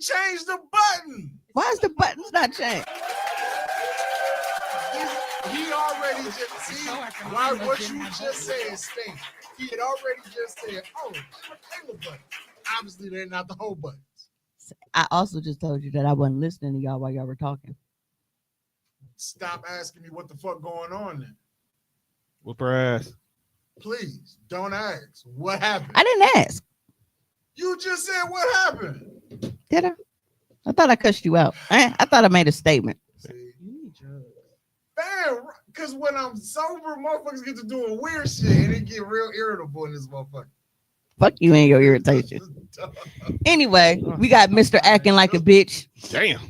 changed the button. Why is the buttons not changed? He already just see why what you just said stink. He had already just said, "Oh, Caleb button." Obviously, they're not the whole buttons. I also just told you that I wasn't listening to y'all while y'all were talking. Stop asking me what the fuck going on then. Whoop her ass. Please don't ask. What happened? I didn't ask. You just said what happened. Did I? I thought I cussed you out. I thought I made a statement. See, man, because when I'm sober, motherfuckers get to doing weird shit and it get real irritable in this motherfucker. Fuck you and your irritation. Anyway, we got Mr. acting like a bitch. Damn.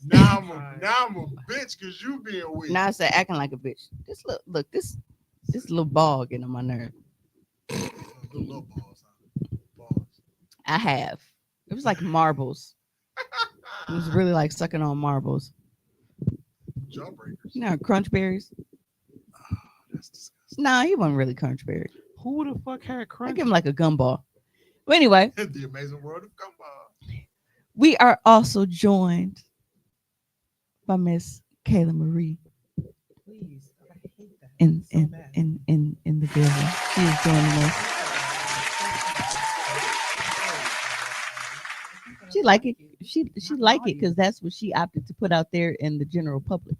Now I'm a bitch because you being weird. Now I say acting like a bitch. This look this little ball getting on my nerve. Little balls, huh? Balls. I have. It was like marbles. It was really like sucking on marbles. Jawbreakers. You know, crunch berries. Oh, that's disgusting. Nah, he wasn't really crunch berry. Who the fuck had I crunch? give him like a gumball. But anyway, The amazing world of gumball. we are also joined by Miss Kayla Marie Please, I hate that. in So bad. in the building. She is joining us. She like it. She like it because that's what she opted to put out there in the general public.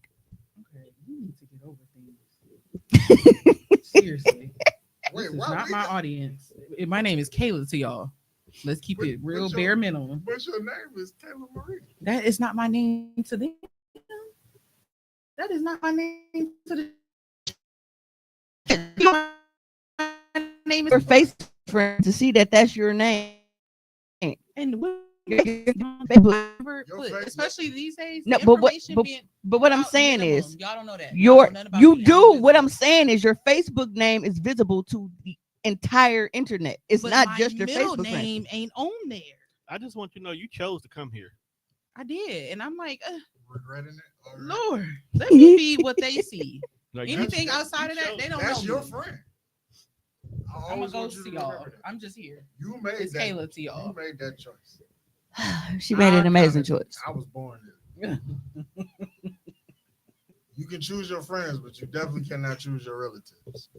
Okay, you need to get over things. Seriously. Wait, This is why not we my got- audience. My name is Kayla to y'all. Let's keep it real what's bare minimum. What's your name? Is Taylor Marie. That is not my name to them. That is not my name to the name Your is face friend to see that that's your name. and Your face- especially these days. No, the but what- information being But what I'm out saying minimum. is, y'all don't know that. your Y'all know nothing about you me. do I'm what I'm invisible. saying is your Facebook name is visible to the entire internet. It's But not my just your middle Facebook friend. name ain't on there. I just want you to know you chose to come here. I did, and I'm like, Regretting it? already? Lord, let me be what they see. Like, Anything that's- outside of that, they don't That's know. your me. friend. I I'm always gonna want go you see to y'all. remember that. I'm just here. You made It's that. Kayla to y'all. You made that choice. She made an amazing kinda- choice. I was born here. You can choose your friends, but you definitely cannot choose your relatives.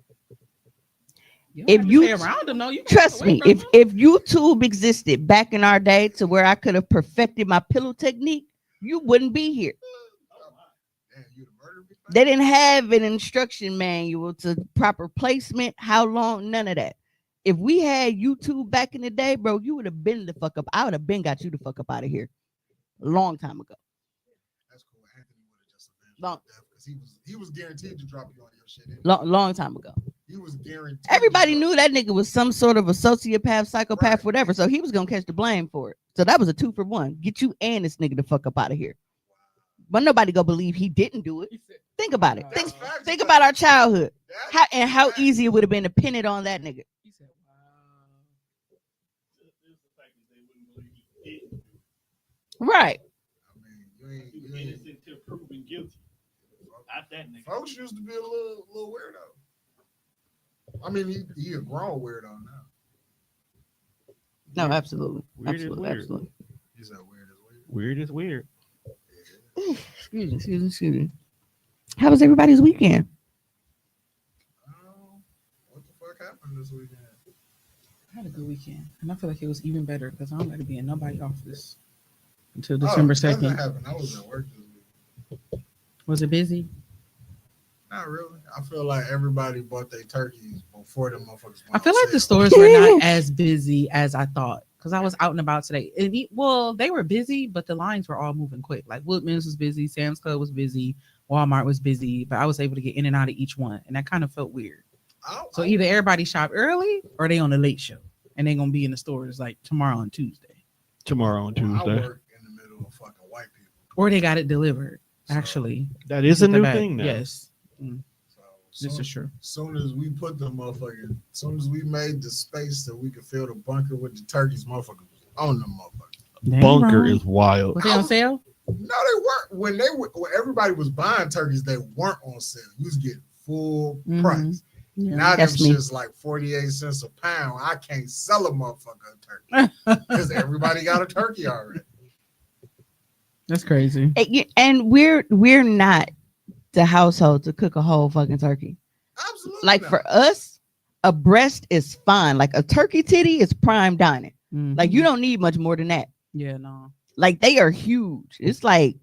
You If don't have to you- stay around them, no, you can't Trust away me, from if them. if YouTube existed back in our day to where I could have perfected my pillow technique, you wouldn't be here. Damn, you the murder me? They didn't have an instruction manual to proper placement, how long, none of that. If we had YouTube back in the day, bro, you would have been the fuck up. I would have been got you the fuck up out of here a long time ago. That's cool. Anthony would have just avenged Long- death because he was guaranteed to drop you on your shit. Long time ago. He was guaranteed. Everybody to drop knew that nigga was some sort of a sociopath, psychopath, Right. whatever. So he was gonna catch the blame for it. So that was a 2-for-1. Get you and this nigga the fuck up out of here. But nobody gonna believe he didn't do it. Think about it. That's Think, facts, think but about our childhood. that- How easy it would have been to pin it on that nigga. He said, "Wow." Right. I mean, you ain't until proven guilty. Not that nigga. folks used to be a little weirdo. I mean, he a grown weirdo now. No, absolutely. Weird is Absolutely. weird. Absolutely. He's that weird as weird. Weird is weird. Excuse me. How was everybody's weekend? What the fuck happened this weekend? I had a good weekend, and I feel like it was even better because I don't got to be in nobody office until December nothing 2nd. happened. I was at work this week. Was it busy? Not really. I feel like everybody bought their turkeys before them motherfuckers. I feel like the stores were not as busy as I thought because I was out and about today. Well, they were busy, but the lines were all moving quick. Like Woodman's was busy, Sam's Club was busy, Walmart was busy, but I was able to get in and out of each one, and that kind of felt weird. So either everybody shop early or they on the late show, and they're gonna be in the stores like tomorrow on Tuesday, Tomorrow on I Tuesday. work in the middle of fucking white people. or they got it delivered. So- Actually, That is a at the new back. thing now. Yes, So this is true. soon as we put the motherfucking, soon as we made the space that we could fill the bunker with the turkeys, motherfuckers was on them motherfuckers. They ain't Bunker wrong. is wild. Was they on sale? No, they weren't. When everybody was buying turkeys, they weren't on sale. You was getting full Mhm. price. Yeah. Now them That's me. shit's like 48 cents a pound. I can't sell a motherfucker a turkey because everybody got a turkey already. That's crazy. And we're not the household to cook a whole fucking turkey. Absolutely. Like not. for us, a breast is fine. Like a turkey titty is prime dining. Like you don't need much more than that. Yeah, no. Like they are huge. It's like,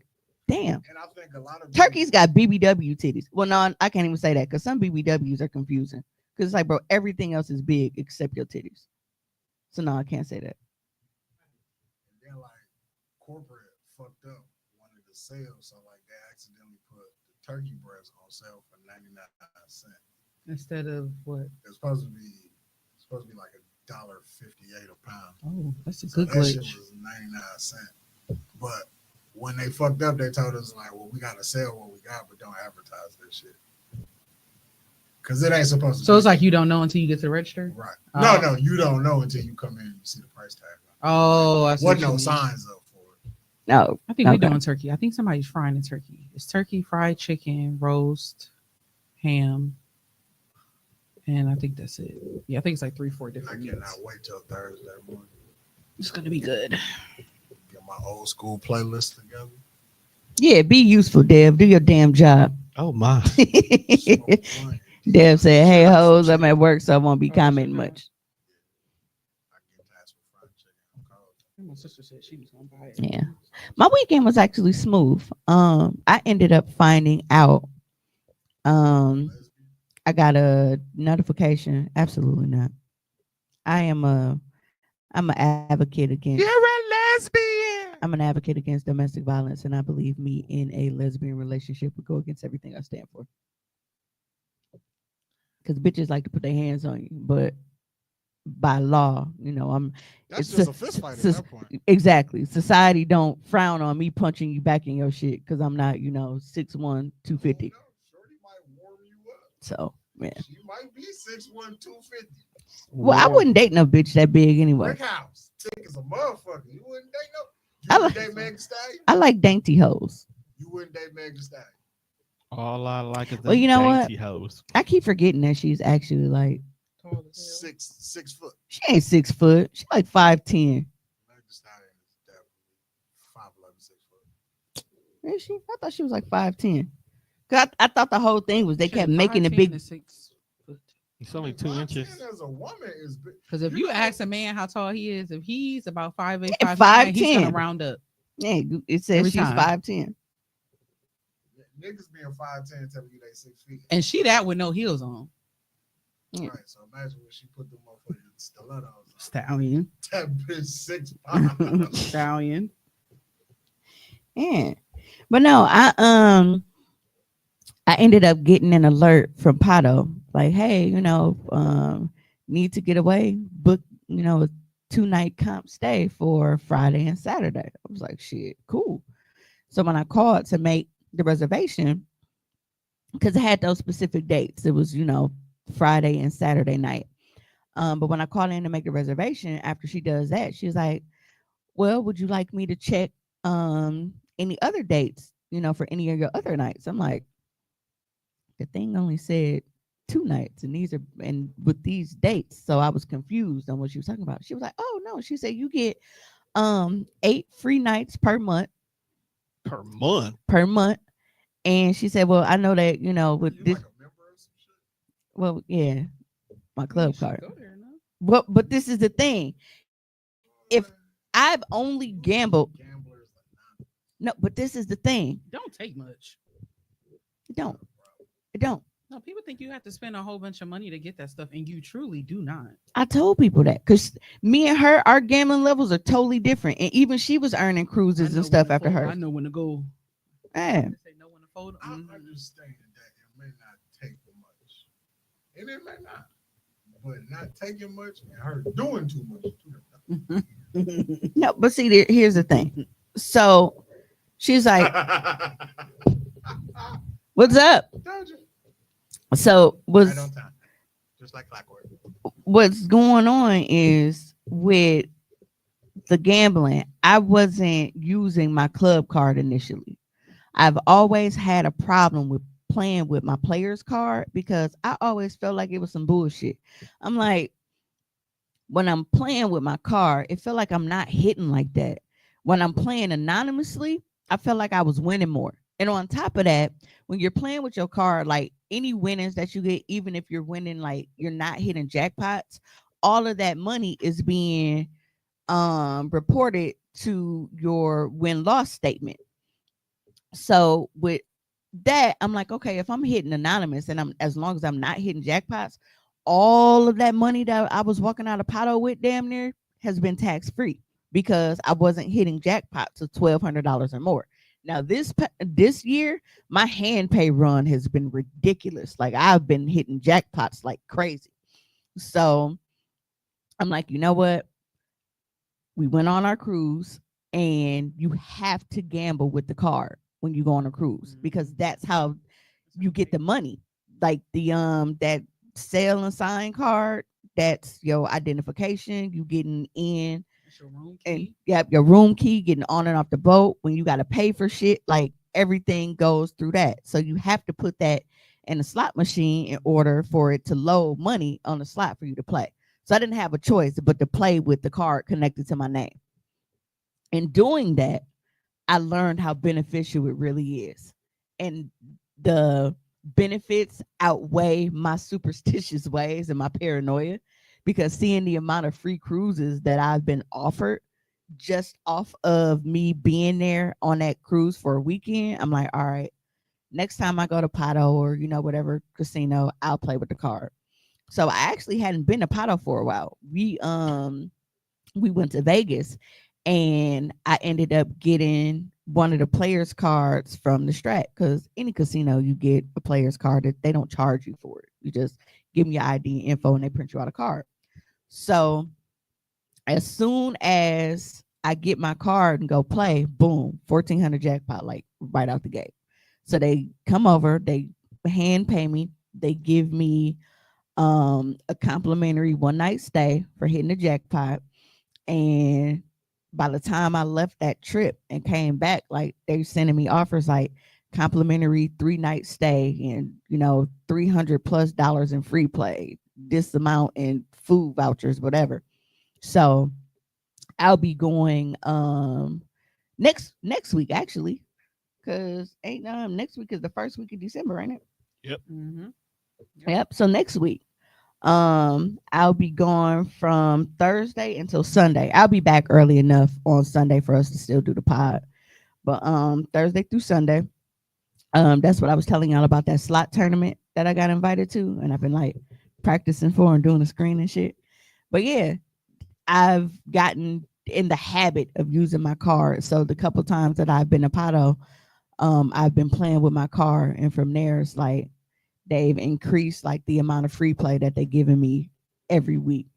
damn. And I think a lot of Turkey's got BBW titties. Well, no, I can't even say that because some BBWs are confusing. Because it's like, bro, everything else is big except your titties. So no, I can't say that. And then like corporate fucked up wanted to sell, so like they accidentally put the turkey breast on sale for 99 cents. Instead of what? It's supposed to be like $1.58 a pound. Oh, that's a So good that shit glitch. was 99 cents. But when they fucked up, they told us like, well, we gotta sell what we got, but don't advertise that shit. Cause it ain't supposed to. So it's like you don't know until you get to the register. right. Oh. No, you don't know until you come in and you see the price tag. Oh, I see Wasn't what you no mean. signs up for it. No. I think we're Okay. doing turkey. I think somebody's frying the turkey. It's turkey, fried chicken, roast, ham, and I think that's it. Yeah, I think it's like 3-4 I different cannot meats. wait till Thursday morning. It's gonna be good. Get my old school playlist together. Yeah, be useful, Dev. Do your damn job. Oh my. Smoke blunt. Dev said, hey, Shut up, hoes, some I'm at work, so I won't be Oh, commenting shit, much. I get tasked with fried chicken. I'm cold. My sister said she was gonna buy it. Yeah. My weekend was actually smooth. I ended up finding out Lesbian. I got a notification. Absolutely not. I'm an advocate against You're a lesbian. I'm an advocate against domestic violence, and I believe me in a lesbian relationship would go against everything I stand for. Because bitches like to put their hands on you, but by law, I'm That's it's just a- a fist fight at sus- that point. exactly. Society don't frown on me punching you back in your shit because I'm not, 6'1", 250. No, Shorty might warm you up. So man. She might be 6'1", 250. Well, I wouldn't date no bitch that big anyway. Brick house. Thick as a motherfucker. You wouldn't date no. I You like- wouldn't date Meg Thee Stallion? I like dainty hoes. You wouldn't date Meg Thee Stallion. All I like is Well, you know what? dainty hoes. I keep forgetting that she's actually like Tall as hell. 6 foot. she ain't 6 foot. She like 5'10". Meg Thee Stallion is definitely 5'11", 6 foot. Is she? I thought she was like 5'10". Cause I thought the whole thing was they Shit, kept making the 5'10" big. and 6 foot. It's only 2 5'10" inches. as a woman is big. Because if you know- ask a man how tall he is, if he's about 5'8", Yeah, 5'9", he's 5'10". gonna round up. Yeah, it says Every she's time. 5'10". Niggas being 5'10" telling you they 6 feet. And she that with no heels on. Yeah. Right, so imagine when she put them motherfucking stilettos on. Stallion. That bitch 6 pounds. Stallion. Yeah, but no, I ended up getting an alert from Pato like, hey, need to get away, book, a 2-night comp stay for Friday and Saturday. I was like, shit, cool. So when I called to make the reservation, because I had those specific dates, it was, Friday and Saturday night. But when I called in to make the reservation, after she does that, she's like, well, would you like me to check any other dates, for any of your other nights? I'm like, the thing only said 2 nights, and with these dates. So I was confused on what she was talking about. She was like, oh no, she said you get 8 free nights per month. Per month. And she said, well, I know that, with You this, like a member of some shit? well, yeah, my club You should card. go there, no? But this is the thing. If I've only gambled, Gamblers are not. no, but this is the thing. Don't take much. It don't. It don't. No, people think you have to spend a whole bunch of money to get that stuff, and you truly do not. I told people that because me and her, our gambling levels are totally different. And even she was earning I cruises know and stuff when to after fold. her. I know when to go. Yeah. Say know when to fold. I Mhm. understand that it may not take much. And it may not. But not taking much and her doing too much. No, but see, here's the thing. So she's like, what's up? Told you. So Right on time. Just like clockwork. what's going on is with the gambling, I wasn't using my club card initially. I've always had a problem with playing with my player's card because I always felt like it was some bullshit. I'm like, when I'm playing with my card, it felt like I'm not hitting like that. When I'm playing anonymously, I felt like I was winning more. And on top of that, when you're playing with your card, like any winnings that you get, even if you're winning, like you're not hitting jackpots, all of that money is being reported to your win-loss statement. So with that, I'm like, okay, if I'm hitting anonymous and I'm as long as I'm not hitting jackpots, all of that money that I was walking out of Pato with damn near has been tax free because I wasn't hitting jackpots of $1,200 or more. Now this year, my hand pay run has been ridiculous. Like I've been hitting jackpots like crazy. So I'm like, you know what? We went on our cruise, and you have to gamble with the card when you go on a cruise because that's how you get the money. Like the that sail and sign card, that's your identification. You getting in Your room and key. your room key, getting on and off the boat. When you got to pay for shit, like everything goes through that. So you have to put that in a slot machine in order for it to load money on the slot for you to play. So I didn't have a choice but to play with the card connected to my name. In doing that, I learned how beneficial it really is. And the benefits outweigh my superstitious ways and my paranoia because seeing the amount of free cruises that I've been offered just off of me being there on that cruise for a weekend, I'm like, all right, next time I go to Pato or, whatever casino, I'll play with the card. So I actually hadn't been to Pato for a while. We went to Vegas and I ended up getting one of the players cards from the Strat because any casino you get a players card that they don't charge you for it. You just give them your ID info and they print you out a card. So as soon as I get my card and go play, boom, 1,400 jackpot, like right out the gate. So they come over, they hand pay me, they give me a complimentary one night stay for hitting the jackpot. And by the time I left that trip and came back, like they sending me offers like complimentary 3-night stay and 300+ in free play, this amount in food vouchers, whatever. So I'll be going next week actually, because ain't next week is the first week of December, ain't it? Yep. Mm-hmm. Yep. So next week, I'll be gone from Thursday until Sunday. I'll be back early enough on Sunday for us to still do the pod. But Thursday through Sunday, that's what I was telling y'all about, that slot tournament that I got invited to, and I've been like practicing for and doing the screen and shit. But yeah, I've gotten in the habit of using my card. So the couple times that I've been to Pato, I've been playing with my card, and from there it's like they've increased like the amount of free play that they're giving me every week.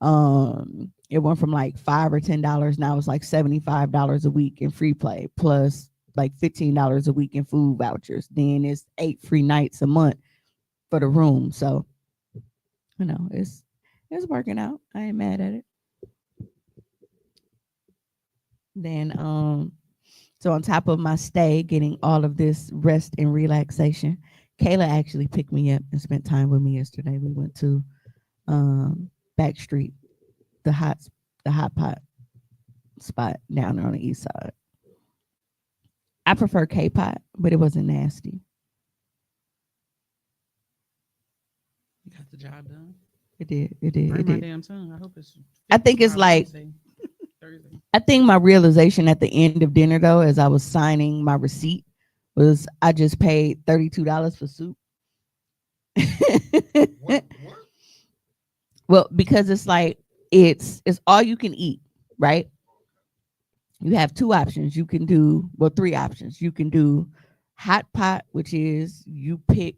It went from like $5 or $10, now it's like $75 a week in free play, plus like $15 a week in food vouchers. Then it's 8 free nights a month for the room. So it's working out. I ain't mad at it. Then so on top of my stay, getting all of this rest and relaxation, Kayla actually picked me up and spent time with me yesterday. We went to Back Street, the hot pot spot down there on the east side. I prefer K-pot, but it wasn't nasty. You got the job done. It did. It did. Bite It my did. damn tongue. I hope it's. I think it's like Thursday. I think my realization at the end of dinner, though, as I was signing my receipt, was I just paid $32 for soup. What? Well, because it's like it's all you can eat, right? You have 2 options. You can do 3 options. You can do hot pot, which is you pick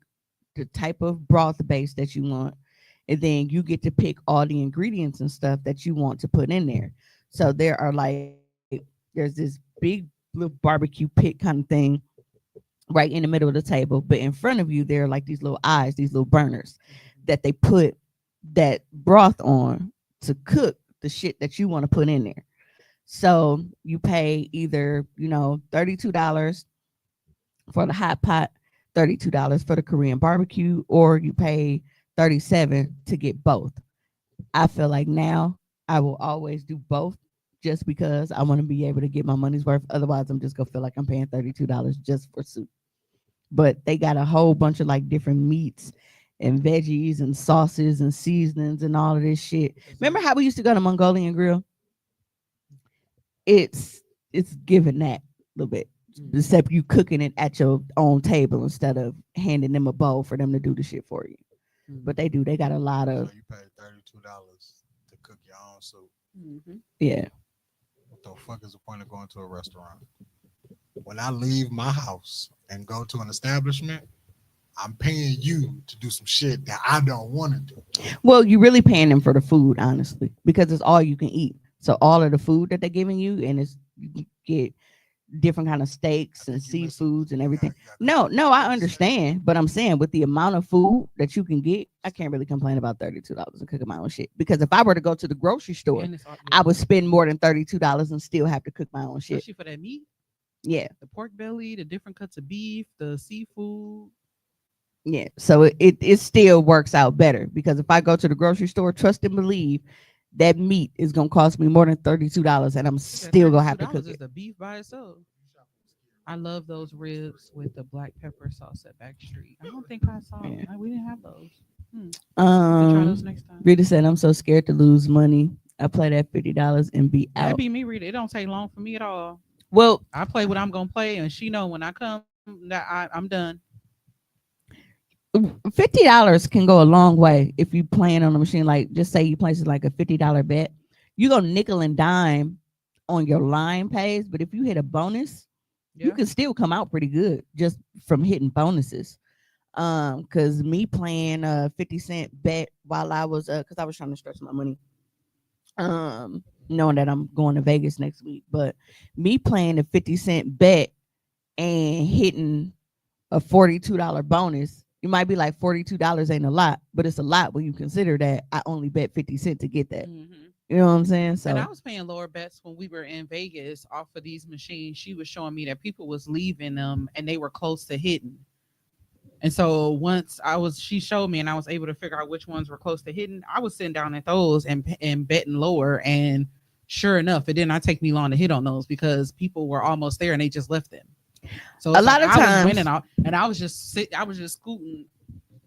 the type of broth base that you want, and then you get to pick all the ingredients and stuff that you want to put in there. So there are there's this big little barbecue pit kind of thing right in the middle of the table, but in front of you there are like these little eyes, these little burners that they put that broth on to cook the shit that you want to put in there. So you pay either $32 for the hot pot, $32 for the Korean barbecue, or you pay $37 to get both. I feel like now I will always do both just because I want to be able to get my money's worth. Otherwise, I'm just gonna feel like I'm paying $32 just for soup. But they got a whole bunch of like different meats and veggies and sauces and seasonings and all of this shit. Remember how we used to go to Mongolian Grill? It's giving that a little bit. Except you cooking it at your own table instead of handing them a bowl for them to do the shit for you. But they do. They got a lot of. So you paid $32 to cook your own soup. Yeah. What the fuck is the point of going to a restaurant? When I leave my house and go to an establishment, I'm paying you to do some shit that I don't want to do. Well, you're really paying them for the food, honestly, because it's all you can eat. So all of the food that they're giving you, and it's you get different kind of steaks and seafoods and everything. No, I understand, but I'm saying with the amount of food that you can get, I can't really complain about $32 and cooking my own shit. Because if I were to go to the grocery store, I would spend more than $32 and still have to cook my own shit. Especially for that meat. Yeah, the pork belly, the different cuts of beef, the seafood. Yeah, so it still works out better because if I go to the grocery store, trust and believe that meat is gonna cost me more than $32, and I'm still gonna have to cook it. The beef by itself. I love those ribs with the black pepper sauce at Backstreet. I don't think I saw. Yeah. We didn't have those. Try those next time. Rita said, "I'm so scared to lose money. I play that $50 and be out." That'd be me, Rita. It don't take long for me at all. Well, I play what I'm gonna play, and she know when I come that I'm done. $50 can go a long way if you playing on a machine. Like, just say you place like a $50 bet, you go nickel and dime on your line pays, but if you hit a bonus, you can still come out pretty good just from hitting bonuses. Because me playing a 50-cent bet while I was because I was trying to stretch my money, knowing that I'm going to Vegas next week, but me playing a 50-cent bet and hitting a $42 bonus, you might be like $42 ain't a lot, but it's a lot when you consider that I only bet 50 cents to get that. You know what I'm saying? So, and I was paying lower bets when we were in Vegas off of these machines. She was showing me that people was leaving them and they were close to hitting. And so once she showed me and I was able to figure out which ones were close to hitting, I was sitting down at those and betting lower. And sure enough, it did not take me long to hit on those because people were almost there and they just left them. So a lot of times, I was winning out, and I was just scooting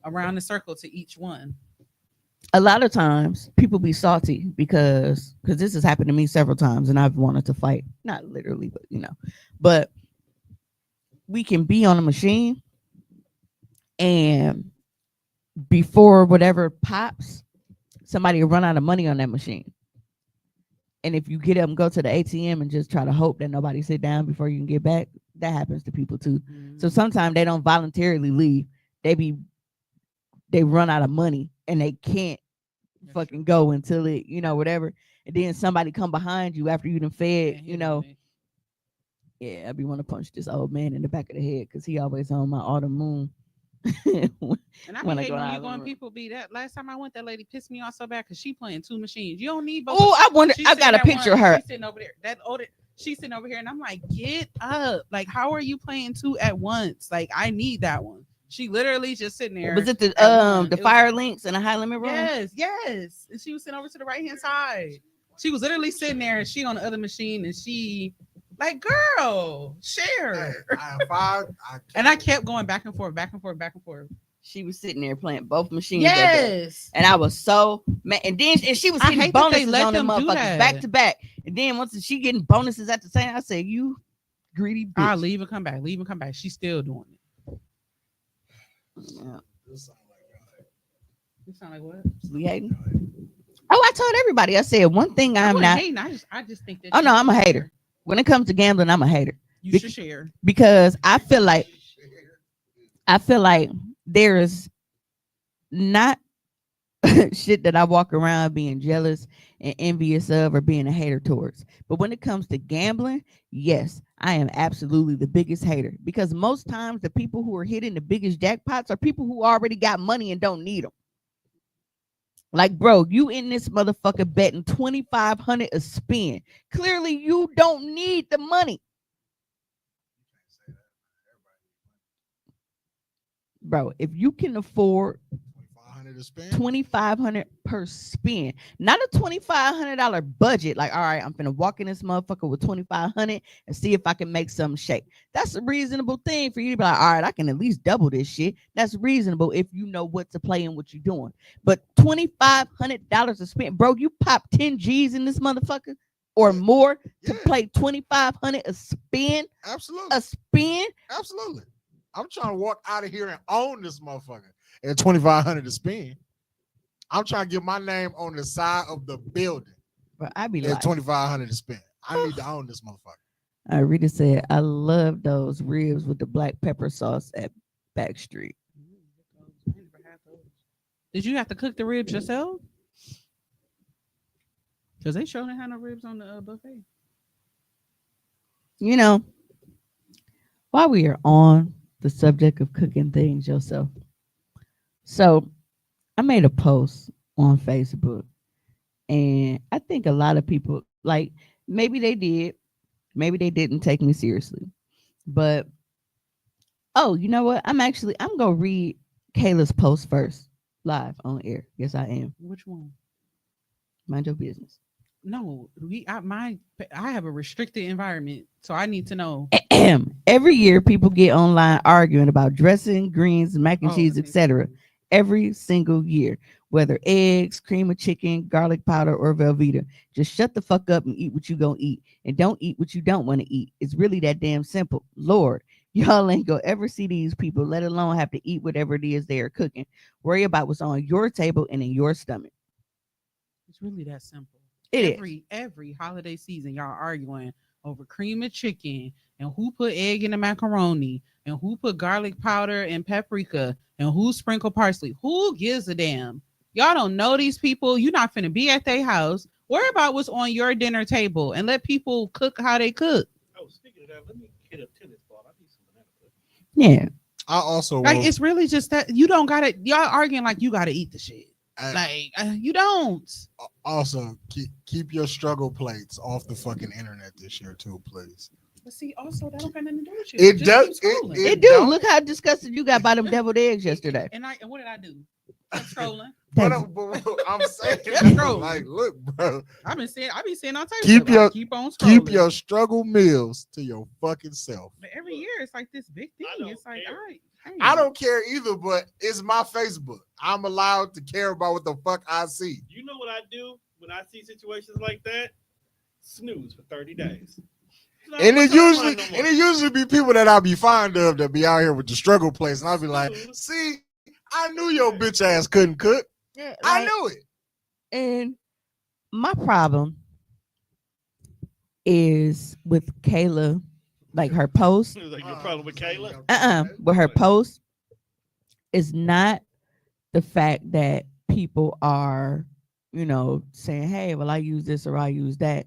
around the circle to each one. A lot of times people be salty because this has happened to me several times and I've wanted to fight, not literally, but but we can be on a machine and before whatever pops, somebody will run out of money on that machine. And if you get up and go to the ATM and just try to hope that nobody sit down before you can get back, that happens to people too. So sometimes they don't voluntarily leave. They run out of money and they can't fucking go until it, whatever. And then somebody come behind you after you done fed, Yeah, I be want to punch this old man in the back of the head because he always on my autumn moon. And I be hating when you going, people be that. Last time I went, that lady pissed me off so bad because she playing two machines. You don't need both. Oh, I wonder. I got a picture of her. She's sitting over there. She's sitting over here, and I'm like, get up! Like, how are you playing two at once? Like, I need that one. She literally just sitting there. Was it the fire links and a high limit room? Yes. And she was sitting over to the right hand side. She was literally sitting there, and she on the other machine, and she. Like, girl, share. And I kept going back and forth. She was sitting there playing both machines. Yes. And I was so mad. And she was hitting bonuses on them motherfuckers back to back. And then once she getting bonuses at the same, I said, you greedy bitch. I'll leave and come back. She's still doing it. Yeah. You sound like what? We hating? Oh, I told everybody. I said one thing I'm not hating. I just think that. Oh no, I'm a hater. When it comes to gambling, I'm a hater. You should share. Because I feel like there is not shit that I walk around being jealous and envious of or being a hater towards. But when it comes to gambling, yes, I am absolutely the biggest hater. Because most times the people who are hitting the biggest jackpots are people who already got money and don't need them. Like, bro, you in this motherfucker betting $2,500 a spin. Clearly, you don't need the money. Bro, if you can afford $2,500 to spend. $2,500 per spin, not a $2,500 budget. Like, all right, I'm gonna walk in this motherfucker with $2,500 and see if I can make something shake. That's a reasonable thing for you to be like, all right, I can at least double this shit. That's reasonable if you know what to play and what you're doing. But $2,500 to spend, bro, you pop 10 G's in this motherfucker or more to play $2,500 a spin. Absolutely. A spin. Absolutely. I'm trying to walk out of here and own this motherfucker at $2,500 to spend. I'm trying to get my name on the side of the building. But I be at like, $2,500 to spend. I need to own this motherfucker. I really said I love those ribs with the black pepper sauce at Backstreet. Did you have to cook the ribs yourself? Because they sure didn't have no ribs on the buffet. You know, while we are on the subject of cooking things yourself, so I made a post on Facebook, and I think a lot of people, like, maybe they did, maybe they didn't take me seriously, but oh, you know what? I'm gonna read Kayla's post first, live on air. Yes, I am. Which one? Mind your business. No, I have a restricted environment, so I need to know. Every year, people get online arguing about dressing, greens, mac and cheese, etc. Every single year, whether eggs, cream of chicken, garlic powder, or Velveeta. Just shut the fuck up and eat what you gonna eat, and don't eat what you don't want to eat. It's really that damn simple. Lord, y'all ain't gonna ever see these people, let alone have to eat whatever it is they are cooking. Worry about what's on your table and in your stomach. It's really that simple. It Every holiday season, y'all arguing over cream of chicken and who put egg in the macaroni and who put garlic powder and paprika and who sprinkle parsley. Who gives a damn? Y'all don't know these people. You're not finna be at their house. Worry about what's on your dinner table and let people cook how they cook. Oh, speaking of that, let me hit a tennis ball. I need some banana pudding. Yeah. I also Like, it's really just that you don't gotta. Y'all arguing like you gotta eat the shit. You don't. Also keep your struggle plates off the fucking internet this year too, please. But see, also that don't have nothing to do with you. It Just does. keep scrolling. It do. Look how disgusted you got by them deviled eggs yesterday. And what did I do? I'm scrolling. But I'm saying, like, look, bro. I be seeing all types Keep of stuff. your Keep on scrolling. keep your struggle meals to your fucking self. But every year it's like this big thing. It's like, all right. I don't care either, but it's my Facebook. I'm allowed to care about what the fuck I see. You know what I do when I see situations like that? Snooze for 30 days. And it usually be people that I'll be fond of that be out here with the struggle place, and I'll be like, see, I knew your bitch ass couldn't cook. Yeah, I knew it. And my problem is with Kayla, like her post. It was like your problem with Kayla? But her post is not the fact that people are, saying, hey, well, I use this or I use that.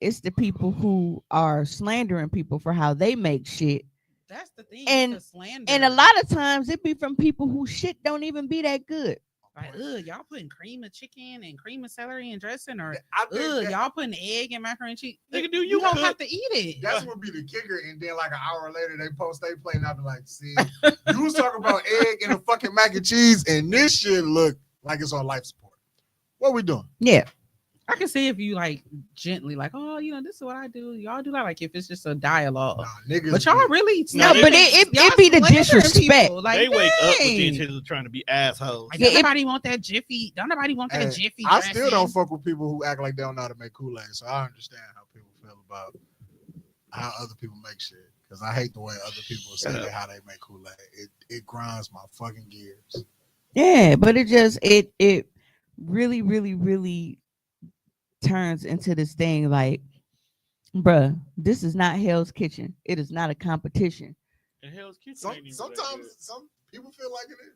It's the people who are slandering people for how they make shit. That's the thing. And the slander. And a lot of times it be from people who shit don't even be that good. Like, y'all putting cream of chicken and cream of celery and dressing, or y'all putting egg and macaroni and cheese. Nigga, you don't have to eat it. That's what be the kicker. And then like an hour later, they post they play, and I'll be like, see, you was talking about egg and a fucking mac and cheese, and this shit look like it's on life support. What we doing? Yeah. I can see if you like gently, like, oh, this is what I do. Y'all do that, like if it's just a dialogue. Nah, niggas, but y'all really but it be the disrespect. Like, they wake up with the intention of trying to be assholes. Like, nobody want that jiffy. Don't nobody want that jiffy. I still don't fuck with people who act like they don't know how to make Kool-Aid. So I understand how people feel about how other people make shit. Because I hate the way other people say how they make Kool-Aid. It grinds my fucking gears. Yeah, but it really, really, really turns into this thing like, bruh, this is not Hell's Kitchen. It is not a competition. And Hell's Kitchen sometimes some people feel like it is.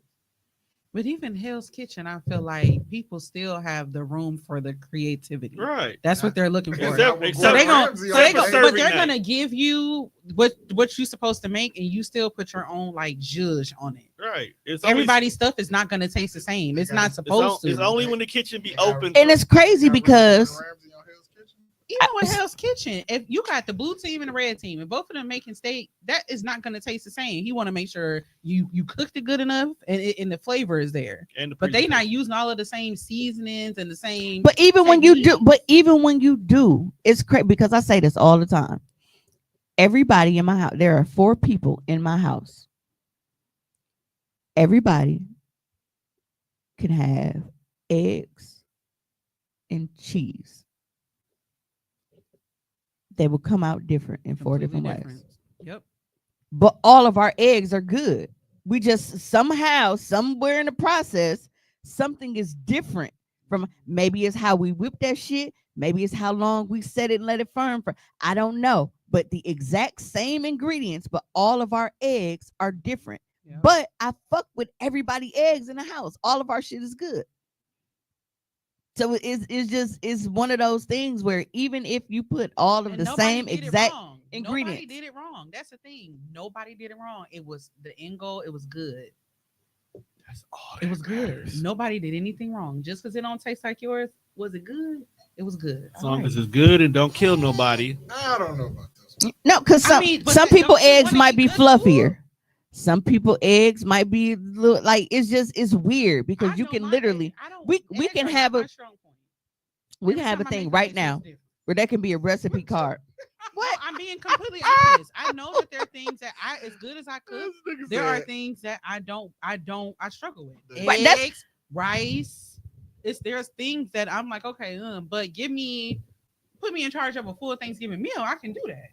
But even Hell's Kitchen, I feel like people still have the room for the creativity. Right. That's what they're looking for. But they're gonna give you what you're supposed to make, and you still put your own like zhuzh on it. Right. Everybody's stuff is not gonna taste the same. It's not supposed to. It's only when the kitchen be open. And it's crazy because even with Hell's Kitchen, if you got the blue team and the red team, and both of them making steak, that is not going to taste the same. He want to make sure you cooked it good enough and the flavor is there. But they not using all of the same seasonings and the same. But even when you do, it's crazy because I say this all the time. Everybody in my house, there are 4 people in my house. Everybody can have eggs and cheese. They will come out different in 4 different ways. Yep. But all of our eggs are good. We just somehow, somewhere in the process, something is different from, maybe it's how we whip that shit. Maybe it's how long we set it and let it firm for. I don't know. But the exact same ingredients, but all of our eggs are different. Yep. But I fuck with everybody eggs in the house. All of our shit is good. So it's one of those things where even if you put all of the same exact ingredients. Nobody did it wrong. That's the thing. Nobody did it wrong. It was the end goal. It was good. That's all. It was matters. Good. Nobody did anything wrong. Just because it don't taste like yours, was it good? It was good. As long as it's good and don't kill nobody. I don't know about this. No, because some people eggs might be fluffier. Food? Some people eggs might be like, it's weird because you can literally we can have a thing right now where that can be a recipe card. What? I'm being completely honest. I know that there are things that as good as I cook, there are things that I struggle with. Eggs, rice. There's things that I'm like, okay, but put me in charge of a full Thanksgiving meal. I can do that.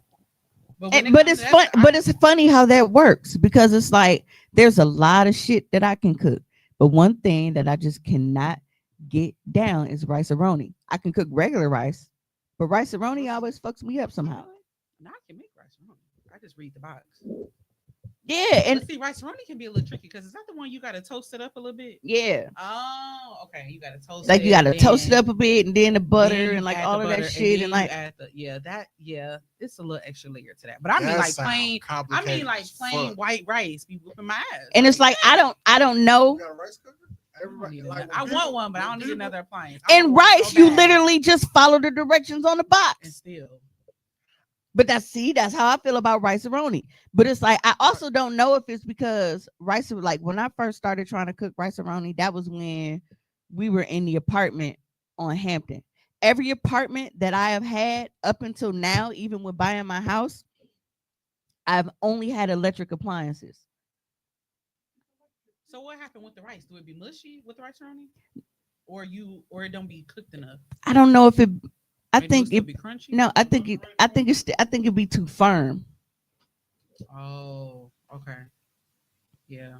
But it's fun. But it's funny how that works because it's like there's a lot of shit that I can cook, but one thing that I just cannot get down is rice-a-roni. I can cook regular rice, but rice-a-roni always fucks me up somehow. Now I can make rice-a-roni. I just read the box. Yeah, and see, rice-a-roni can be a little tricky because is that the one you got to toast it up a little bit? Yeah. Oh, okay. You got to toast like it. You got to toast it up a bit, and then the butter and like all of that shit, and like it's a little extra layer to that. But I mean, like plain white rice be whooping my ass. And it's like I don't know. You got a rice cooker? I want one, but I don't need another appliance. And rice, you literally just follow the directions on the box. And still. But that's how I feel about rice-a-roni. But it's like I also don't know if it's because rice, like when I first started trying to cook rice-a-roni, that was when we were in the apartment on Hampton. Every apartment that I have had up until now, even with buying my house, I've only had electric appliances. So what happened with the rice? Do it be mushy with the rice-a-roni, or it don't be cooked enough? I don't know if it. I Maybe think it be crunchy. No, I think it'd be too firm. Oh, okay. Yeah.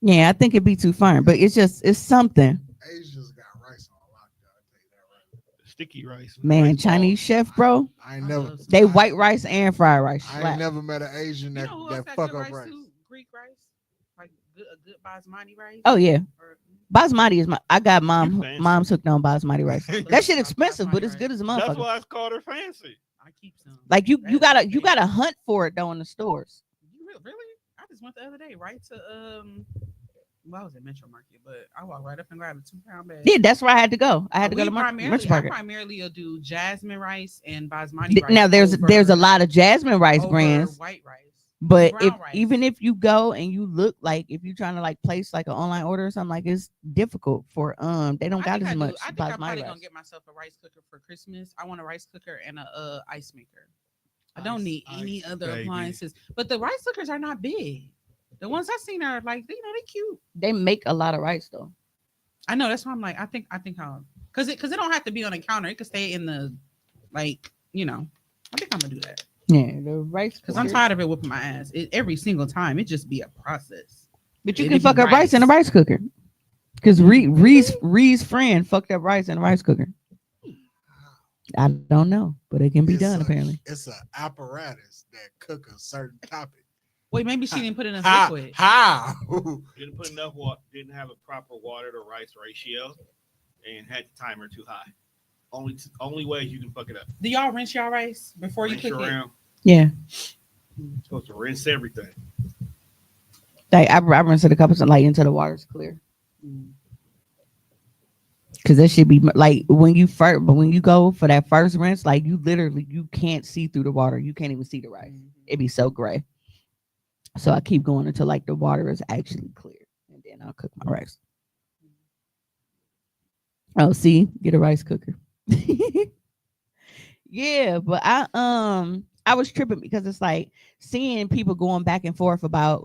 Yeah, I think it'd be too firm, but it's something. Asians got rice on lockdown. I tell you that right. Sticky rice. Man, rice Chinese chef, bro. I ain't never. They white rice and fried rice. I ain't never met an Asian that fuck up rice. Greek rice, like a good basmati rice. Oh yeah. Basmati is I got mom's hooked on basmati rice. That shit expensive, but it's good as a motherfucker. That's why it's called her fancy. I keep some. Like you gotta hunt for it though in the stores. Really? I just went the other day right to I was at Metro Market, but I walked right up and grabbed a 2-pound bag. Yeah, that's where I had to go. I had to go to Metro Market. I primarily do jasmine rice and basmati rice. Now there's a lot of jasmine rice brands. White rice. But even if you go and you look, like if you're trying to like place like an online order or something, like it's difficult for they don't got as much. I think I'm probably gonna get myself a rice cooker for Christmas. I want a rice cooker and a ice maker. I don't need any other appliances. But the rice cookers are not big. The ones I've seen are like they cute. They make a lot of rice though. I know, that's why I'm like I think I'll because it don't have to be on a counter. It could stay in the I think I'm gonna do that. Yeah, the rice. Because I'm tired of it whipping my ass. Every single time. It just be a process. But you can fuck up rice in a rice cooker. Because Ree's friend fucked up rice in a rice cooker. I don't know, but it can be done apparently. It's an apparatus that cook a certain topic. Wait, maybe she didn't put enough liquid. How? Didn't put enough water. Didn't have a proper water to rice ratio, and had the timer too high. Only way you can fuck it up. Do y'all rinse y'all rice before you cook it? Yeah. You're supposed to rinse everything. Like I rinse it a couple times, like until the water's clear. Cause that should be like when you first, but when you go for that first rinse, like you literally you can't see through the water. You can't even see the rice. It'd be so gray. So I keep going until like the water is actually clear, and then I'll cook my rice. Oh, see, get a rice cooker. Yeah, but I was tripping because it's like seeing people going back and forth about,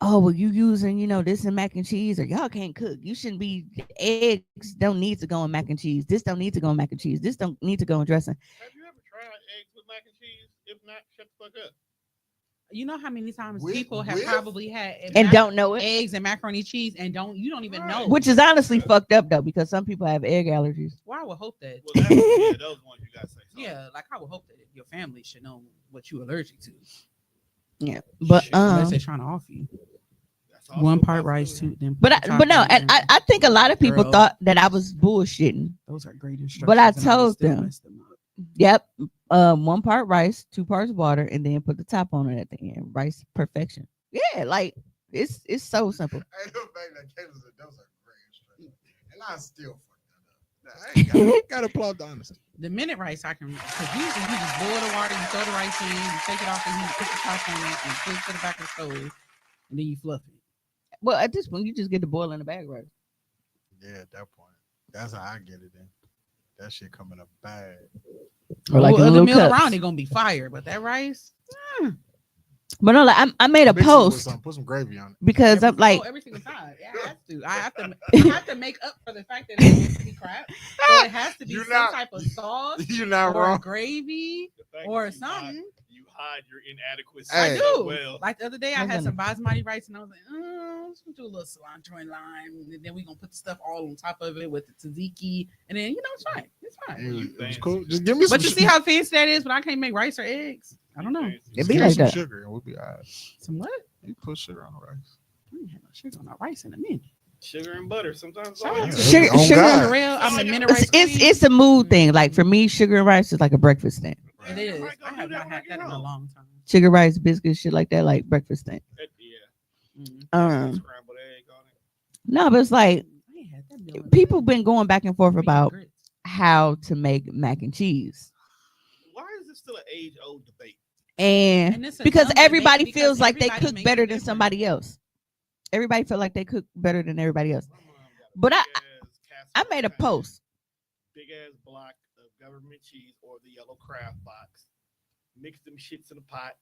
oh, well, you using, this in mac and cheese, or y'all can't cook. You shouldn't be, eggs don't need to go in mac and cheese. This don't need to go in mac and cheese. This don't need to go in dressing. Have you ever tried eggs with mac and cheese? If not, shut the fuck up. You know how many times With- people have with- probably had And don't know it. eggs and macaroni cheese and you don't even know. Which is honestly fucked up though, because some people have egg allergies. Well, I would hope that. Well, that's, yeah, those ones you gotta say. Something. Yeah, like I would hope that your family should know what you're allergic to. Yeah. But Unless they're trying to offer you That's also one a part rice, possibility. two. Then but no, and I think a lot of people Girl. thought that I was bullshitting. those are great instructions. But I and would told still them. mess up. Yep. 1 part rice, 2 parts water, and then put the top on it at the end. Rice perfection. Yeah, like it's so simple. Hey, the fact that Kayla said those are great instructions, and I still fucked that up. Nah, I ain't gotta applaud the honesty. The minute rice, I can, because usually you just boil the water, you throw the rice in, you take it off the heat, put the top on it, and put it to the back of the stove, and then you fluff it. Well, at this point, you just get the boil in the bag rice. Yeah, at that point, that's how I get it in. That shit coming up bad. Or like in other little meal cups. around, they're gonna be fire, but that rice, But no, like I made a Mix it with post something, put some gravy on it. because I'm like, every single time. Yeah, I have to. I have to make up for the fact that it's supposed to be crap. So it has to be You're some not- type of sauce You're not or wrong. gravy The fact or that something. You hide your inadequacy. Hey. I so do. well. Like the other day, I Hold had on. some basmati rice, and I was like, let's do a little cilantro and lime, and then we're gonna put the stuff all on top of it with the tzatziki, and then Oh, it's fine. It's fine. It was cool. Just give me some. But you see how fancy that is when I can't make rice or eggs? I don't know. It Just be give me like some that. sugar and we'll be all right. Some what? You put sugar on the rice. I ain't had no sugar on that rice in a minute. Sugar and butter. Sometimes. Shout all out you to need. Sugar- On sugar- God. Real, I'm a minute it's rice. queen. it's a mood thing. Like for me, sugar and rice is like a breakfast thing. It is. I have not had that in a long time. Sugar, rice, biscuits, shit like that, like breakfast thing. Yeah. Mm. Scrambled egg on it. No, but it's like I ain't had that meal in a people minute. been going back and forth Meat and about grits. how to make mac and cheese, Why is this still an age-old debate? and And it's a because dumb debate everybody because feels like they everybody cook makes better it than different. somebody else. Everybody feel like they cook better than everybody else. My mom got a But I- big-ass I casserole made a pan, post. Big-ass block of government cheese or the yellow Kraft box. Mix them shits in a pot.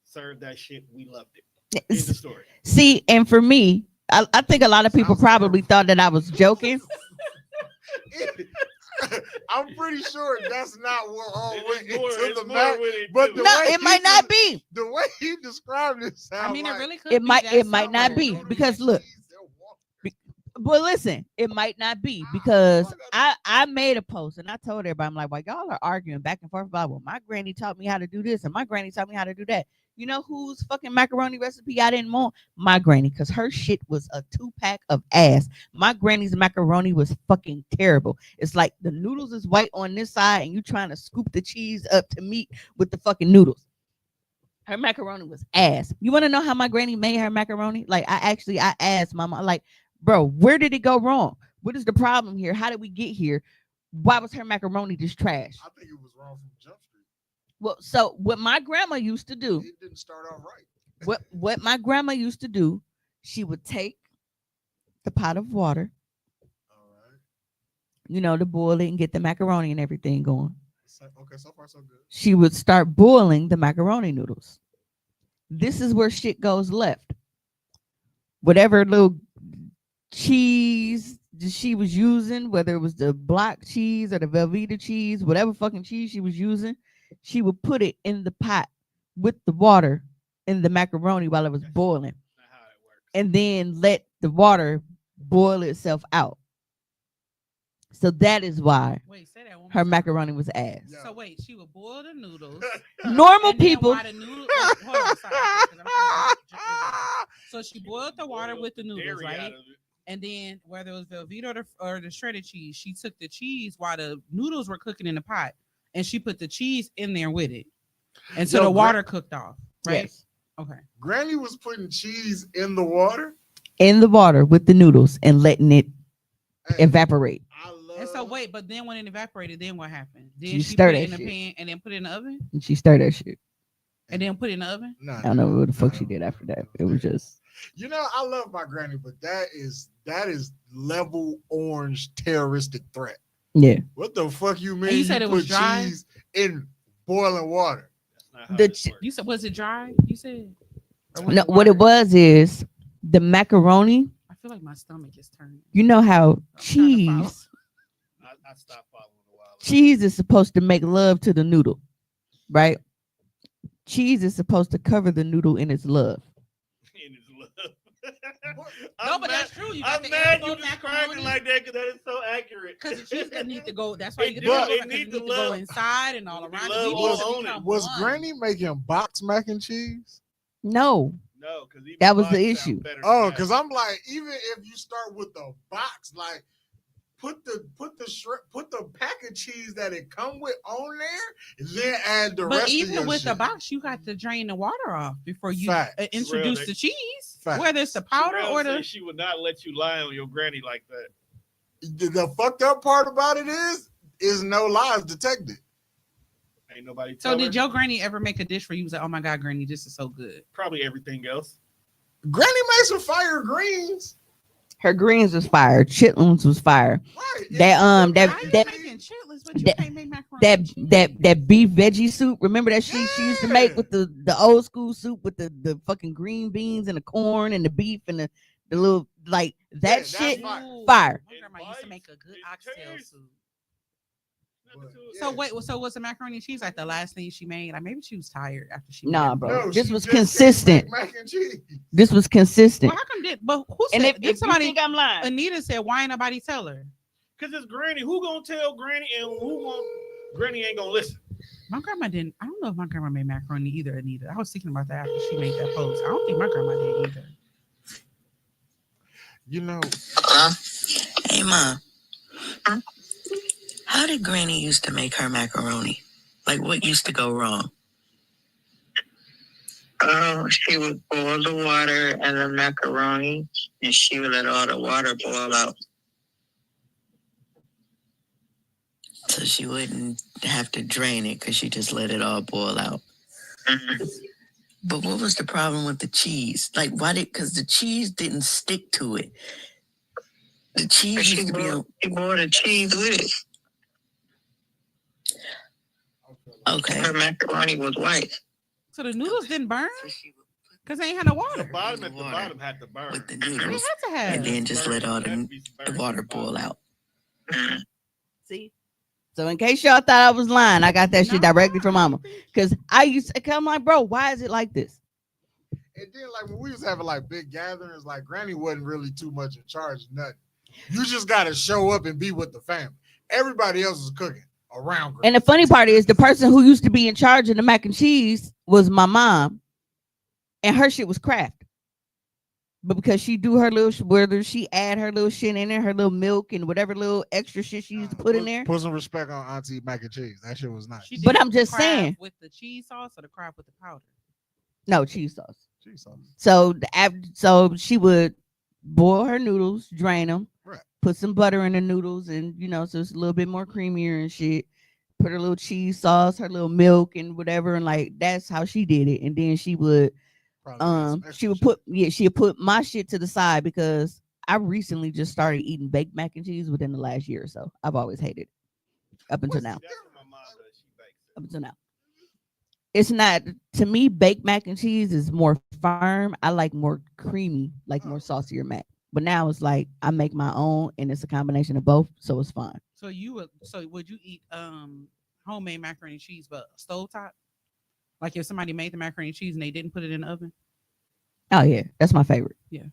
Serve that shit. We loved it. End the story. See, and for me, I think a lot of people Sounds probably thought that I was joking. I'm pretty sure that's not what all went It's more- into it's the more mac. with it, but too. the No, way it you might not just- be. The way you described it sounds I mean, it like really could. It be might- that it might not sour. be. Macaroni because and look, cheese and water. But listen, it might not be because I made a post and I told everybody, I'm like, well, y'all are arguing back and forth about, well, my granny taught me how to do this and my granny taught me how to do that. You know whose fucking macaroni recipe I didn't want? My granny, because her shit was a 2-pack of ass. My granny's macaroni was fucking terrible. It's like the noodles is white on this side and you trying to scoop the cheese up to meet with the fucking noodles. Her macaroni was ass. You want to know how my granny made her macaroni? Like I asked my mom, like, bro, where did it go wrong? What is the problem here? How did we get here? Why was her macaroni just trash? I think it was wrong from Jump Street. Well, so what my grandma used to do, It didn't start off right. what my grandma used to do, she would take the pot of water, All right. to boil it and get the macaroni and everything going. Okay, so far so good. She would start boiling the macaroni noodles. This is where shit goes left. Whatever little cheese that she was using, whether it was the block cheese or the Velveeta cheese, whatever fucking cheese she was using, she would put it in the pot with the water in the macaroni while it was boiling, Not how it works. and then let the water boil itself out. So that is why Wait, say that one more her time. macaroni was ass. Yeah. So wait, she would boil the noodles. Normal and then people, while the noodle- wait, hold on, sorry, 'cause I'm trying to jump in. So she boiled the water with the noodles, Dairy right? out of it. And then whether it was Velveeta or the shredded cheese, she took the cheese while the noodles were cooking in the pot, and she put the cheese in there with it, and so Yo, the water cooked off. Right? yes, Okay. Granny was putting cheese in the water. in the water with the noodles and letting it evaporate. I love. And so wait, but then when it evaporated, then what happened? Then She she stirred put it that in the shit. pan and then put it in the oven And she stirred that shit. and then put it in the oven. No, I don't know what the fuck she did after that. It was just. You know, I love my granny, but that is level orange terroristic threat. Yeah. What the fuck you mean? And you said it was put dry? cheese in boiling water. That's not how The this ch- works. You said was it dry? You said. Or was No, what it water? was is the macaroni. I feel like my stomach is turning. You know how I'm trying to follow. cheese I stopped following a while ago. cheese is supposed to make love to the noodle, right? Cheese is supposed to cover the noodle in its love. In his love. No, I'm but mad- that's true. You got I'm the mad you elbow described macaroni. it like that because that is so accurate. Because the cheese gonna need to go. That's why you get It the do. elbow It because need it to need to go love. inside and all It need around. love It all needs to on it. become Was one. Granny making box mac and cheese? No, No, because That was the issue. Oh, because I'm like, even if you start with the box, like put the pack of cheese that it come with on there, and then add the rest But of even your with the shit. box, you got to drain the water off before you Fact. introduce Real, the cheese. Fact. Whether it's the powder or the. she would not let you lie on your granny like that. The fucked up part about it is no lies detected. Ain't nobody. So tell did her. your granny ever make a dish where you was like, "Oh my god, granny, this is so good"? Probably everything else. Granny made some fire greens. her greens was fire. Chitlins was fire. Right. That, How you that- making chitlins, but you that- can't make macaroni? That and cheese? that beef veggie soup. Remember that shit she used to make with the old school soup with the fucking green beans and the corn and the beef and the little like that Yeah, that's shit. fire. Ooh, Fire. My grandma used to make a good It oxtail tastes- soup. But, So yeah. wait, so was the macaroni and cheese like the last thing she made? Like maybe she was tired after she. Nah, made bro. No, This she was just can't consistent. make mac and cheese. This was consistent. Well, how come did? But who And said? if Did somebody? you think I'm lying, Anita said, "Why ain't nobody tell her?" Cause it's granny. Who gonna tell granny and who gonna granny ain't gonna listen? My grandma didn't. I don't know if my grandma made macaroni either, Anita. I was thinking about that after she made that post. I don't think my grandma did either. You know, Hey, Mom. How did Granny used to make her macaroni? Like, what used to go wrong? Oh, she would boil the water and the macaroni, and she would let all the water boil out. So she wouldn't have to drain it because she just let it all boil out. Mm-hmm. But what was the problem with the cheese? Like, why did, because the cheese didn't stick to it. The cheese used to be on. She boiled the cheese with it. Okay. Her macaroni was white. So the noodles didn't burn because they ain't had no The water. bottom at the Water. bottom had to burn. With the They noodles. had to have. And then just let all There had the to be some burn water at the bottom. boil out. see. So in case y'all thought I was lying, I got that shit directly from mama. Cause I used to come like, bro, why is it like this? and then like when we was having like big gatherings, like Granny wasn't really too much in charge of nothing. You just gotta show up and be with the family. Everybody else is cooking around Granny. And the funny part is the person who used to be in charge of the mac and cheese was my mom, and her shit was Kraft. But because she do her little, whether she add her little shit in there, her little milk and whatever little extra shit she used to put in there. Put some respect on Auntie Mac and Cheese. That shit was nice. She But did I'm just Kraft saying. with the cheese sauce or the Kraft with the powder. No cheese sauce. Cheese sauce. So she would boil her noodles, drain them, Right. put some butter in the noodles, and so it's a little bit more creamier and shit. Put her little cheese sauce, her little milk, and whatever, and like that's how she did it. And then she would Probably add some she extra would shit. she'd put my shit to the side because I recently just started eating baked mac and cheese within the last year or so. I've always hated it up until now. That's what my mom does. She bakes it. Up until now. It's not, to me, baked mac and cheese is more firm. I like more creamy, like more saucier mac. But now it's like I make my own and it's a combination of both, so it's fine. So would you eat homemade macaroni and cheese but stovetop? Like if somebody made the macaroni and cheese and they didn't put it in the oven? Oh yeah, that's my favorite. Yeah.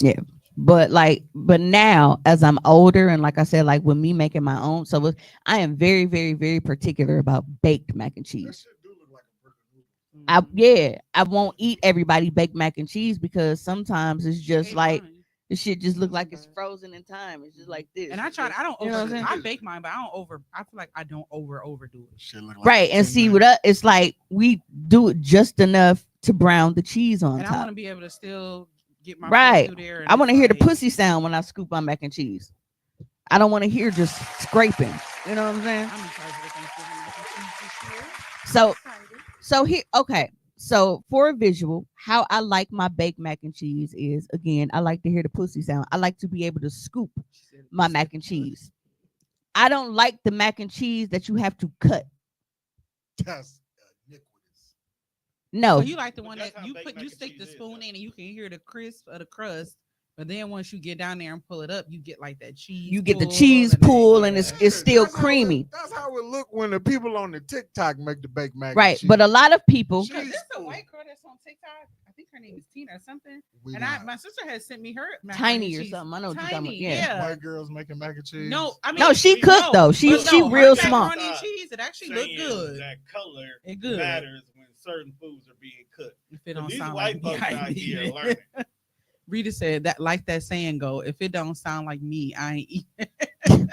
Yeah. But now as I'm older and like I said, like with me making my own, I am very, very, very particular about baked mac and That cheese. shit do look like a brick of noodles. I won't eat everybody baked mac and cheese because sometimes it's just Ate like mine. the shit just look like it's frozen in time. It's just like this. And I tried. I don't You know what over. I'm I saying? bake mine, but I feel like I don't overdo it. Shit look like Right, and 10 see minutes. with us, it's like we do it just enough to brown the cheese on And I want top. to be able to still get my foot Right. through there. I want to hear the pussy. pussy sound when I scoop my mac and cheese. I don't want to hear just scraping. You know what I'm saying? I'm excited for Thanksgiving mac and cheese this year. So Excited. so here, okay. So for a visual, how I like my baked mac and cheese is, again, I like to hear the pussy sound. I like to be able to scoop my mac and cheese. I don't like the mac and cheese that you have to cut. That's iniquitous. No, So you like the But one that's that how you baked put, mac you and stick the cheese is, spoon though. in and you can hear the crisp of the crust. But then once you get down there and pull it up, you get like that cheese. you get the pull cheese and that- pull and yeah. it's still That's how it- creamy. That's how it look when the people on the TikTok make the baked mac. Right. and cheese. But a lot of people, Cheese There's a pull. white girl that's on TikTok. I think her name is Tina or something. We And not- my sister has sent me her macaroni tiny and or cheese. something. I know what you're talking about. Tiny, Yeah. yeah. white girls making mac and cheese. No, I mean No, she we cooked know, though. She but she no, her real smart. macaroni and cheese. It actually looked Saying good. That color It good. matters when certain foods are being cooked. If it But don't these sound white like me, folks I out ain't here eating learning. it. Rita said that, like that saying go, if it don't sound like me, I ain't eating.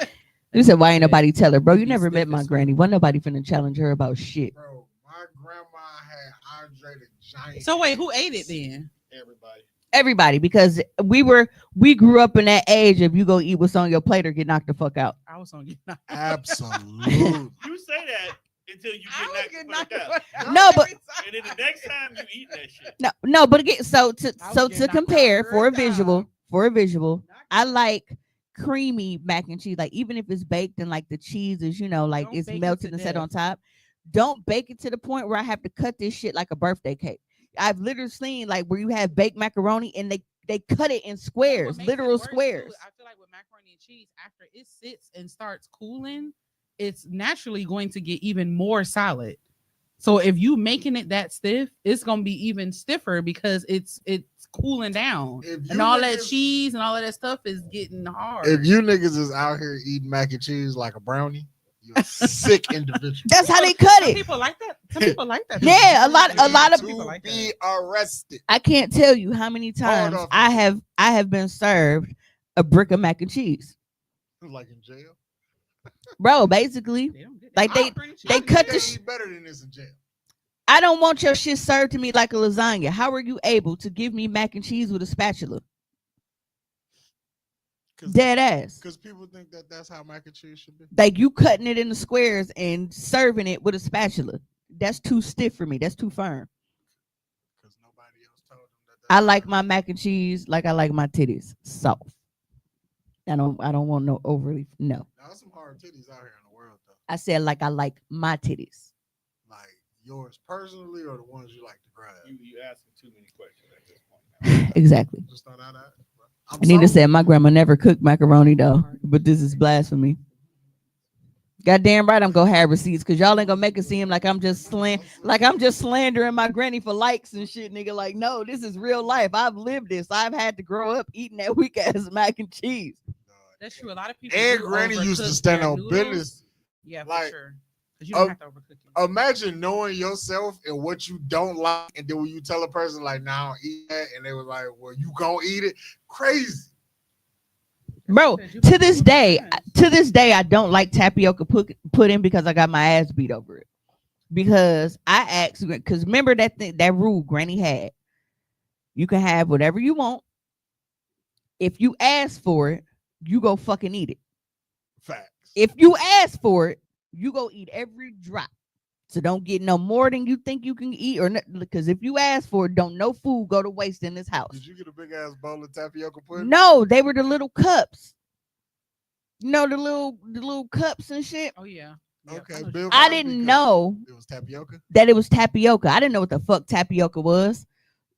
You said, why ain't nobody tell her, bro? You Be never stiff met my as granny. fuck. Wasn't nobody finna challenge her about shit. Bro, my grandma had Andre the Giant. So wait, who ate it then? Everybody. Everybody, because we grew up in that age of you go eat what's on your plate or get knocked the fuck out. I was on you. Absolutely. You say that until you get knocked the fuck out. No, but And then the next time you eat that shit. no, but again, so to I was so getting to knocked out compare every time. for a visual, I like creamy mac and cheese. Like even if it's baked and like the cheese is, like Don't it's bake it melted to and set death. on top. Don't bake it to the point where I have to cut this shit like a birthday cake. I've literally seen like where you have baked macaroni and they cut it in What squares, makes it literal worse, too, squares. I feel like with macaroni and cheese, after it sits and starts cooling, it's naturally going to get even more solid. So if you making it that stiff, it's gonna be even stiffer because it's cooling down, If you and all that niggas- cheese and all of that stuff is getting hard. If you niggas is out here eating mac and cheese like a brownie, you're a sick individual. That's how they cut Some it. people like that. Some people like that. Yeah, a lot of people to like be that. arrested. I can't tell you how many times off. I have been served a brick of mac and cheese. Like in jail. Bro, basically, They don't get like that. Macaroni and they cheese cut is the They sh- eat better than this in jail. I don't want your shit served to me like a lasagna. How are you able to give me mac and cheese with a spatula? Dead ass. Because people think that that's how mac and cheese should be. Like you cutting it into squares and serving it with a spatula. That's too stiff for me. That's too firm. Because nobody else told them that. I like my mac and cheese like I like my titties, soft. I don't want no overly no. There's some hard titties out here in the world though. I said like I like my titties. Like yours personally, or the ones you like to grab. You asking too many questions at this point. Now. Exactly. Just throw that out. I'm Anita sold. said my grandma never cooked macaroni though, but this is blasphemy. Goddamn right, I'm gonna have receipts because y'all ain't gonna make it seem like I'm just slandering my granny for likes and shit, nigga. Like, no, this is real life. I've lived this. I've had to grow up eating that weak ass mac and cheese. That's true. A lot of people. And do Granny used to overcook stand their on noodles. business. Yeah, for Like, sure. Because you don't have to overcook it. Imagine knowing yourself and what you don't like, and then when you tell a person like, "Nah, I don't eat that," and they was like, "Well, you gonna eat it?" Crazy. Bro, to this day, I don't like tapioca pudding because I got my ass beat over it. Because I asked, because remember that rule Granny had. You can have whatever you want. If you ask for it, you go fucking eat it. Facts. If you ask for it, you go eat every drop. So don't get no more than you think you can eat, or because if you ask for it, don't no food go to waste in this house. Did you get a big ass bowl of tapioca pudding? No, they were the little cups. You know, the little cups and shit. Oh yeah. Okay, know Bill I Cosby didn't cup. know It was tapioca. that it was tapioca. I didn't know what the fuck tapioca was.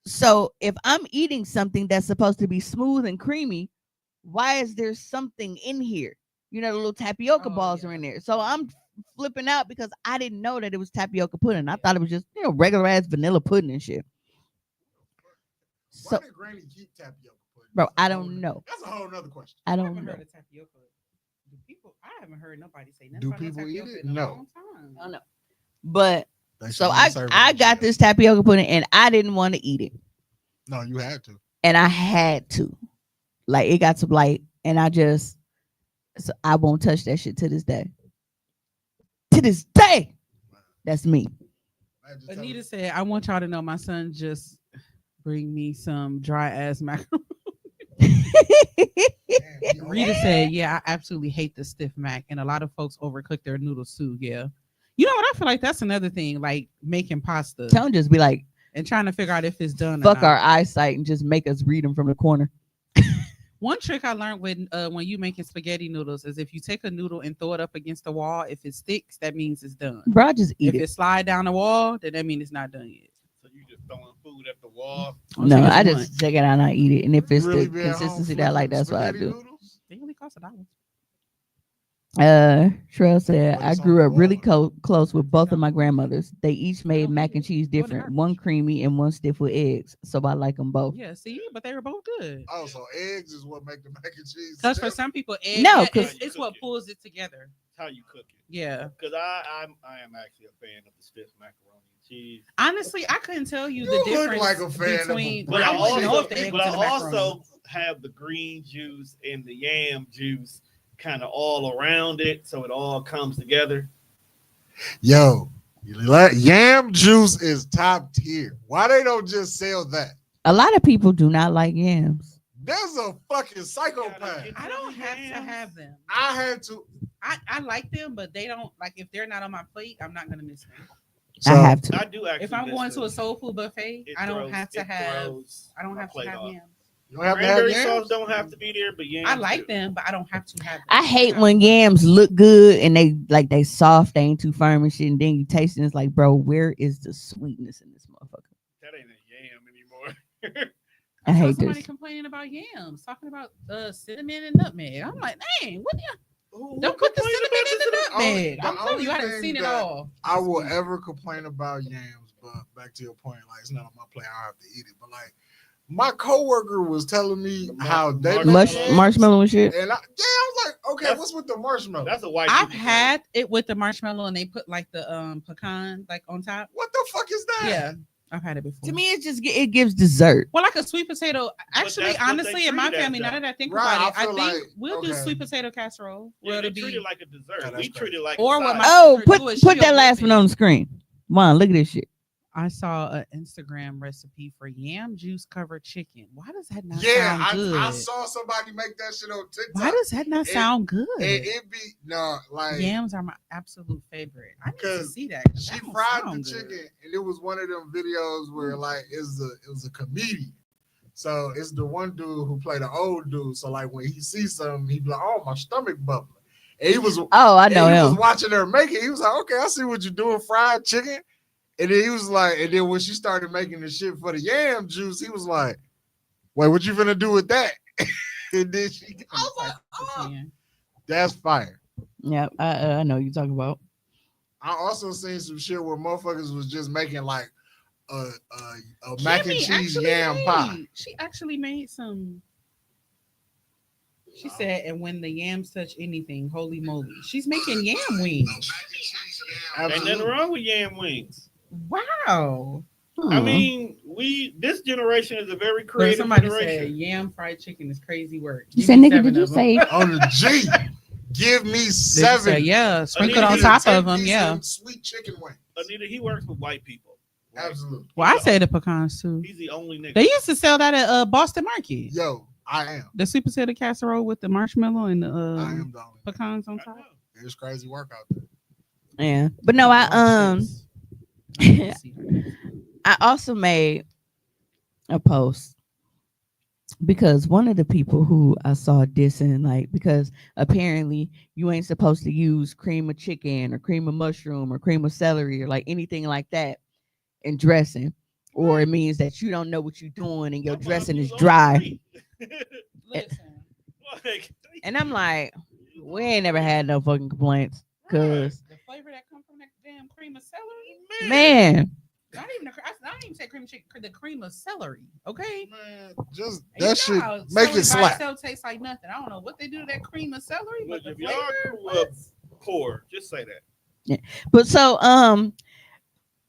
So if I'm eating something that's supposed to be smooth and creamy, why is there something in here? You know, the little tapioca Oh, balls yeah. are in there. So I'm flipping out because I didn't know that it was tapioca pudding. I thought it was just, regular ass vanilla pudding and shit. Why So, did Granny keep tapioca pudding? bro, That's a I whole don't no- know. That's a whole nother question. I I don't haven't know. heard of tapioca. Do people? I haven't heard nobody say nothing Do about no people eat tapioca it? in a No. long time. I don't know. But They should so only I serve it I on got jail. this tapioca pudding and I didn't want to eat it. No, you had to. And I had to. Like it got to blight. And so I won't touch that shit to this day. To this day. That's me. I just tell Anita you- said, "I want y'all to know my son just bring me some dry ass macaroni." Rita said, "Yeah, I absolutely hate the stiff mac, and a lot of folks overcook their noodles too." Yeah, you know what? I feel like that's another thing, like making pasta Don't just be like, and trying to figure out if it's done. fuck or our not. eyesight and just make us read them from the corner. One trick I learned when you making spaghetti noodles is if you take a noodle and throw it up against the wall, if it sticks, that means it's done. Bro, I just eat If it. it slide down the wall, then that means it's not done yet. So you just throwing food at the wall. No, take it I as just check it out and I eat it. And if it's Really the be at home consistency that I like, flipping that's what I spaghetti do. noodles? They only cost $1. Shrell said, But I it's on grew the up really wall. close with both of my grandmothers. They each made mac and cheese different, one creamy and one stiff with eggs. So I like them both. Yeah, see, but they were both good. Oh, so eggs is what make the mac and cheese. Because for stiff? some people, egg, No, yeah, 'cause- it's what pulls it together. It's how you cook it. Yeah. Because I am actually a fan of the stiff macaroni and cheese. Honestly, I couldn't tell you the You look difference like a fan of between. a But I I wouldn't know also, if the egg but was I in the macaroni. also have the green juice and the yam juice kind of all around it, so it all comes together. Yo, yam juice is top tier. Why they don't just sell that? A lot of people do not like yams. There's a fucking psychopath. I don't have to have them. I had to. I like them, but they don't like if they're not on my plate, I'm not gonna miss them. So, I have to. I do actually. If I'm miss going to them. a soul food buffet, It I don't throws- have to it have. throws I don't my have to plate have off. yams. You don't have to have Cranberry yams? sauce don't have to be there, but yams I like do. them, but I don't have to have them. I hate when yams look good and they soft, they ain't too firm and shit, and then you taste it and it's like, bro, where is the sweetness in this motherfucker? That ain't a yam anymore. I saw hate somebody this. complaining about yams, talking about cinnamon and nutmeg. I'm like, dang, what? Don't put the cinnamon in the nutmeg. The I'm telling you, I only haven't seen thing it that all. I will ever complain about yams, but back to your point, like it's not on my plate, I have to eat it. But like my coworker was telling me how they make yams, Marshmallow and shit. and I was like, okay, That's- what's with the marshmallow? That's a white. I've people had it with the marshmallow and they put like the pecan like on top. What the fuck is that? Yeah, I've had it before. To me, it gives dessert. Well, like a sweet potato. Actually, that's what they honestly, in my treat it as, family, now though. that I think Right, about it, I I feel think like- we'll do okay. sweet potato casserole. Yeah, Where they it'll treat be it like a dessert. Oh, that's We treat it like Or a what side. my- Oh, sister put do is put she'll that last whip one it. on the screen. Wow, look at this shit. I saw an Instagram recipe for yam juice covered chicken. Why does that not Yeah, sound good? I saw somebody make that shit on TikTok. Why does that not It- sound good? it be no like Yams are my absolute favorite. I need to 'Cause see that. she That don't fried the sound good. chicken, and it was one of them videos where like it was a comedian. So it's the one dude who played the old dude. So like when he sees something, he be like, "Oh, my stomach bubbling." And he was Oh, I know and he was him. watching her make it. He was like, "Okay, I see what you're doing, fried chicken." And then he was like, and then when she started making the shit for the yam juice, he was like, "Wait, what you finna do with that?" And then she, I was like, "Oh, that's fire." Yeah, I know what you're talking about. I also seen some shit where motherfuckers was just making like a mac and Kimmy cheese actually yam pie. She actually made some. She said, and when the yams touch anything, holy moly. She's making yam wings. Ain't Absolutely. nothing wrong with yam wings. Wow. I Hmm. mean, this generation is a very But creative somebody generation. said yam fried chicken is crazy work. You Give said, me nigga, 7 did you of them. say? On the G, give me They just 7. said, yeah, sprinkle Anita, on you top Take of them. me Yeah. some sweet chicken wings. Anita, he works with white people. Right? Absolutely. Well, I say the pecans too. He's the only nigga. They used to sell that at Boston Market. Yo, I am. The sweet potato casserole with the marshmallow and the I am the only. pecans on I top. know. It's crazy work out there. Yeah, but no, I I also made a post because one of the people who I saw dissing, like, because apparently you ain't supposed to use cream of chicken or cream of mushroom or cream of celery or like anything like that in dressing, or it means that you don't know what you're doing and your Sometimes dressing you is only dry. agree. Listen, Like, And I'm like, we ain't never had no fucking complaints, cause the flavor that comes from that damn cream of celery. man, Not even I don't even say cream of chicken. The cream of celery. Okay. Man, just And you that know shit how make celery it slap. by itself tastes like nothing. I don't know what they do to that cream of celery, look, but the if y'all flavor. grew up poor, just say that. but so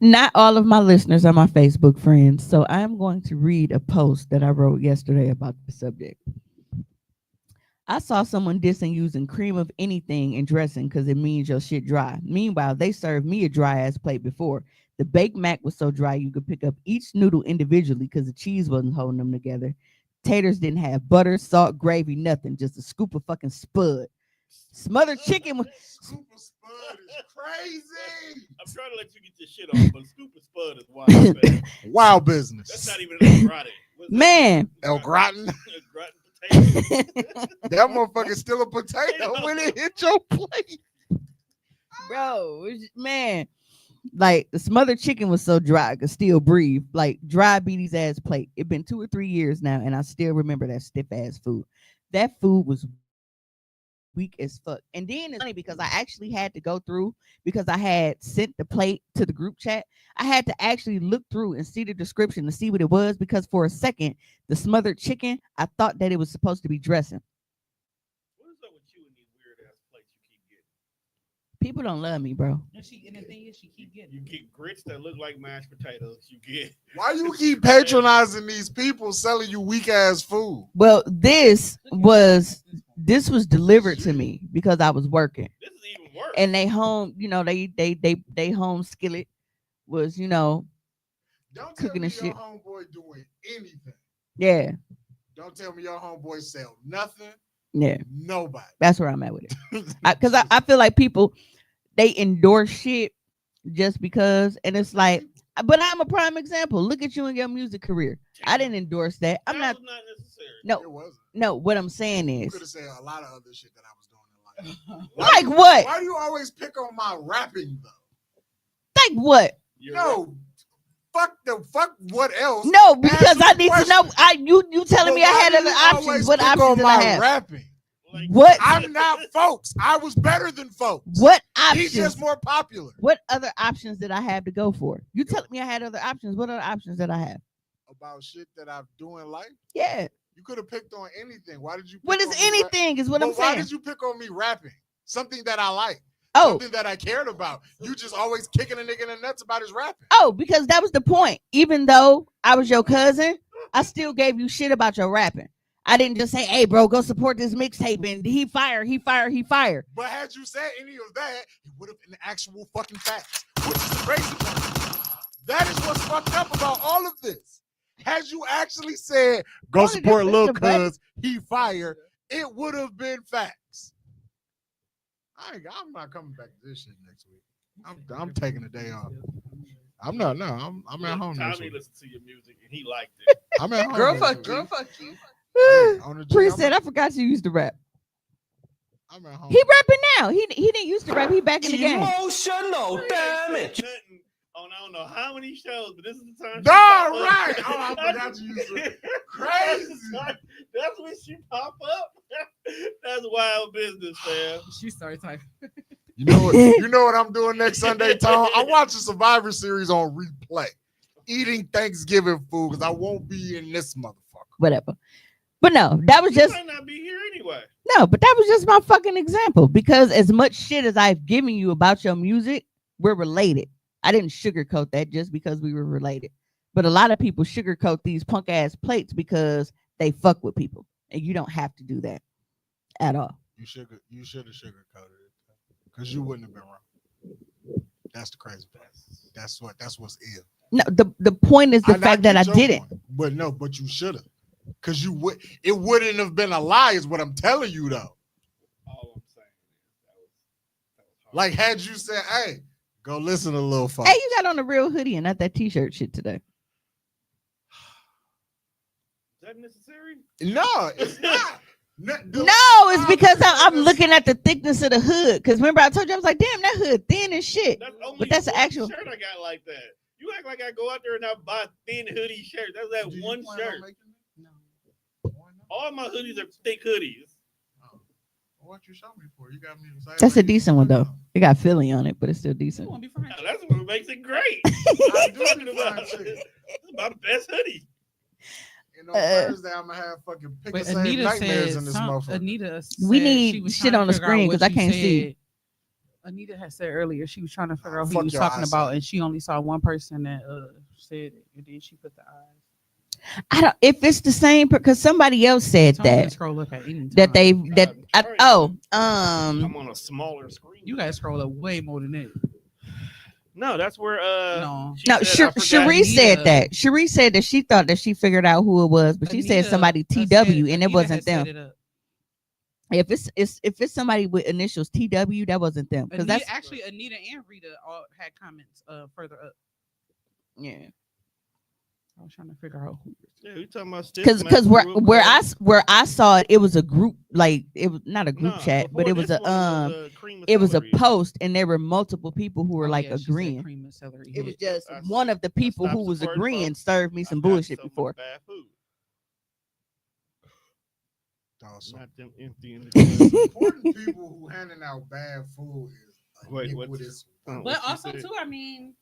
not all of my listeners are my Facebook friends, so I'm going to read a post that I wrote yesterday about the subject. I saw someone dissing using cream of anything in dressing because it means your shit dry. Meanwhile, they served me a dry ass plate before. The baked mac was so dry you could pick up each noodle individually because the cheese wasn't holding them together. Taters didn't have butter, salt, gravy, nothing. Just a scoop of fucking spud. Smothered chicken was Scoop of spud is crazy. I'm trying to let you get your shit off, but scoop of spud is wild. Man. Wild That's business. not even an gratin. man. El gratin. Gratin potato. That motherfucker's still a potato when it hit your plate. Bro, man. Like the smothered chicken was so dry I could still breathe. Like Dryabetes ass plate. It been 2 or 3 years now, and I still remember that stiff ass food. That food was weak as fuck. And then it's funny because I actually had to go through because I had sent the plate to the group chat. I had to actually look through and see the description to see what it was because for a second, the smothered chicken, I thought that it was supposed to be dressing. What is up with you and these weird ass plates you keep getting? People don't love me, bro. And the thing is, she keep getting. You get grits that look like mashed potatoes. You get. Why you keep patronizing these people selling you weak ass food? Well, this was delivered to me because I was working. This is even worse. And they home, they home skillet was, Don't tell cooking me and your shit. homeboy doing anything. Yeah, Don't tell me your homeboy sell nothing. yeah. Nobody. That's where I'm at with it. Because I feel like people, they endorse shit just because, and it's like, but I'm a prime example. Look at you in your music career. I didn't endorse that. I'm that not. was not necessary. It wasn't. No. What I'm saying You is, could have said a lot of other shit that I was doing in life. like what? Why do you always pick on my rapping though? Like what? You're No. Fuck what else? No, because Answer I the need to know. question. You telling But me I why had do other you options? always What pick options on did I my have? rapping? like, What? I'm not folks. I was better than folks. What He's options? just more popular. What other options did I have to go for? You telling me I had other options? What other options did I have? About shit that I've do in life. Yeah. You could have picked on anything. Why did you? Pick What is on me anything? Is what But I'm why saying. did you pick on me rapping? Something that I like. Oh, Something that I cared about. You just always kicking a nigga in the nuts about his rapping. oh, because that was the point. Even though I was your cousin, I still gave you shit about your rapping. I didn't just say, "Hey, bro, go support this mixtape." And he fired. But had you said any of that, it would have been actual fucking facts. Which is the crazy part. That is what's fucked up about all of this. Had you actually said, go Only support difference Lil the button. Cuz, he fired, it would have been facts. I'm not coming back to this shit next week. I'm taking a day off. I'm at home next Tommy week. listened to your music and he liked it. I'm at home. Girl, next fuck week. you. Hey, on the G, Pre I'm said, at- I forgot you used to rap. I'm at home. He rapping now. He didn't used to rap. He back in the game. Emotional damage. On I don't know how many shows, but this is the time. No, right. Oh, I forgot you used to. Crazy. That's when she pop up. That's wild business, fam. She started typing. You know what I'm doing next Sunday, Tom? I'm watching Survivor Series on replay. Eating Thanksgiving food because I won't be in this motherfucker. Whatever. But no, that was You just might not be here anyway. no, but that was just my fucking example. Because as much shit as I've given you about your music, we're related. I didn't sugarcoat that just because we were related. But a lot of people sugarcoat these punk ass plates because they fuck with people. And you don't have to do that at all. You should have sugarcoated it because you wouldn't have been wrong. That's the crazy part. That's what's ill. No, the point is the fact that I didn't. But you should have. Because it wouldn't have been a lie, is what I'm telling you though. All I'm saying is that was hard. Like had you said, hey, go listen to Lil Funk. Hey, you got on a real hoodie and not that t-shirt shit today. Is that necessary? No, it's not. No, it's because I'm looking at the thickness of the hood. Because remember I told you I was like, damn, that hood thin as shit. But that's the one actual. shirt I got like that. You act like I go out there and I buy thin hoodie shirts. That's that Do you one plan on shirt. making it? Why not? All my hoodies are thick hoodies. Oh. What you showed me for? You got me excited. That's a like you decent one said. though. It got Philly on it, but it's still You decent. won't be fine. Now, that's what makes it great. I do Talking be about fine, too. it's my best hoodie. And on Thursday, I'm gonna have fucking pick But and save Anita nightmares said, in this motherfucker. Anita We said need she was shit trying to on the figure out screen what 'cause I you can't see. said. Anita had said earlier she was trying to figure out who Fuck he was your talking about, eyesight. and she only saw one person that said it, and then she put the eyes. I don't. If it's the same, because somebody else said Tell me to that scroll up at any that they time. that I, Sorry. oh I'm on a smaller screen. You gotta scroll up way more than that. No, that's where No. she No, said, I forgot. Cherie said Anita. that. Cherie said that she thought that she figured out who it was, but she said Anita somebody had TW, said- and it Anita wasn't had set them. it up. If it's somebody with initials TW, that wasn't them. Because Anita, that's actually Anita and Rita all had comments further up. yeah. I was trying to figure out who. Yeah, we talking about Because where I saw it, it was a group, like it was not a group chat, but it was it was a post, and there were multiple people who were like She said agreeing. cream and celery. It was Yeah. just one of the people who stopped was supporting agreeing folks. served me some bullshit before. Bad food. Awesome. Not them empty in the Supporting people who handing out bad food is Wait, iniquitous. what But she also said. too, I mean,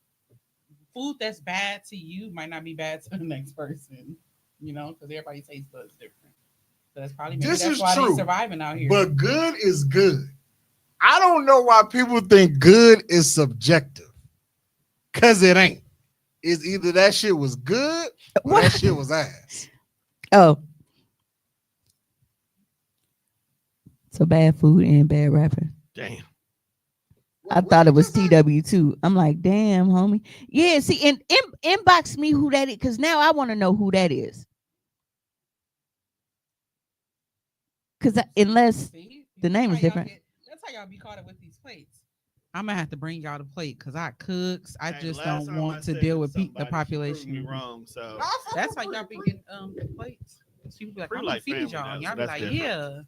food that's bad to you might not be bad to the next person. You know, because everybody's taste buds different. So that's probably maybe This that's is why true, they're surviving out here. But good is good. I don't know why people think good is subjective. Cause it ain't. It's either that shit was good or What? that shit was ass. Oh, so bad food and bad rapping. Damn. I thought it was TW too. I'm like, damn, homie. Yeah, see, and inbox me who that is, because now I want to know who that is. Because unless See? the name That's is how y'all different. That's how y'all be caught up with these plates. I'm gonna have to bring y'all the plate because I cooks. I Hey, just last don't time I want to said deal it with to the somebody, she population. proved me wrong, so That's how y'all be getting plates. People be like, Free I'm gonna like feed family y'all. now, And so y'all be that's like, different. yeah.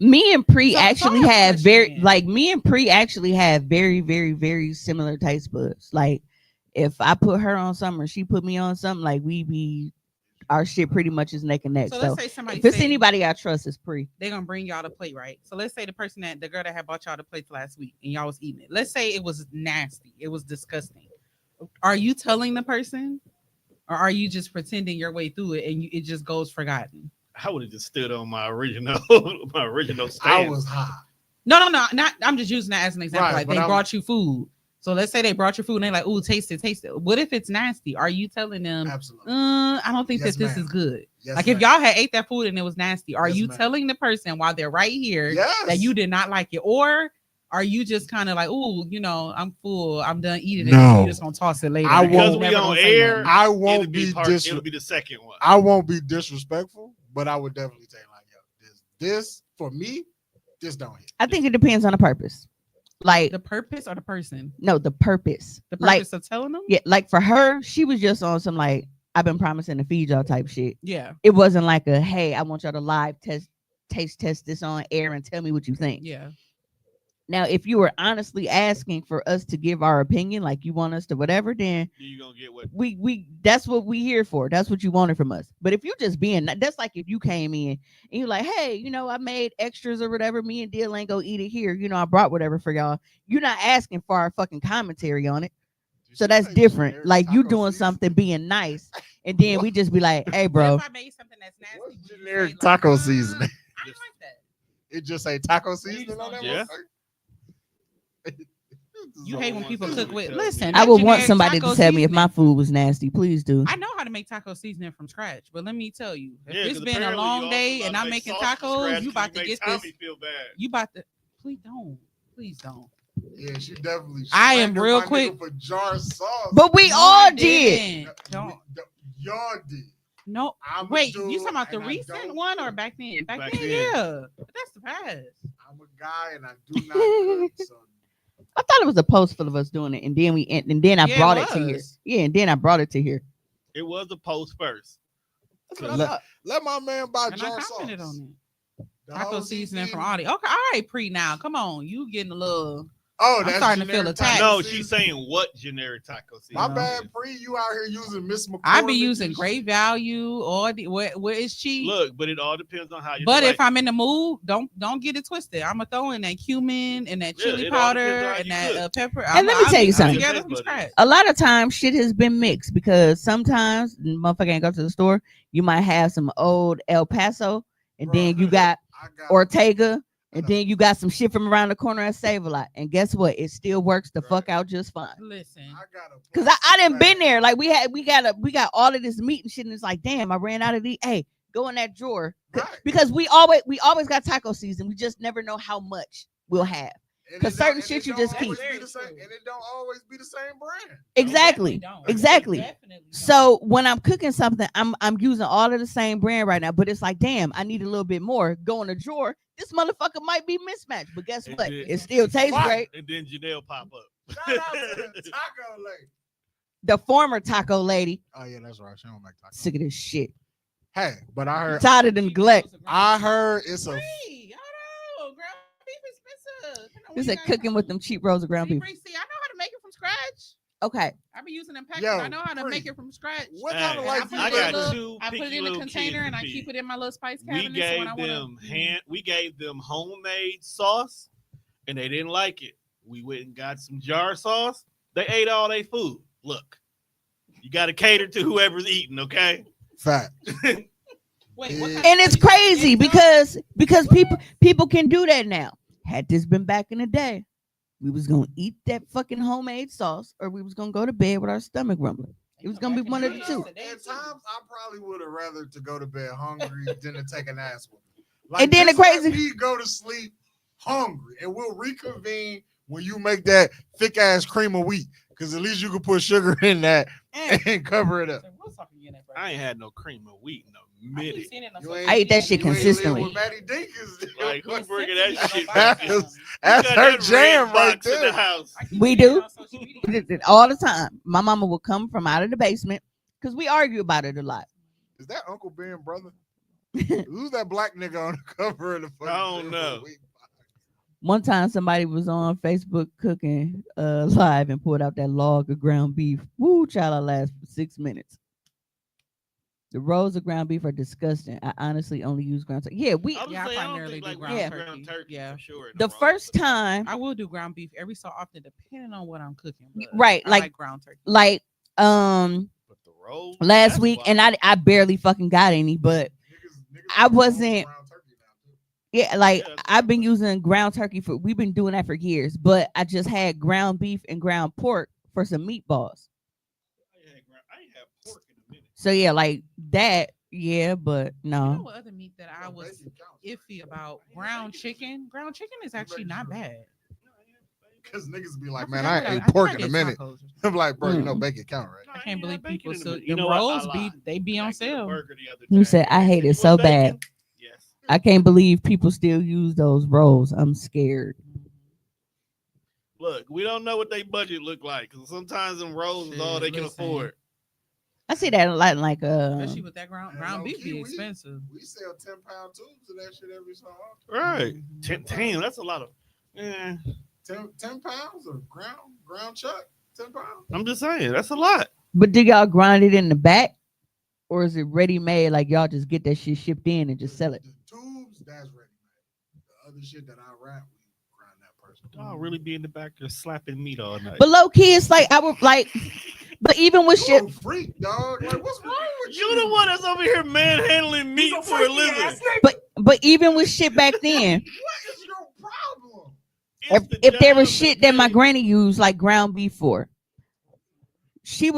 Me and Pre So actually I have a have question very then. like me and Pre actually have very, very, very similar taste buds. Like if I put her on something or she put me on something, like we be our shit pretty much is neck and neck. So So, let's say somebody if it's say anybody I trust, it's Pre. they're gonna bring y'all the plate, right? So let's say the girl that had bought y'all the plates last week and y'all was eating it. Let's say it was nasty, it was disgusting. Are you telling the person, or are you just pretending your way through it and it just goes forgotten? I would have just stood on my original I stand. was high. No, not. I'm just using that as an example. Right, Like but they I'm- brought you food. So let's say they brought your food and they're like, "Ooh, taste it, taste it." What if it's nasty? Are you telling them, Absolutely. I don't think Yes, that this ma'am. is good. Yes, Like if ma'am. y'all had ate that food and it was nasty, are Yes, you ma'am. telling the person while they're right here Yes. that you did not like it, or are you just kind of like, "Ooh, you know, I'm full, I'm done eating it. No. You just gonna toss it later." I And Because won't- we never on gonna say air, nothing. I it'll won't be be it'll be the second one. I won't be disrespectful, but I would definitely say like, yo, this for me, this don't hit. I think it depends on the purpose. Like The purpose or the person? no, the purpose. The Like purpose of telling them? yeah, like for her, she was just on some like I've been promising to feed y'all type shit. Yeah, It wasn't like a hey, I want y'all to live taste test this on air and tell me what you think. yeah. Now, if you were honestly asking for us to give our opinion, like you want us to whatever, then You gonna get what? we that's what we here for. That's what you wanted from us. But if you just being that's like if you came in and you're like, hey, you know, I made extras or whatever. Me and Dill ain't go eat it here. You know, I brought whatever for y'all. You're not asking for our fucking commentary on it. So that's different. Like you doing something being nice, and then we just be like, hey, What bro. if I made something that's nasty? What's would you generic say, like, taco seasoning? I don't like that. It just say taco seasoning on that Yeah. motherfucker? You hate when people Somebody cook with. tell me. Listen, I that would want generic somebody to taco tell me if my seasoning- food was nasty. Please do. I know how to make taco seasoning from scratch, but let me tell you, if Yeah, it's 'cause been a apparently you long also day about and to I'm make making sauce from tacos, scratch you 'cause about to make get Tommy this. feel bad. You about to. Please don't. Yeah, she definitely. I am slandered real my quick- nigga for jar sauce. But we No, all I did. didn't. Don't. Y'all did. No. I'm a Wait, dude, you talking about the and I recent don't one or cook. back then? Back Back then, then. yeah. But that's the past. I'm a guy and I do not cook. So I thought it was a post full of us doing it, and then I Yeah, it brought it to here. was. Yeah, and then I brought it to here. It was a post first. That's what I Let- thought. let my man buy And I jar sauce. commented on it. The Taco hoes he seasoning from feeding- Audi. Okay, all right, Pre. Now, come on, you getting a little. Oh, I'm that's starting to feel generic attacked. taco No, seasoning. she's saying what generic taco My seasoning. bad, Pre. You out here using Miss McCormick. I be using and Great shit. Value or where is cheap. Look, but it all depends on how you. But like, if I'm in the mood, don't get it twisted. I'm gonna throw in that cumin and that Yeah, chili it all depends on powder how and you that cook. pepper. And let me tell you mix it something. together Taste from buds. scratch. A lot of times shit has been mixed because sometimes the motherfucker ain't go to the store. You might have some old El Paso, and then Bruh, you got I got Ortega, and know. then you got some shit from around the corner at Save-A-Lot. And guess what? It still works the Right. fuck out just fine. Listen, I got a Cause I plastic didn't been bag. there. Like we got all of this meat and shit, and it's like, damn, I ran out of these. Hey, go in that drawer. Right. Because we always got taco season. We just never know how much we'll have. And 'Cause it certain don't- shit and you it just don't keep. always be Very the same, true. and it don't always be the same brand. Exactly. Don't. Exactly. Definitely don't. So when I'm cooking something, I'm using all of the same brand right now, but it's like, damn, I need a little bit more. Go in the drawer. This motherfucker might be mismatched, but guess And what? then- It still tastes Fire. great. And then Janelle pop up. Shout out to the taco lady. The former taco lady, Oh yeah, that's right. She don't make tacos. sick of this shit. Hey, but I heard Tired of the neglect. I heard it's a Free. Hold on. Ground beef expensive. Depending on He where you said got it cooking from. with them cheap rolls of ground beef. See, I know how to make it from scratch. Okay. I be using them packets. Yo, I know how to Free. make it from scratch. what Hey, kind of life I you got living? two I put it picky in a little container kids and to I feed. keep it in my little spice We cabinet. So when gave I wanna, them we gave them homemade sauce, and they didn't like it. We went and got some jar sauce. They ate all their food. Look, you got to cater to whoever's eating, okay? Fact. Wait, what kind of And it's sauce you got? crazy Egg because people can do that now. Had this been back in the day, we was gonna eat that fucking homemade sauce, or we was gonna go to bed with our stomach rumbling. It was gonna be one of the two. At times, I probably would have rather to go to bed hungry than to take an ass whooping. Like, And then the just let crazy- me go to sleep hungry, and we'll reconvene when you make that thick ass cream of wheat, because at least you can put sugar in that and cover it up. We'll talk again at I ain't had no cream of wheat in a I keep minute. seeing it on You social ain't- I eat that shit You ain't consistently. live with Maddie Dinkins. Like, who's It's bringing sent to that me, shit go buy back? some. That's You got her that jam red right box in the there. house. I keep We seeing it do. on social media. All the time. My mama will come from out of the basement because we argue about it a lot. Is that Uncle Ben brother? Who's that black nigga on the cover of the fucking I don't know. wheat box? One time somebody was on Facebook cooking live and pulled out that log of ground beef. Woo, child, I last for 6 minutes. The rolls of ground beef are disgusting. I honestly only use ground turkey. Yeah, we I was Yeah, I saying, I don't primarily think do like ground yeah. turkey. ground turkey Yeah. for sure. the first time, I will do ground beef every so often, depending on what I'm cooking. but Right, I like- ground turkey. like But the roll last that's week, wild. and I barely fucking got any, but Niggas I want wasn't- ground turkey now, too. yeah, like Yeah, that's I've been what using ground turkey we've been doing that for years, but I just had ground beef and ground pork for some meatballs. I ain't had pork in a minute. So yeah, like that, yeah, but You know no. what other meat that I Well, was bacon counts, iffy about? Ground chicken. Ground chicken is actually not bad. Because niggas be I like, man, forgot I what ain't I ate think pork I in a did minute. tacos. I'm like, bro, you know Mm. bacon count, right? I can't believe people still. still. You Them know what? I rolls lied. they be I on ate a sale. burger the other You day. said I hate You it want so bacon? bad. Yes. I can't believe people still use those rolls. I'm scared. Look, we don't know what they budget look like because sometimes them rolls is all Shit, they can listen. afford. I see that a lot in like Especially with that ground And beef low-key, be expensive. We sell 10-pound tubes of that shit every so often. Right. Mhm. Damn, that's a lot of. 10 pounds of ground chuck, 10 pounds. I'm just saying, that's a lot. But do y'all grind it in the back, or is it ready made? Like y'all just get that shit shipped in and just sell it? The tubes, that's ready made. The other shit that I wrap, we grind that person. I'll really be in the back there slapping meat all night. But low key, it's like I would like. But even with shit, You a freak, dog. Like, what's wrong with you? You the one that's over here manhandling meat for a living. but even with shit back then, What is your problem? if there was shit that my granny used like ground beef for, she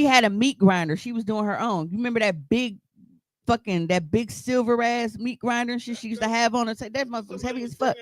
had a meat grinder. She was doing her own. You remember that big silver ass meat grinder and shit she used to have on her? That motherfucker's heavy as fuck.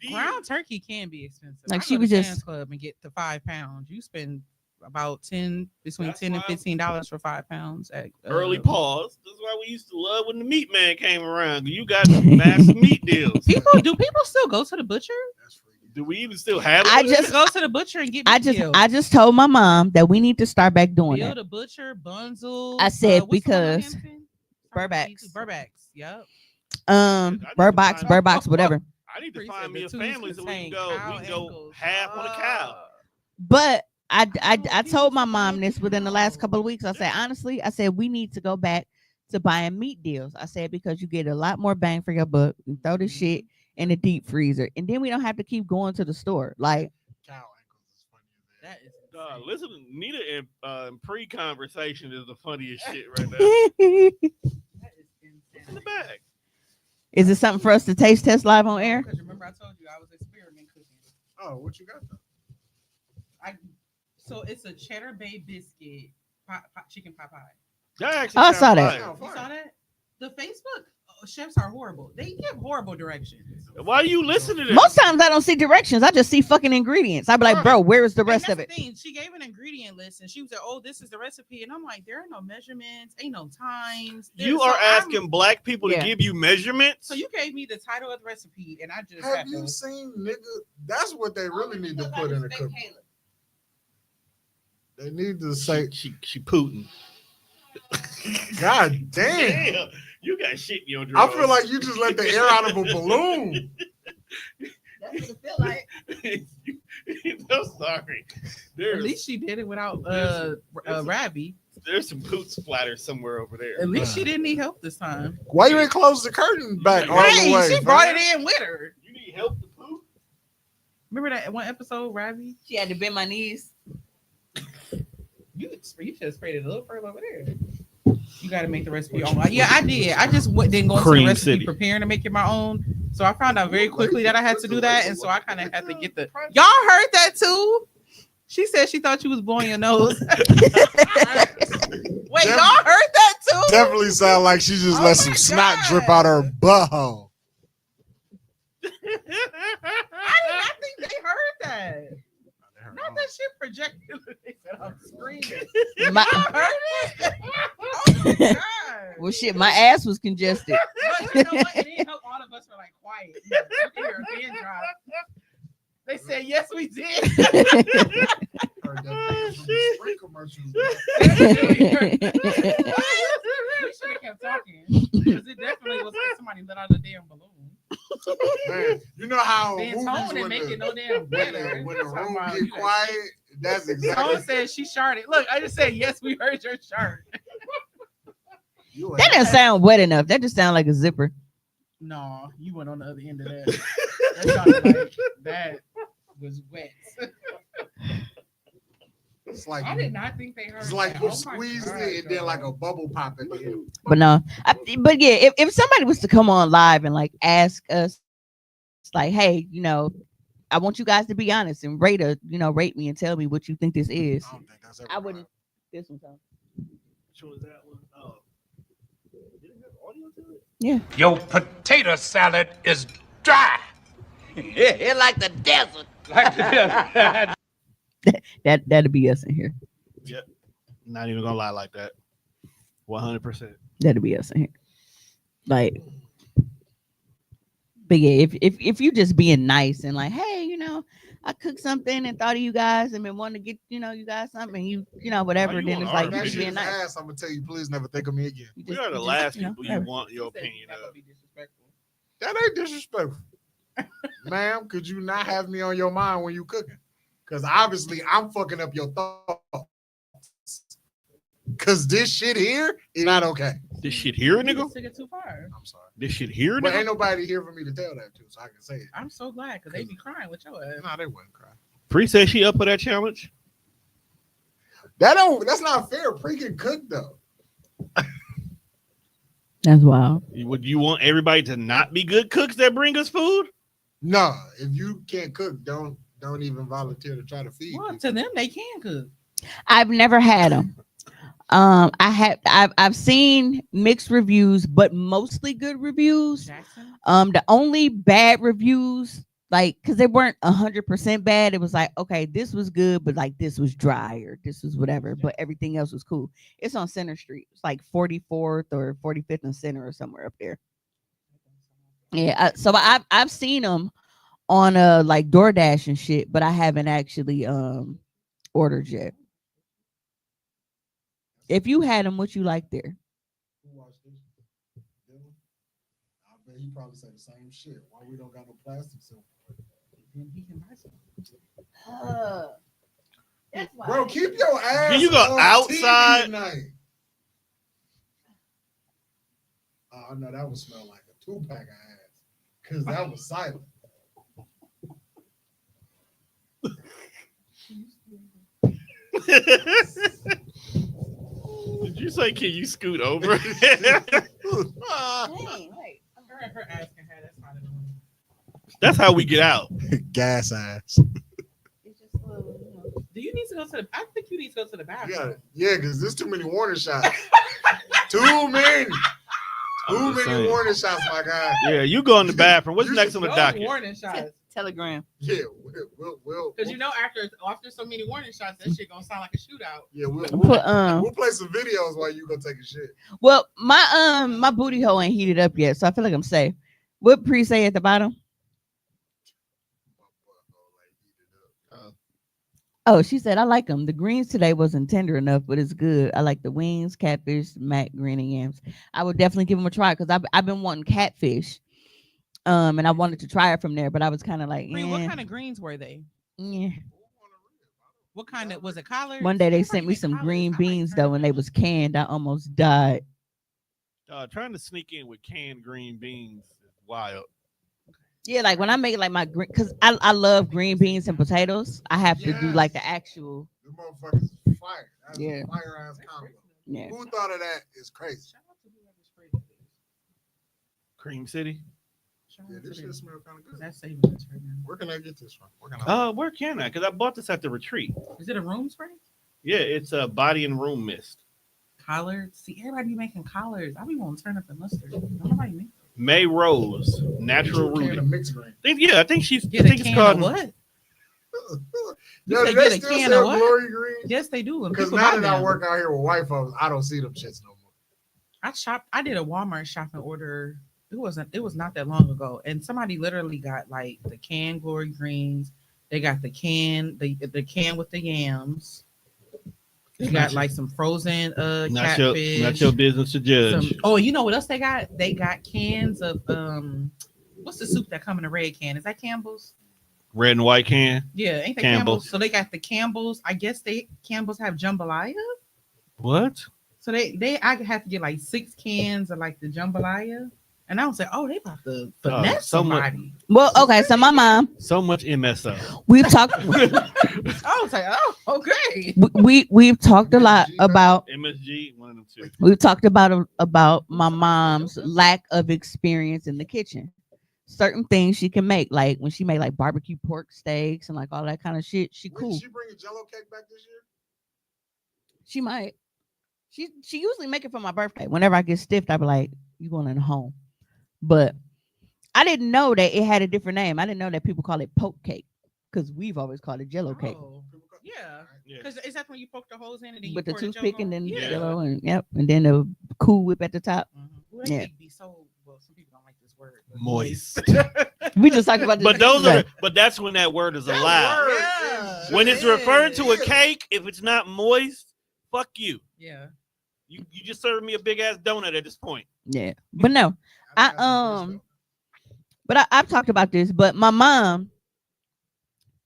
Ground turkey can be expensive. Like, I she go was to just- Sam's Club and get the 5 pounds. You spend about between That's $10 and why- $15 for 5 pounds at Early pause. That's why we used to love when the meat man came around. You got mass meat deals. Do people still go to the butcher? That's freaky. Do we even still have it? I Just just go to the butcher and get I meat just deals. I just told my mom that we need to start back doing Bill that. the butcher, Bunzel. I said what's the one on because Hampton? Burbacks. Burbacks. Yep. Burbox, whatever. I need to Pretty find said me the a tubes family so we can contain go. cow We can go ankles. half on a cow. But I Oh, told my people mom say this within the last couple of weeks. I said, Yeah. honestly, I said we need to go back to buying meat deals. I said because you get a lot more bang for your buck. You throw this shit in the deep freezer, and then we don't have to keep going to the store. Like, Cow ankles is funny as That is Listen, Nita in pre-conversation is the funniest shit right now. is that is insane. In the bag. it something for us to taste test live on air? Because remember I told you I was experimenting cooking. Oh, what you got though? So it's a cheddar bay biscuit chicken pot pie. That actually I sounds saw that. fire. You saw that? The Facebook chefs are horrible. They give horrible directions. Why you listen to this? Most times I don't see directions. I just see fucking ingredients. I be like, Right. bro, where is the And rest that's of it? the thing. She gave an ingredient list and she was like, "Oh, this is the recipe," and I'm like, "There are no measurements, ain't no times." You So are I'm- asking black people Yeah. to give you measurements. So you gave me the title of the recipe, and I just Have you seen, nigga? That's what they really need to put in the cookbook. They need to say, she Putin. God damn. Damn, you got shit in your I drawers. feel like you just let the air out of a balloon. That's what it feel like. I'm sorry. At There's least she did it without Rabbi. there's some poop splatter somewhere over there. At least she didn't need help this time. Why you ain't close the curtain back all the Right, way? she man? brought it in with her. You need help to poop? Remember that one episode, Rabbi? She had to bend my knees. You should have sprayed it a little further over there. You got to make the recipe your own. Yeah, I did. I just didn't go into Cream the recipe City. preparing to make it my own. So I found out very quickly that I had to do that, and so I kind of had to get the. Y'all heard that too? She said she thought you was blowing your nose. Wait, y'all heard that too? Definitely sound like she just Oh let some my snot God. drip out her butthole. I did not think they heard that. Not that shit projected. They said I'm screaming. My, Y'all heard it? Oh my God. well, shit, my ass was congested. But you know what? It didn't help. All of us were like quiet. You can hear a pin drop. They said, "Yes, we did." Heard that thing from the Sprint commercials. We should have kept talking because it definitely was like somebody let out a damn balloon. Man, you know how Then movies Tone when and make it no damn when better. when the Talking room about get you got quiet, shit. that's Tone exactly. said she sharted. Look, I just said yes. We heard your shart. You That doesn't sound wet enough. That just sounds like a zipper. No, you went on the other end of that. That sounded like that was wet. It's like I did not think they heard. it's like that. you Oh my squeezed God, it and then like a dog. bubble pop at the end. But no, but yeah, if somebody was to come on live and like ask us, like, hey, I want you guys to be honest and rate me and tell me what you think this is. I don't think that's ever I wouldn't. happened. This one, Tom. Which one was that one? Oh. Did it have audio to it? Yeah. Your potato salad is dry. Yeah, like the desert. Like this. That'd be us in here. Not even gonna lie like that. 100%. That'd be us in here. Like, but yeah, if you just being nice and like, hey, I cooked something and thought of you guys and been wanting to get you guys something, and whatever, Why you then on it's like our you That just shit being is nice. ass. I'm gonna tell you, please never think of me again. You We just- are the you just, last people you whatever. want your He said opinion you're not gonna of. be disrespectful. That ain't disrespectful. Ma'am, could you not have me on your mind when you cooking? Because obviously I'm fucking up your thoughts. Because this shit here is not okay. This shit here, You nigga? just took it too far. I'm sorry. This shit here, But ain't nigga? nobody here for me to tell that to, so I can say it. I'm so glad because they be crying with your ass. Nah, they wouldn't cry. Pre said she up for that challenge. That's not fair. Pre can cook though. That's wild. Would you want everybody to not be good cooks that bring us food? No, if you can't cook, don't even volunteer to try to feed Well, people. to them they can cook. I've never had them. I've seen mixed reviews, but mostly good reviews. Jackson. The only bad reviews, like, because they weren't 100% bad. It was like, okay, this was good, but like this was dry or this was whatever, but everything else was cool. It's on Center Street. It's like 44th or 45th and Center or somewhere up there. Yeah, so I've seen them on like DoorDash and shit, but I haven't actually ordered yet. If you had them, what you like there? Who watched this? Dylan? I bet he probably said the same shit. Why we don't got no plastic silver? Then he can buy some. That's why. Bro, keep your ass. Can you go on outside? TV tonight. Oh no, that would smell like a 2-pack of ass. Cause that was silent. Did you say, can you scoot over? Dang, wait. Her ass can have that side of the room. That's how we get out. Gas ass. It's just Do you need to go to the? I think you need to go to the bathroom. Yeah, because there's too many warning shots. Too many. I'm Too just many saying. warning shots, my guy. Yeah, you go in the bathroom. What's You next on the No docket? warning shots. Telegram. Yeah, we'll Because you know, after so many warning shots, that shit gonna sound like a shootout. yeah, we'll Put play some videos while you go take a shit. Well, my booty hole ain't heated up yet, so I feel like I'm safe. What Pre say at the bottom? Oh, she said I like them. The greens today wasn't tender enough, but it's good. I like the wings, catfish, mac, green, and yams. I would definitely give them a try because I've been wanting catfish, and I wanted to try it from there, but I was kind of like, What kind of greens were they? yeah. What kind of was it? Collards? One day they Everybody sent me make some collards. green I like beans though, and they turnips. was canned. I almost died. Trying to sneak in with canned green beans is wild. Yeah, like when I make like my green, because I love green beans and potatoes. I have to do like the actual. The motherfuckers is fire. That's Yeah. a fire ass combo. Yeah. Who thought of that is crazy. Shout out to whoever sprayed this. Cream City. Shout Yeah, out this to shit them. smell kind of good. That's saving us right now. Where can I get this from? Where can I? Where can I? Because I bought this at the retreat. Is it a room spray? Yeah, it's a body and room mist. Collards. See, everybody be making collards. I be wanting turnip and mustard. Don't nobody make them. May Rose, natural Can rooted. of mixed green. Yeah, I think she's. Get I think a it's can called of what? You Yo, said do they get a still can sell of what? glory green? Yes, they do. and Because people now buy that I them. work out here with white folks, I don't see them shits no more. I did a Walmart shopping order. It was not that long ago. And somebody literally got like the canned glory greens. They got the can with the yams. They got like some frozen catfish. Not your business to judge. You know what else they got? They got cans of what's the soup that come in a red can? Is that Campbell's? Red and white can. Yeah, ain't they Campbell's. Campbell's? So they got the Campbell's. I guess Campbell's have jambalaya. What? So I had to get like 6 cans of like the jambalaya. And I was like, oh, they about to finesse somebody. Well, okay, so my mom, So much MSO. we've talked I was like, oh, okay. we've talked a lot about MSG, one of them two. we've talked about my mom's lack of experience in the kitchen. Certain things she can make, like when she made like barbecue pork steaks and like all that kind of shit. She cool. Did she bring a Jello cake back this year? She might. She usually make it for my birthday. Whenever I get stiffed, I be like, "You going in the home?" But I didn't know that it had a different name. I didn't know that people call it poke cake because we've always called it Jello cake. Oh, yeah. Yeah. Because is that when you poke the holes in and then you With the pour the toothpick Jell-O? and then Yeah. Jello and and then the Cool Whip at the top. Ooh, that Yeah. cake be so well. Some people don't like this word. but Moist. We just talked about this. But that's when that word is allowed. Yeah. When it's Yeah. referred to a cake, if it's not moist, fuck you. Yeah. You just served me a big ass donut at this point. Yeah, but no, I've talked about this. But my mom,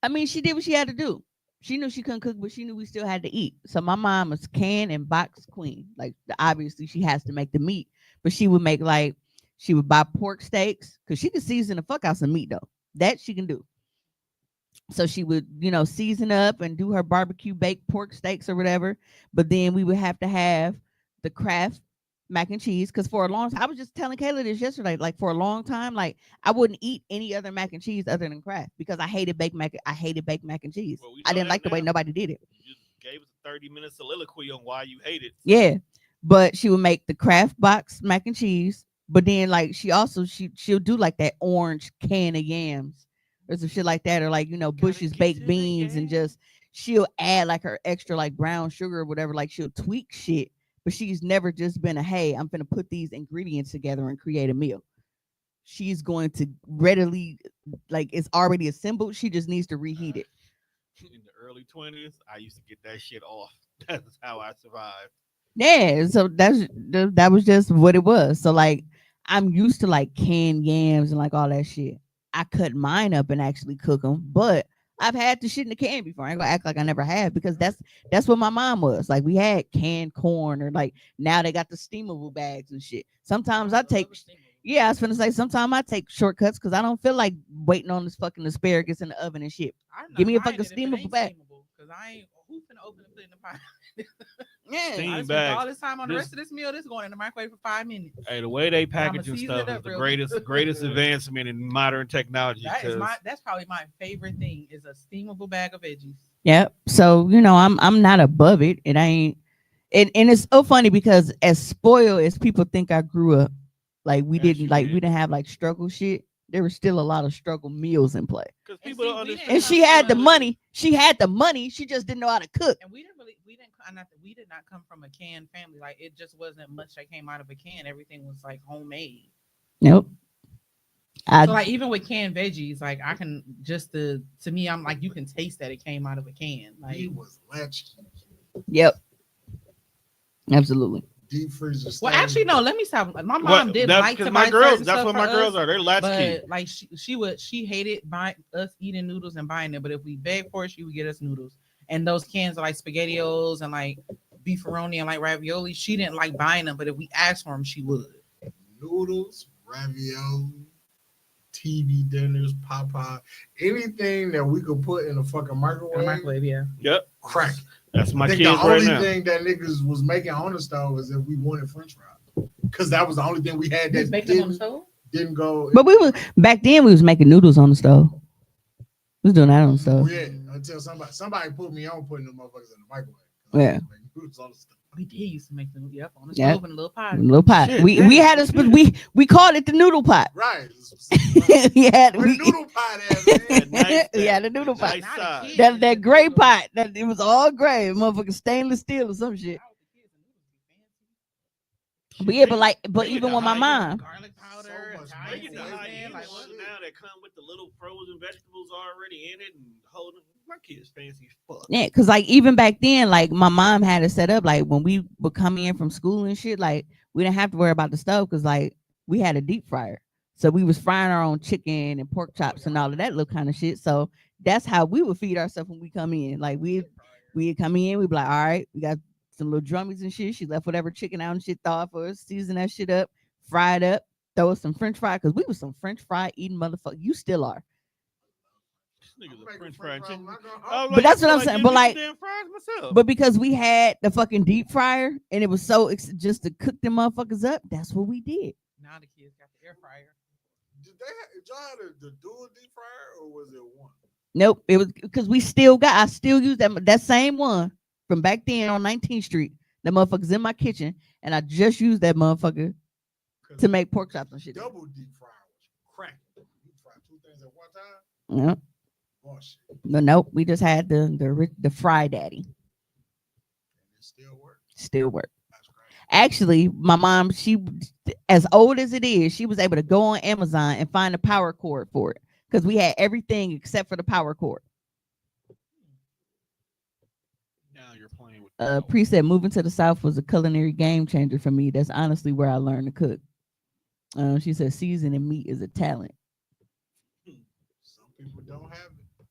I mean, she did what she had to do. She knew she couldn't cook, but she knew we still had to eat. So my mom was can and box queen. Like obviously she has to make the meat, but she would make she would buy pork steaks because she could season the fuck out some meat though. That she can do. So she would, season up and do her barbecue baked pork steaks or whatever. But then we would have to have the Kraft mac and cheese because for a long time, I was just telling Kayla this yesterday. Like for a long time, like I wouldn't eat any other mac and cheese other than Kraft because I hated baked mac. I hated baked mac and cheese. Well, we I know didn't that like the way now. nobody did it. You just gave us a 30-minute soliloquy on why you hate it. Yeah, but she would make the Kraft box mac and cheese. But then like she'll do like that orange can of yams or some shit like that, or like Bush's baked beans, and just she'll add like her extra like brown sugar or whatever. Like she'll tweak shit, but she's never just been hey, I'm gonna put these ingredients together and create a meal. She's going to readily, like it's already assembled. She just needs to reheat it. In the early 20s, I used to get that shit off. That's how I survived. Yeah, so that was just what it was. So like I'm used to like canned yams and like all that shit. I cut mine up and actually cook them, but I've had the shit in the can before. I ain't gonna act like I never have because that's what my mom was. Like we had canned corn, or like now they got the steamable bags and shit. Sometimes I take I was gonna say sometimes I take shortcuts because I don't feel like waiting on this fucking asparagus in the oven and shit. Give me a fucking steamable bag. Because I ain't who finna open and put it in the pot. Yeah, Steam I spent bags. all this time on the rest of this meal. This going in the microwave for 5 minutes. Hey, the way they I'ma packaging season stuff it is up the real greatest advancement in modern technology. That's probably my favorite thing is a steamable bag of veggies. Yep. So I'm not above it. It ain't. And it's so funny because as spoiled as people think I grew up, Like we Yes, didn't you like did. we didn't have like struggle shit. There was still a lot of struggle meals in play. Because And people see, don't we didn't understand. And she had the money. She had the money. She just didn't know how to cook. And we did not come from a canned family. Like it just wasn't much that came out of a can. Everything was like homemade. Nope. So like even with canned veggies, like I can just to me, I'm like you can taste that it came out of a can. Like He was latchkey. Yep. Absolutely. Deep freezer. well, staying- actually no. Let me stop. My mom did like to my buy girls. certain That's stuff what for my us, girls are. They're latchkey. but like she hated buying us eating noodles and buying them. But if we begged for it, she would get us noodles. And those cans of like spaghettios and like beefaroni and like ravioli, she didn't like buying them. But if we asked for them, she would. Noodles, ravioli, TV dinners, Popeye, anything that we could put in a fucking microwave, In the microwave, yeah. Yep. crack. That's my I think kids the right only now. thing that niggas was making on the stove is if we wanted French fries, because that was the only thing we had Just that make them on the stove. didn't go. But we was back then we was making noodles on the stove. We was doing that on the stove. Yeah, until somebody put me on putting them motherfuckers in the microwave. Yeah. Noodles on the stove. We did used to make them on the Yeah. stove in a little pot. A little pot. Shit, we damn. had we called it the noodle pot. Right. Yeah, Where the noodle pot at, man? Nice, yeah, the noodle pot. nice size. That gray pot. That it was all gray, motherfucking stainless steel or some shit. But yeah, but They even get with my the mom, Garlic powder, So much They Italian get the Nice, high man. end Like, ones what? now that come with the little frozen vegetables already in it and holding. My kids fancy as fuck. yeah, because like even back then, like my mom had it set up like when we would come in from school and shit, like we didn't have to worry about the stove because like we had a deep fryer, so we was frying our own chicken and pork chops and all of that little kind of shit. So that's how we would feed ourselves when we come in. Like we'd come in, we'd be like, all right, we got some little drummies and shit. She left whatever chicken out and shit thawed for us, season that shit up, fry it up, throw us some French fry because we was some French fry eating motherfucker. You still are. This nigga's a Making French French fry fries chicken. when I go home. I was But that's I what feel I'm saying, getting but me like- some damn fries myself. But because we had the fucking deep fryer and it was so just to cook them motherfuckers up, that's what we did. Now the kids got the air fryer. Did y'all have the dual deep fryer or was it one? Nope, it was because I still use that same one from back then on 19th Street. That motherfucker's in my kitchen, and I just used that motherfucker 'Cause to make pork chops and shit. double deep fryer was cracking. You fry two things at one time. Yep. Oh shit, No, nope, we just had the fry daddy. and it still works. Still work. That's crazy. Actually, my mom, she as old as it is, she was able to go on Amazon and find a power cord for it because we had everything except for the power cord. Now you're playing with. Pre said moving to the South was a culinary game changer for me. That's honestly where I learned to cook. She said seasoning meat is a talent. Some people don't have it.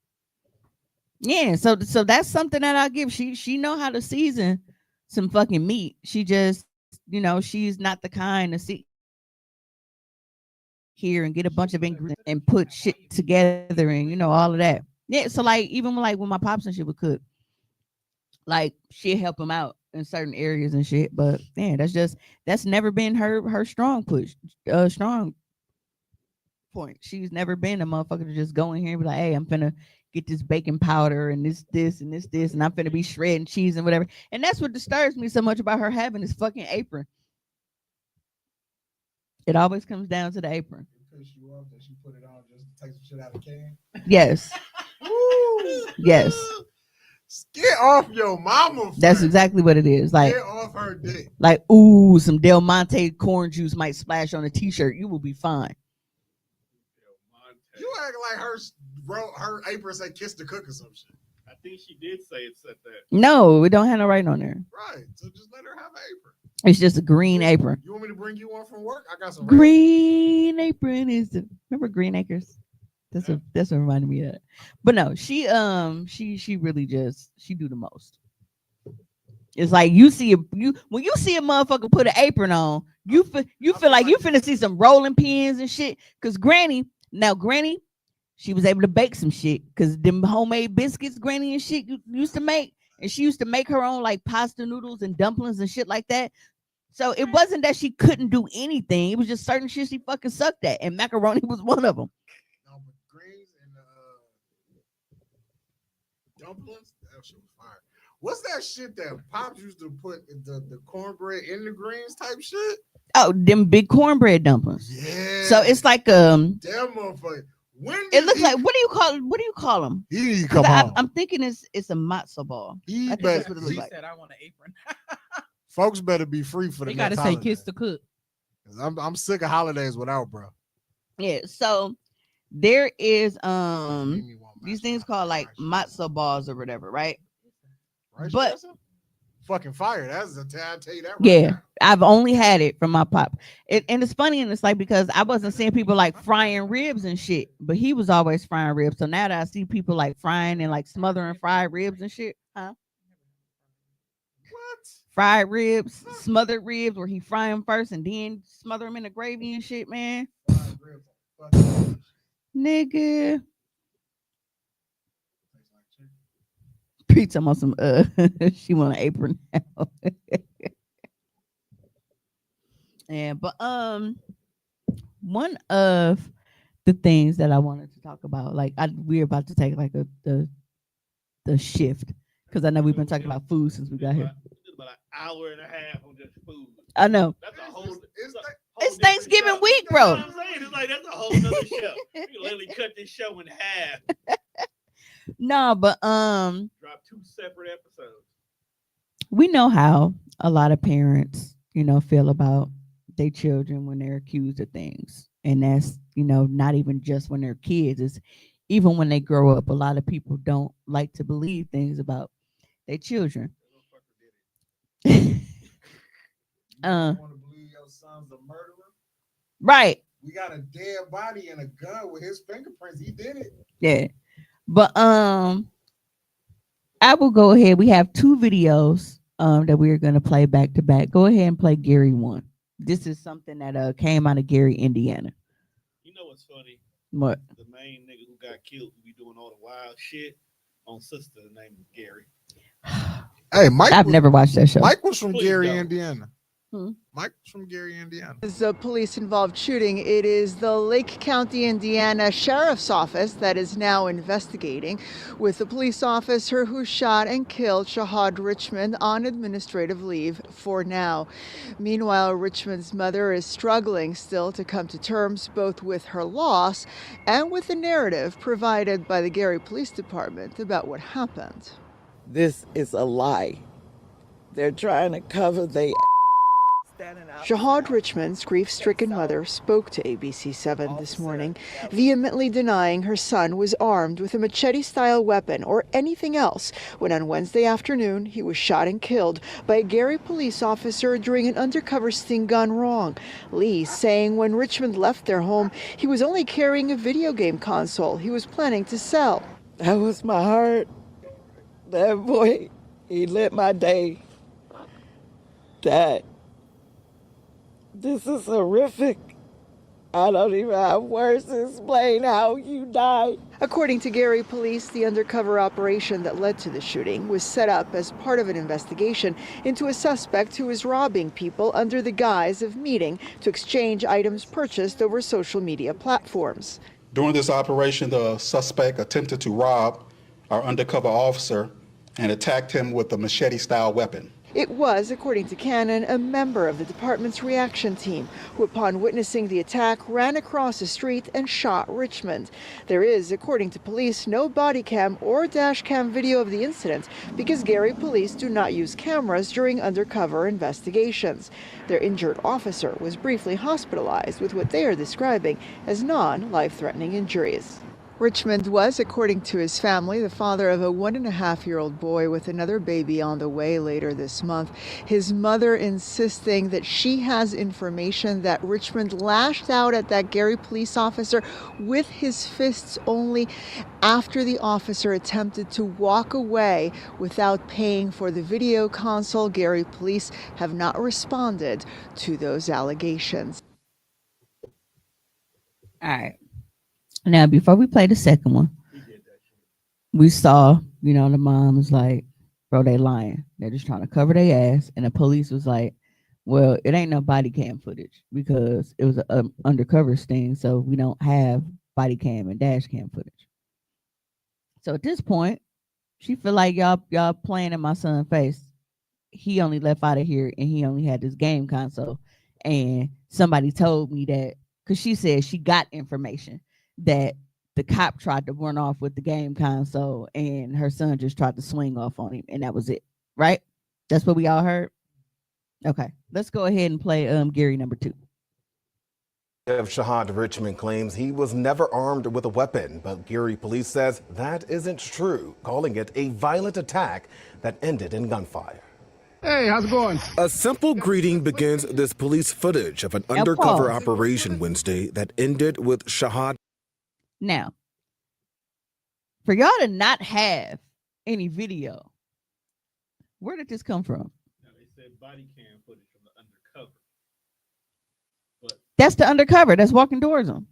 Yeah, so that's something that I give. She know how to season some fucking meat. She just, she's not the kind to sit here and get a bunch of ingredients and put shit together and all of that. Yeah, so like even when my pops and shit would cook, like she'd help him out in certain areas and shit. But yeah, that's never been her strong strong point. She's never been a motherfucker to just go in here and be like, hey, I'm finna get this baking powder and this and this and I'm finna be shredding cheese and whatever. And that's what disturbs me so much about her having this fucking apron. It always comes down to the apron. It piss you off that she put it on just to take some shit out of the can. Yes. Yes. Get off your mama. That's friend. exactly what it is. Like, Get off her dick. like, ooh, some Del Monte corn juice might splash on a t-shirt. You will be fine. You act like her apron say "kiss the cook" or some shit. I think she did say it said that. No, we don't have no writing on there. Right. So just let her have an apron. It's just a green apron. You want me to bring you one from work? I got some. Green apron is remember Green Acres? That's what reminded me of that. But no, she really just she do the most. It's like when you see a motherfucker put an apron on, you feel like you finna see some rolling pins and shit. Cause Granny, she was able to bake some shit. Cause them homemade biscuits Granny and shit used to make, and she used to make her own like pasta noodles and dumplings and shit like that. So it wasn't that she couldn't do anything. It was just certain shit she fucking sucked at, and macaroni was one of them. No, but greens and dumplings. That shit was fire. What's that shit that Pops used to put the cornbread in the greens type shit? Oh, them big cornbread dumplings. Yeah. So it's like damn motherfucker. When it did looks he, like what do you call it? What do you call them? he need to come home? I'm thinking it's a matzo ball. He I think better- that's what it looks She like. said, "I want an apron." Folks better be free for the They gotta next say holiday. "kiss the cook." 'Cause I'm sick of holidays without, bro. Yeah. So there is Give me one these matzo. things called like Rice matzo balls or whatever, right? Rice but- dressing? Fucking fire. That's a I'll tell you that right Yeah, now. I've only had it from my pop. And it's funny, and it's like because I wasn't seeing people like frying ribs and shit, but he was always frying ribs. So now that I see people like frying and like smothering fried ribs and shit, huh? What? Fried ribs, smothered ribs, where he fry them first and then smother them in the gravy and shit, man. Fried ribs are fucking Nigga, tastes like chicken. pizza on some she want an apron now. Yeah, but one of the things that I wanted to talk about, like we're about to take like the shift because I know we've been talking about food since we got here. We did about an hour and a half on just food. I know. That's a whole. It's It's, a whole It's different Thanksgiving show. week, You know bro. what I'm saying? It's like that's a whole nother show. We can literally cut this show in half. No, but Drop 2 separate episodes. we know how a lot of parents, feel about their children when they're accused of things. And that's, not even just when they're kids. It's even when they grow up. A lot of people don't like to believe things about their children. You Uh. want to believe your son's a murderer? Right. We got a dead body and a gun with his fingerprints. He did it. Yeah. But I will go ahead. We have 2 videos that we're gonna play back to back. Go ahead and play Gary one. This is something that came out of Gary, Indiana. You know what's funny? What? The main nigga who got killed who be doing all the wild shit on Sister, the name is Gary. Hey, Mike. I've never watched that show. Mike was from Please Gary, don't. Indiana. Hmm. Mike was from Gary, Indiana. It's a police-involved shooting. It is the Lake County, Indiana Sheriff's Office that is now investigating, with the police officer who shot and killed Shahad Richmond on administrative leave for now. Meanwhile, Richmond's mother is struggling still to come to terms both with her loss and with the narrative provided by the Gary Police Department about what happened. This is a lie. They're trying to cover their Shahad Richmond's grief-stricken mother spoke to ABC7 this morning, vehemently denying her son was armed with a machete-style weapon or anything else when on Wednesday afternoon he was shot and killed by a Gary police officer during an undercover sting gone wrong. Lee saying when Richmond left their home, he was only carrying a video game console he was planning to sell. That was my heart. That boy, he lit my day. Dad, this is horrific. I don't even have words to explain how you died. According to Gary police, the undercover operation that led to the shooting was set up as part of an investigation into a suspect who was robbing people under the guise of meeting to exchange items purchased over social media platforms. During this operation, the suspect attempted to rob our undercover officer and attacked him with a machete-style weapon. It was, according to Cannon, a member of the department's reaction team who, upon witnessing the attack, ran across the street and shot Richmond. There is, according to police, no body cam or dash cam video of the incident because Gary police do not use cameras during undercover investigations. Their injured officer was briefly hospitalized with what they are describing as non-life-threatening injuries. Richmond was, according to his family, the father of a 1.5-year-old boy with another baby on the way later this month. His mother insisting that she has information that Richmond lashed out at that Gary police officer with his fists only after the officer attempted to walk away without paying for the video console. Gary police have not responded to those allegations. All right. Now, before we play the second one, we saw, the mom was like, bro, they lying. They're just trying to cover their ass. And the police was like, well, it ain't no body cam footage because it was an undercover sting. So we don't have body cam and dash cam footage. So at this point, she feel like y'all playing in my son's face. He only left out of here and he only had this game console. And somebody told me that because she said she got information that the cop tried to run off with the game console and her son just tried to swing off on him, and that was it. Right? That's what we all heard. Okay, let's go ahead and play Gary number 2. Of Shahad Richmond claims he was never armed with a weapon, but Gary police says that isn't true, calling it a violent attack that ended in gunfire. Hey, how's it going? A simple greeting begins this police footage of an undercover operation Wednesday that ended with Shahad. Now, for y'all to not have any video, where did this come from? Now, they said body cam footage from the undercover. That's the undercover that's walking towards them.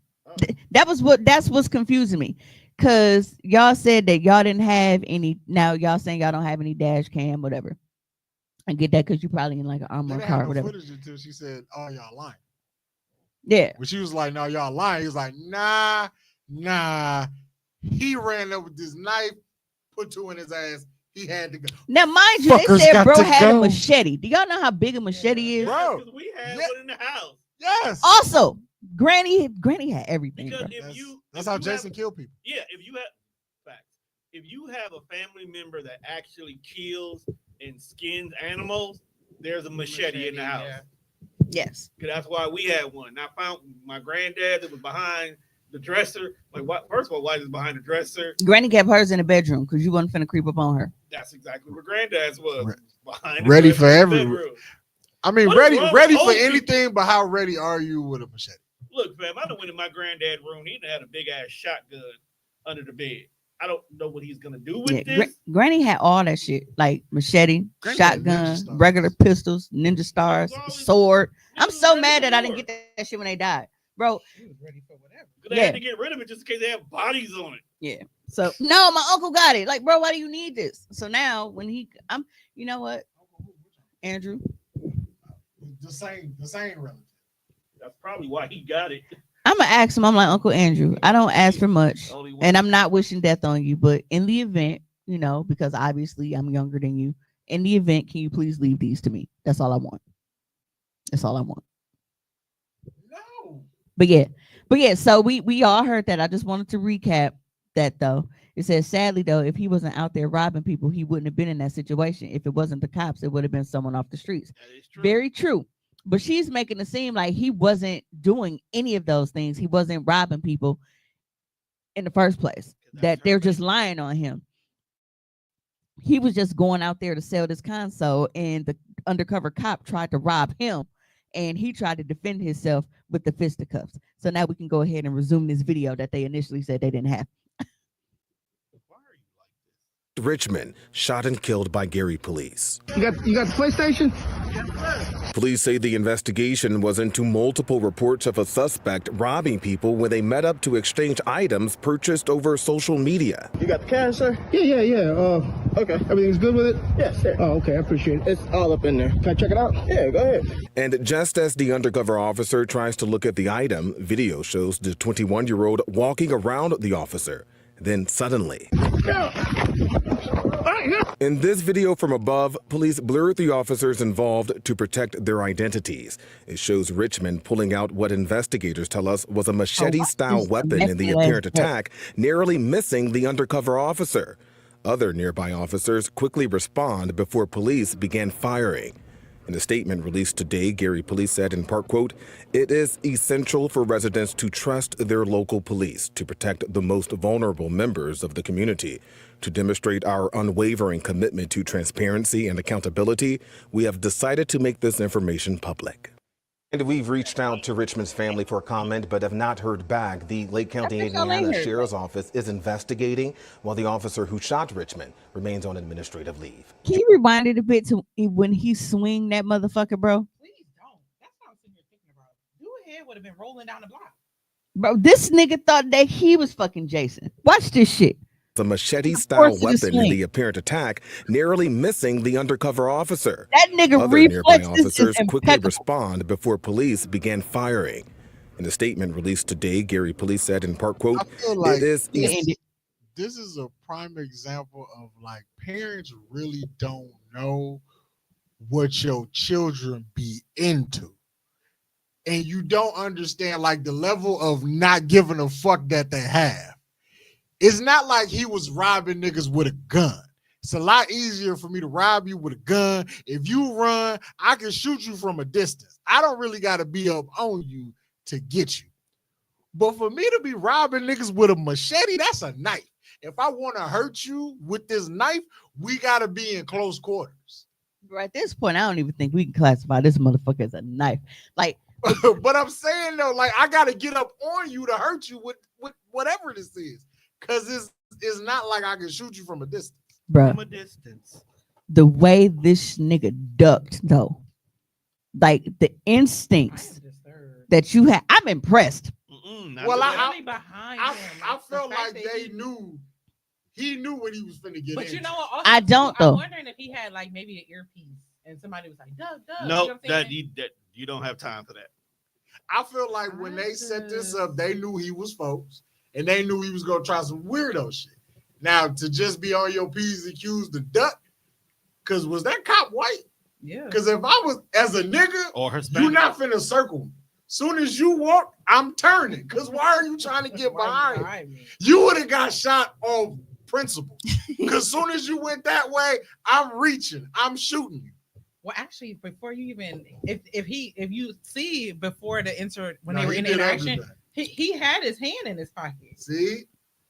That's what's confusing me. Cause y'all said that y'all didn't have any. Now y'all saying y'all don't have any dash cam, whatever. I get that because you probably in like an armored car, or whatever. Footage until she said, "Oh, y'all lying." Yeah. When she was like, "No, y'all lying," he was like, "Nah." He ran up with this knife, put 2 in his ass. He had to go. Now, mind you, they said bro had a machete. Do y'all know how big a machete is? Bro, we had one in the house. Yes. Also, Granny had everything. Because bro. That's how Jason killed people. Yeah, if you have a family member that actually kills and skins animals, there's a machete in the house. Yes. Because that's why we had one. I found my granddad that was behind the dresser. Like, what? First of all, why is it behind the dresser? Granny kept hers in the bedroom because you wasn't finna creep up on her. That's exactly where granddad's was. Behind ready for every. I mean, what ready for anything, but how ready are you with a machete? Look, fam, I done went in my granddad's room. He had a big ass shotgun under the bed. I don't know what he's gonna do with this. Granny had all that shit, like machete, shotgun, regular pistols, ninja stars, sword. I'm so mad that I didn't get that shit when they died, bro. She was ready for whatever. They had to get rid of it just in case they have bodies on it. Yeah. So no, my uncle got it. Like, bro, why do you need this? So now when you know what, Andrew. The same relative. That's probably why he got it. I'm gonna ask him. I'm like, Uncle Andrew, I don't ask for much, and I'm not wishing death on you. But in the event, because obviously I'm younger than you. In the event, can you please leave these to me? That's all I want. That's all I want. No. But yeah. So we all heard that. I just wanted to recap that though. It says, sadly though, if he wasn't out there robbing people, he wouldn't have been in that situation. If it wasn't the cops, it would have been someone off the streets. That is true. Very true. But she's making it seem like he wasn't doing any of those things. He wasn't robbing people in the first place. That they're just lying on him. He was just going out there to sell this console, and the undercover cop tried to rob him, and he tried to defend himself with the fisticuffs. So now we can go ahead and resume this video that they initially said they didn't have. Richmond, shot and killed by Gary police. You got the PlayStation? Police say the investigation was into multiple reports of a suspect robbing people when they met up to exchange items purchased over social media. You got the cash, sir? Yeah. Okay. Everything's good with it? Yes, sir. Oh, okay. I appreciate it. It's all up in there. Can I check it out? Yeah, go ahead. And just as the undercover officer tries to look at the item, video shows the 21-year-old walking around the officer. Then suddenly, in this video from above, police blurred the officers involved to protect their identities. It shows Richmond pulling out what investigators tell us was a machete-style weapon in the apparent attack, narrowly missing the undercover officer. Other nearby officers quickly respond before police began firing. In a statement released today, Gary police said in part, quote, "It is essential for residents to trust their local police to protect the most vulnerable members of the community. To demonstrate our unwavering commitment to transparency and accountability, we have decided to make this information public." And we've reached out to Richmond's family for comment, but have not heard back. The Lake County, Indiana Sheriff's Office is investigating, while the officer who shot Richmond remains on administrative leave. Can you rewind it a bit to when he swing that motherfucker, bro? Please don't. That's what I'm sitting here thinking about. Your head would have been rolling down the block. Bro, this nigga thought that he was fucking Jason. Watch this shit. The machete-style weapon in the apparent attack, narrowly missing the undercover officer. That nigga Other nearby reflexes officers is quickly respond before police began firing. In a statement released today, Gary police said in part, quote, I feel like this is a prime example of like parents really don't know what your children be into. and you don't understand like the level of not giving a fuck that they have. It's not like he was robbing niggas with a gun. It's a lot easier for me to rob you with a gun. If you run, I can shoot you from a distance. I don't really got to be up on you to get you. But for me to be robbing niggas with a machete, that's a knife. If I want to hurt you with this knife, we got to be in close quarters. Bro, at this point, I don't even think we can classify this motherfucker as a knife. Like, but I'm saying though, like I got to get up on you to hurt you with whatever this is. Because it's not like I can shoot you from a distance. Bro, From a distance. the way this nigga ducked, though, like the instincts that you had, I'm impressed. Well, I felt like they knew. He knew what he was finna get. But into. you know what? Also, I don't though. I'm wondering if he had like maybe an earpiece and somebody was like, "Doug." No, you know that you don't have time for that. I feel like when they set this up, they knew he was folks, and they knew he was gonna try some weirdo shit. Now to just be on your P's and Q's to duck, because was that cop white? Yeah. Because if I was as a nigga, Or Hispanic. you not finna circle me. Soon as you walk, I'm turning. Because why are you trying to get behind me? You would have got shot on principle. Because soon as you went that way, I'm reaching. I'm shooting you. Well, actually, before you even, if you see before the insert when No, they were he in did interaction, everything. he had his hand in his pocket. See?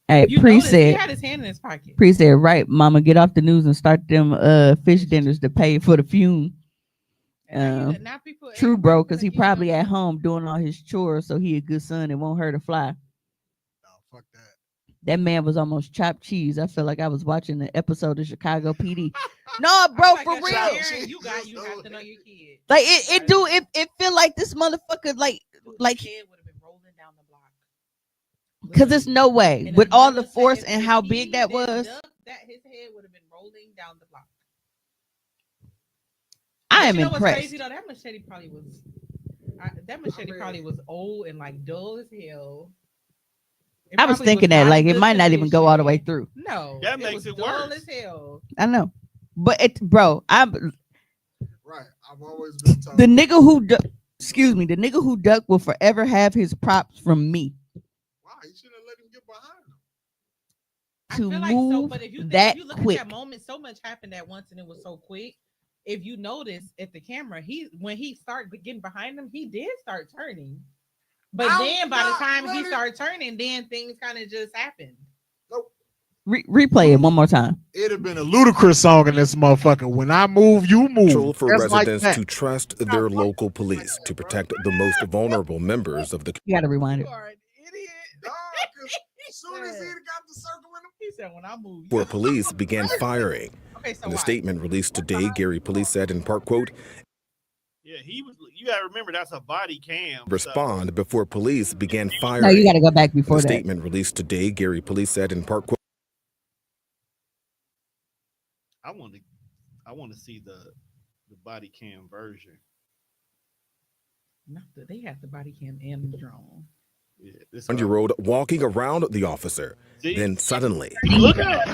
Hey, You Pre noticed he said, had his hand in his pocket. Pre said, right, mama, get off the news and start them fish dinners to pay for the fume. Now people, True, bro, because he probably at home doing all his chores, so he a good son and won't hurt a fly. No, fuck that. That man was almost chopped cheese. I feel like I was watching the episode of Chicago PD. No, bro, like for a real. parent, you have to know your kid. Like it feel like this motherfucker like His head would have been rolling down the block. because there's no way In with all another the force second, and if how he big that didn't was. duck, that his head would have been rolling down the block. I am you know what's impressed. crazy though? That machete probably was. Probably was old and like dull as hell. I was thinking that like it might not even go all the way through. No, that makes it dull worse. as hell. I know, but bro, Right. I've always been told. the nigga who the nigga who ducked will forever have his props from me. Wow, he should have let him get behind him. I To feel move like but if you look quick. at that moment, so much happened at once and it was so quick. If you notice at the camera, when he started getting behind him, he did start turning. But then by the time he started turning, then things kind of just happened. Nope. Replay it one more time. It'd have been a ludicrous song in this motherfucker. When I move, you move. Crucial for Just like residents that. to trust their local police to protect the most vulnerable members of the You gotta rewind it. You are an idiot. Dog, 'cause as soon as he got the circle in him, He said, "When I move." before police began firing. Okay, so In a why? statement released today, Gary Police said in part, quote, Yeah, he was. You gotta remember that's a body cam. respond before police began firing. No, you gotta go back before In a that. statement released today, Gary Police said in part, quote, I want to see the body cam version. Not that they have the body cam and the drone. Yeah, this 1-year-old walking around the officer. Then suddenly, look at.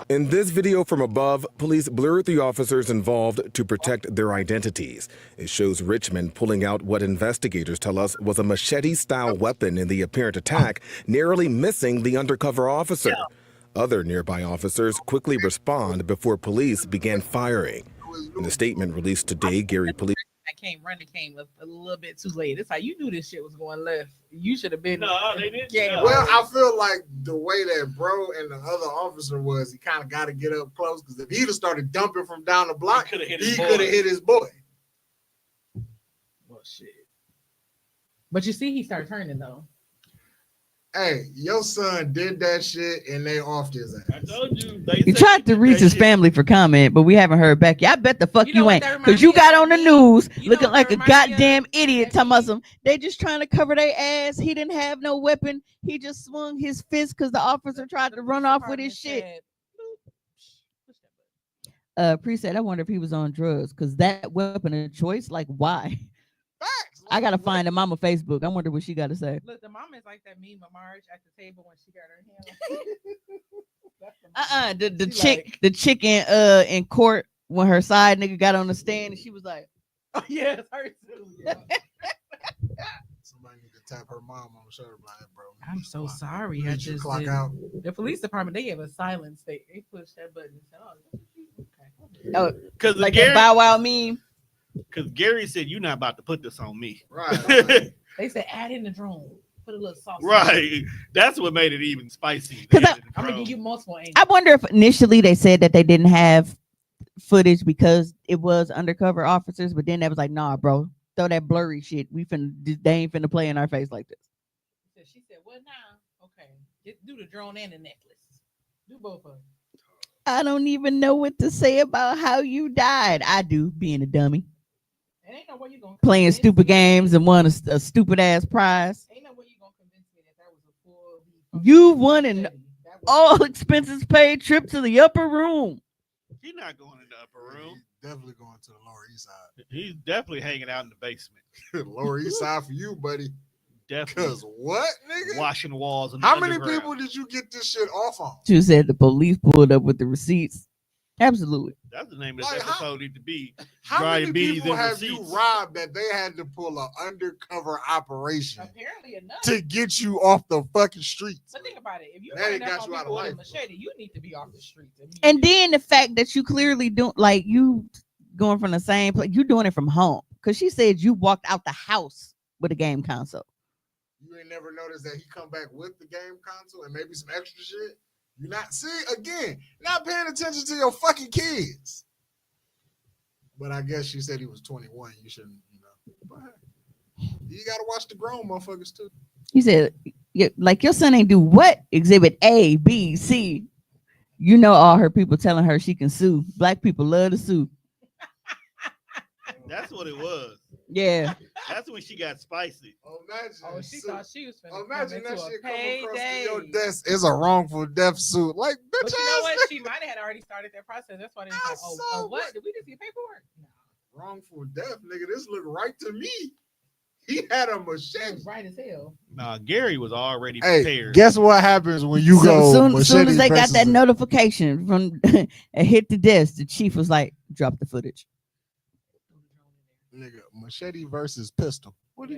in this video from above, police blurred the officers involved to protect their identities. It shows Richmond pulling out what investigators tell us was a machete-style weapon in the apparent attack, narrowly missing the undercover officer. Other nearby officers quickly respond before police began firing. In a statement released today, Gary Police Came a little bit too late. It's like you knew this shit was going left. You should have been. No, they didn't. Yeah. well, I feel like the way that bro and the other officer was, he kind of got to get up close because if he'd have started dumping from down the block, he could have hit his boy. Well, shit. But you see, he started turning though. Hey, your son did that shit and they offed his ass. I told you. You tried to reach his family for comment, but we haven't heard back. I bet the fuck you ain't, because you got on the news looking like a goddamn idiot. Talking about some, they just trying to cover their ass. He didn't have no weapon. He just swung his fist because the officer tried to run off with his shit. Pre said, I wonder if he was on drugs because that weapon of choice. Like, why? I gotta find the mama Facebook. I wonder what she got to say. Look, the mama is like that meme of Marge at the table when she got her hand. The chick in court when her side nigga got on the stand and she was like, Oh yeah, it's her too. Yeah. Somebody need to tap her mom on the shoulder, like, bro. I'm so sorry. You I need you just clock didn't. out. The police department, they gave a silent state. They pushed that button and said, "Oh, this is you." Okay. Oh, Because like Gary, that Bow Wow meme. because Gary said you're not about to put this on me. Right. They said add in the drone, put a little sauce. Right. That's what made it even spicy. 'Cause I'm gonna give you multiple angles. I wonder if initially they said that they didn't have footage because it was undercover officers, but then they was like, nah, bro, throw that blurry shit. They ain't finna play in our face like this. She said, "What now?" Okay, do the drone and the necklace. Do both of them. I don't even know what to say about how you died. I do, being a dummy. Ain't no way you gonna Playing stupid games and won a stupid ass prize. Ain't no way you gonna convince me that was a full. You won an all expenses paid trip to the upper room. He's not going in the upper room. He's definitely going to the Lower East Side. He's definitely hanging out in the basement. Lower East Side for you, buddy. Definitely. Because what, nigga? Washing walls. And How many people did you get this shit off on? She said the police pulled up with the receipts. Absolutely. That's the name of this Like, episode need to be. How many Dryabetes people and have receipts. you robbed that they had to pull an undercover operation Apparently enough. to get you off the fucking streets? But think about it. If you That ain't running up got on you out of people with a life. machete, you need to be off the streets. And then the fact that you clearly don't like you going from the same place, you doing it from home. Because she said you walked out the house with a game console. You ain't never noticed that he come back with the game console and maybe some extra shit? You not not paying attention to your fucking kids. But I guess she said he was 21. You shouldn't, But you gotta watch the grown motherfuckers too. You said, like your son ain't do what? Exhibit A, B, C. You know all her people telling her she can sue. Black people love to sue. That's what it was. Yeah. That's when she got spicy. Imagine. She thought she was finna Imagine come that into shit a come across payday. to your desk is a wrongful death suit. Like, bitch But you know ass what? nigga. She might have had already started that process. That's why they was like, so what? Did we just get paperwork? No. Wrongful death, nigga. This look right to me. He had a machete. Right as hell. Nah, Gary was already Hey, prepared. guess what happens when you go? Soon as machete they got versus that a- notification from and hit the desk, the chief was like, drop the footage. Nigga, machete versus pistol. What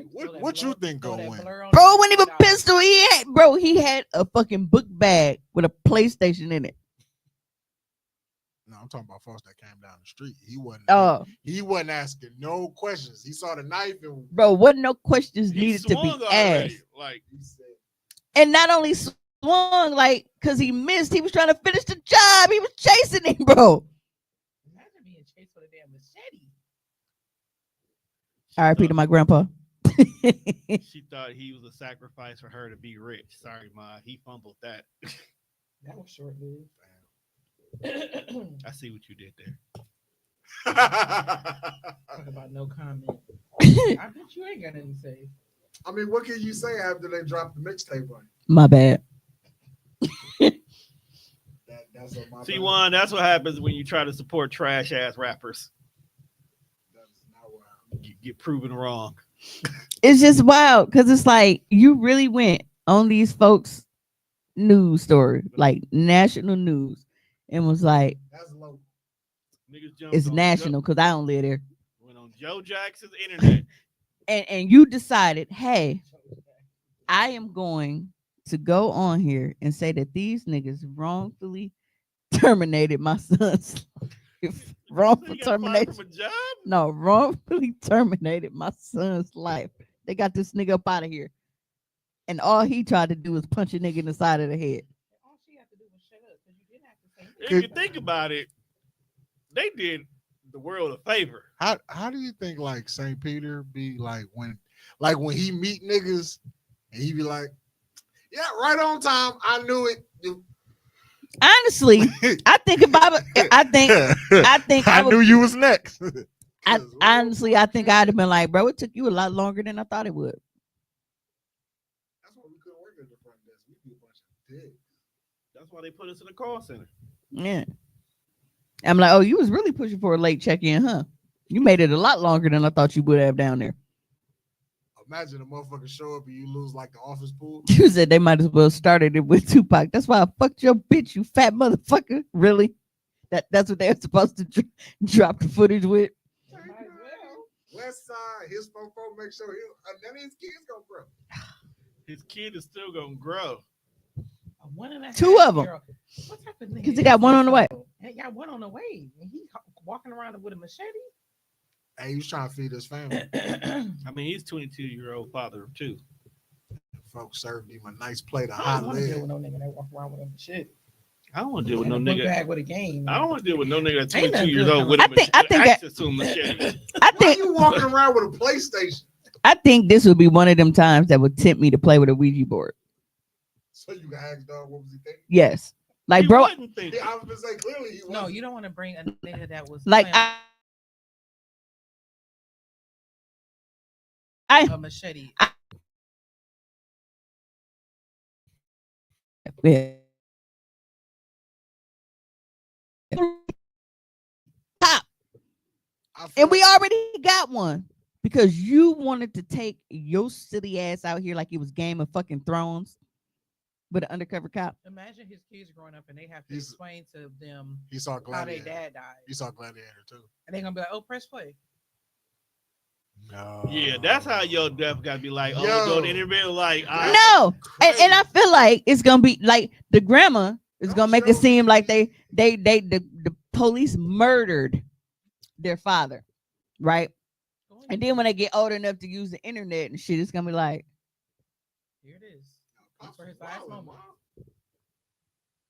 you think gonna win? Bro, when he was pistol, he had a fucking book bag with a PlayStation in it. No, I'm talking about folks that came down the street. He wasn't. Oh. He wasn't asking no questions. He saw the knife and Bro, wasn't no questions He needed to be swung already. asked. Like, And not only swung, like, because he missed, he was trying to finish the job. He was chasing him, bro. Imagine being chased with a damn machete. R.I.P. to my grandpa. she thought he was a sacrifice for her to be rich. Sorry, Ma. He fumbled that. That was short lived. I see what you did there. Talk about no comment. I bet you ain't got nothing to say. I mean, what can you say after they drop the mixtape on you? My bad. That's what my See, bad. Juan, that's what happens when you try to support trash ass rappers. You get proven wrong. It's just wild because it's like you really went on these folks' news story, like national news, and was like, That's low. Niggas jumped it's on national because I don't live there. Went on Joe Jackson's internet. And you decided, hey, I am going to go on here and say that these niggas wrongfully terminated my son's life. Wrongful You got fired termination. from a job? No, wrongfully terminated my son's life. They got this nigga up out of here. And all he tried to do was punch a nigga in the side of the head. All she had to do was shut up because you didn't have to say If you think about it, they did the world a favor. How do you think like St. Peter be like when he meet niggas and he be like, yeah, right on time. I knew it. Honestly, I think about it. I think I knew you was next. Honestly, I think I'd have been like, bro, it took you a lot longer than I thought it would. That's why we couldn't work at the front desk. We be a bunch of dicks. That's why they put us in the call center. Yeah. I'm like, oh, you was really pushing for a late check-in, huh? You made it a lot longer than I thought you would have down there. Imagine a motherfucker show up and you lose like the office pool. You said they might as well started it with Tupac. That's why I fucked your bitch, you fat motherfucker. Really? That's what they were supposed to drop the footage with. West Side, his fofo, make sure none of his kids gonna grow. His kid is still gonna grow. A 1.5 Two of 'em. year old. What type of nigga? Because they got one on the way. They got one on the way, and he walking around with a machete. Hey, he was trying to feed his family. I mean, he's 22-year-old father of two. Folks served him a nice plate of I hot don't want to deal leg. with no nigga that walk around with a machete. I don't want to deal with And no a book nigga. bag with a game. I don't want to deal with no nigga that's Ain't 22 nothing years good old with I think access to a machete. I Why think you walking around with a PlayStation? I think this would be one of them times that would tempt me to play with a Ouija board. So you can ask dog what was he thinking? Yes. Like, He bro, wasn't thinking. I was gonna say clearly he wasn't. No, you don't want to bring a nigga that was like playing I a machete. yeah. Pop. I feel And we already got one because you wanted to take your silly ass out here like it was Game of fucking Thrones with an undercover cop. Imagine his kids growing up and they have to He's- explain to them he saw how their Gladiator. dad died. He saw Gladiator too. And they're gonna be like, "Oh, press play." No. Yeah, that's how your death got to be like. Oh, Yo. go to interview like. No, and I feel like it's gonna be like the grandma is gonna make it seem like the police murdered their father, right? And then when they get old enough to use the internet and shit, it's gonna be like, Here it is. For his last moment.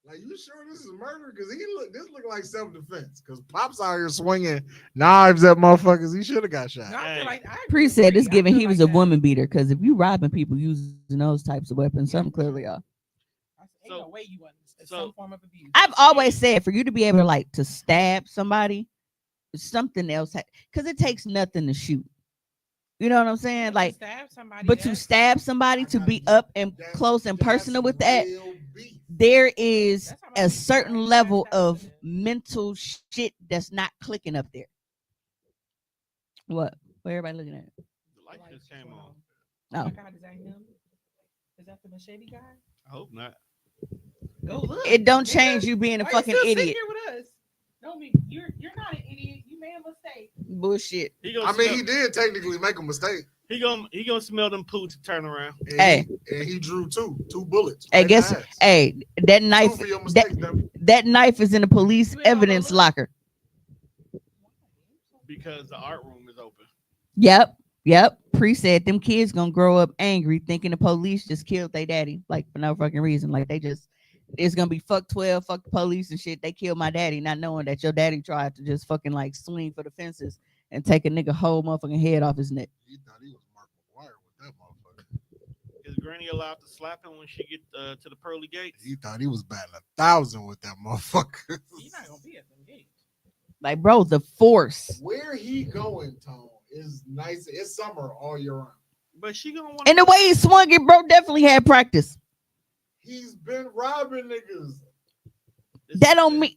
Like, you sure this is murder? Because this look like self-defense. Because Pop's out here swinging knives at motherfuckers. He should have got shot. No, I feel like Pre said it's I given feel he was like a that. woman beater because if you robbing people using those types of weapons, something clearly off. Ain't no way you want it's so- some form of abuse. I've always said for you to be able to like to stab somebody, something else because it takes nothing to shoot. You know what I'm saying? Like, stab somebody, but to stab somebody to be up and close and personal with that, there is a certain level of mental shit that's not clicking up there. What? What everybody looking at? The light just came on. Oh my Oh, God, is that him? Is that the machete guy? I hope not. Go look. it don't nigga. change you being a Why fucking you still idiot. sitting here with us? No, me. You're not an idiot. You made a mistake. Bullshit. He gonna I mean, smell, he did technically make a mistake. he gonna smell them poo to turn around. And Hey. he drew two bullets. Hey, right guess. in the ass. Hey, that knife. Two for your mistakes, dummy. That knife is in the police You ain't gonna evidence look? locker. Because the art room is open. Yep. Pre said them kids gonna grow up angry, thinking the police just killed their daddy, like for no fucking reason. Like they just, it's gonna be fuck 12, fuck the police and shit. They killed my daddy, not knowing that your daddy tried to just fucking like swing for the fences and take a nigga whole motherfucking head off his neck. He thought he was Mark McGuire with that motherfucker. Is Granny allowed to slap him when she get to the pearly gates? He thought he was batting 1,000 with that motherfucker. You're not gonna be at them gates. Like, bro, the force. Where he going, Tone, is nice. It's summer all year round. But she gonna want. And the way he swung it, bro, definitely had practice. He's been robbing niggas. That don't mean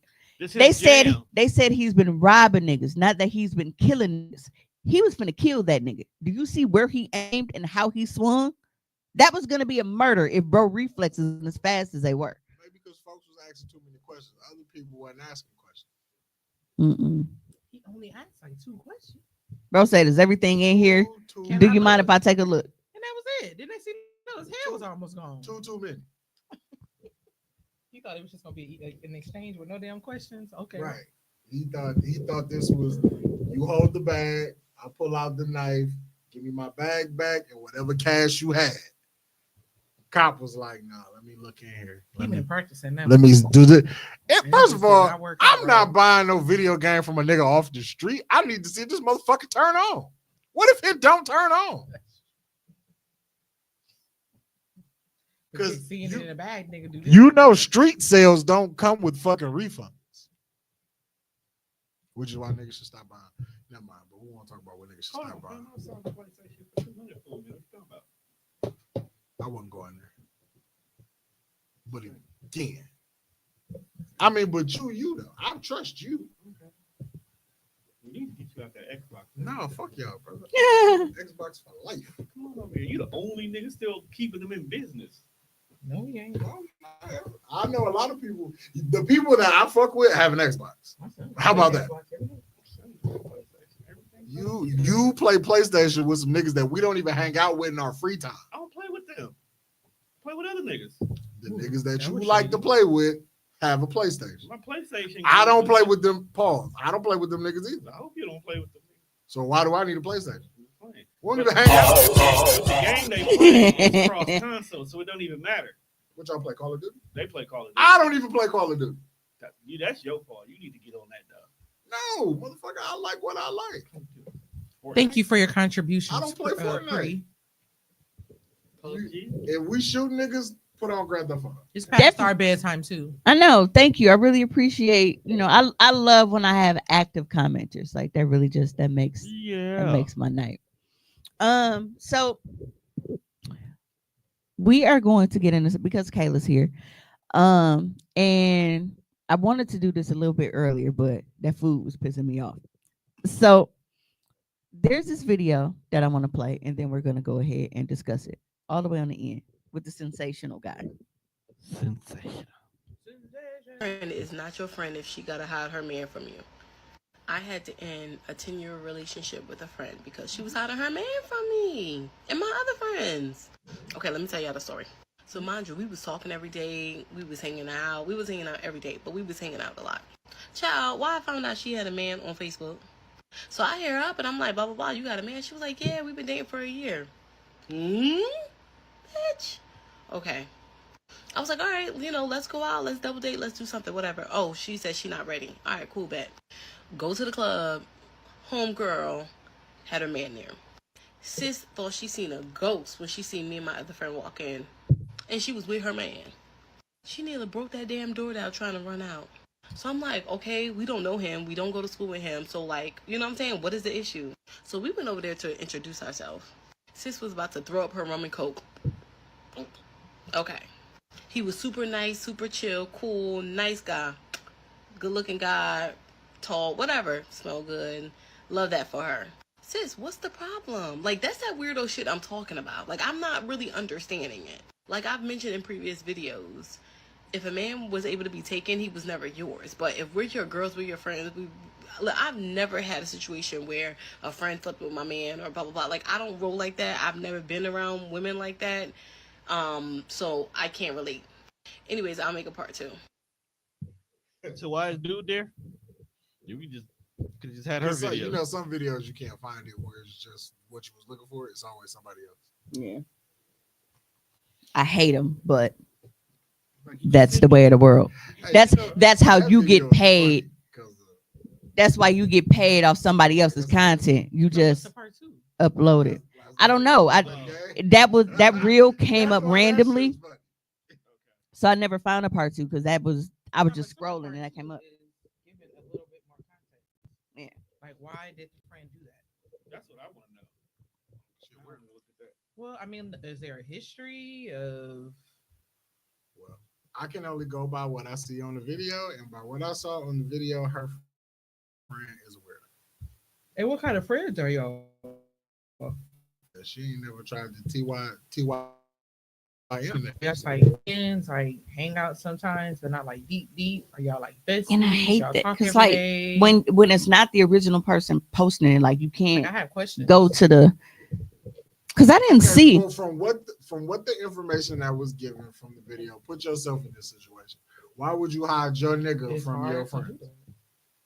they said jam. they said he's been robbing niggas, not that he's been killing niggas. He was finna kill that nigga. Do you see where he aimed and how he swung? That was gonna be a murder if bro reflexes as fast as they were. Maybe because folks was asking too many questions. Other people weren't asking questions. Mm-mm. He only asked like 2 questions. Bro said, "Is everything in here? Can Do I you mind look? if I take a look?" And that was it. Didn't they see? No, his hair was almost gone. Too many. You thought it was just gonna be an exchange with no damn questions. Okay. Right. He thought this was, you hold the bag, I pull out the knife, give me my bag back and whatever cash you had. Cop was like, "No, let me look in here. He been practicing that. Let me do this." And And first it of did all, not work out, I'm bro. not buying no video game from a nigga off the street. I need to see this motherfucker turn on. What if it don't turn on? Because seeing it in a bag, nigga, do this. You know, street sales don't come with fucking refunds, which is why niggas should stop buying. Never mind, but we want to talk about what niggas should stop buying. I wouldn't go in there. But again, I mean, but you though, I trust you. We need to get you out that Xbox. No, fuck y'all, brother. Xbox for life. Come on over here. You the only nigga still keeping them in business. No, he ain't. I know a lot of people. The people that I fuck with have an Xbox. How about that? You play PlayStation with some niggas that we don't even hang out with in our free time. I don't play with them. Play with other niggas. The niggas that you like to play with have a PlayStation. My PlayStation. I don't play with them. Pause. I don't play with them niggas either. I hope you don't play with them. So why do I need a PlayStation? We won't even hang out. The game they play is cross console, so it don't even matter. What y'all play? Call of Duty? They play Call of Duty. I don't even play Call of Duty. That's your fault. You need to get on that, dog. No, motherfucker, I like what I like. Thank you for your contributions. I don't play Fortnite. If we shoot niggas, put on Grand Theft Auto. It's past our bedtime too. I know. Thank you. I really appreciate. I love when I have active commenters. Like that really that makes my night. So we are going to get into because Kayla's here. And I wanted to do this a little bit earlier, but that food was pissing me off. So there's this video that I want to play, and then we're gonna go ahead and discuss it all the way on the end with the sensational guy. Sensational. Friend is not your friend if she gotta hide her man from you. I had to end a 10-year relationship with a friend because she was hiding her man from me and my other friends. Okay, let me tell y'all the story. So mind you, we was talking every day. We was hanging out. We was hanging out every day, but we was hanging out a lot. Child, why I found out she had a man on Facebook. So I hear her up and I'm like, blah, blah, blah, you got a man? She was like, yeah, we've been dating for a year. Bitch. Okay. I was like, all right, let's go out. Let's double date. Let's do something, whatever. Oh, she said she's not ready. All right, cool, bet. Go to the club. Homegirl had her man there. Sis thought she seen a ghost when she seen me and my other friend walk in. And she was with her man. She nearly broke that damn door down trying to run out. So I'm like, okay, we don't know him. We don't go to school with him. So like, you know what I'm saying? What is the issue? So we went over there to introduce ourselves. Sis was about to throw up her rum and coke. Okay. He was super nice, super chill, cool, nice guy. Good looking guy, tall, whatever. Smell good. Love that for her. Sis, what's the problem? Like, that's that weirdo shit I'm talking about. Like, I'm not really understanding it. Like I've mentioned in previous videos, if a man was able to be taken, he was never yours. But if we're your girls, we're your friends, I've never had a situation where a friend slept with my man or blah, blah, blah. Like, I don't roll like that. I've never been around women like that. So I can't relate. Anyways, I'll make a part 2. So why is dude there? You could just had her video. Some videos you can't find it where it's just what you was looking for. It's always somebody else. Yeah. I hate them, but that's the way of the world. That's how you get paid. That's why you get paid off somebody else's content. You just upload it. I don't know. That reel came up randomly, so I never found a part 2 because I was just scrolling and that came up. Yeah. Like, why did the friend do that? That's what I want to know. Well, I mean, is there a history of? Well, I can only go by what I see on the video, and by what I saw on the video, her friend is a weirdo. Hey, what kind of friends are y'all? She ain't never tried to TY internet. That's like friends, like hang out sometimes, but not like deep. Are y'all like besties? And I hate y'all that talk because every like day? when it's not the original person posting it, like you can't I have questions. go to the. Because I didn't see. Well, from what the information that was given from the video, put yourself in this situation. Why would you hide your nigga from your friends?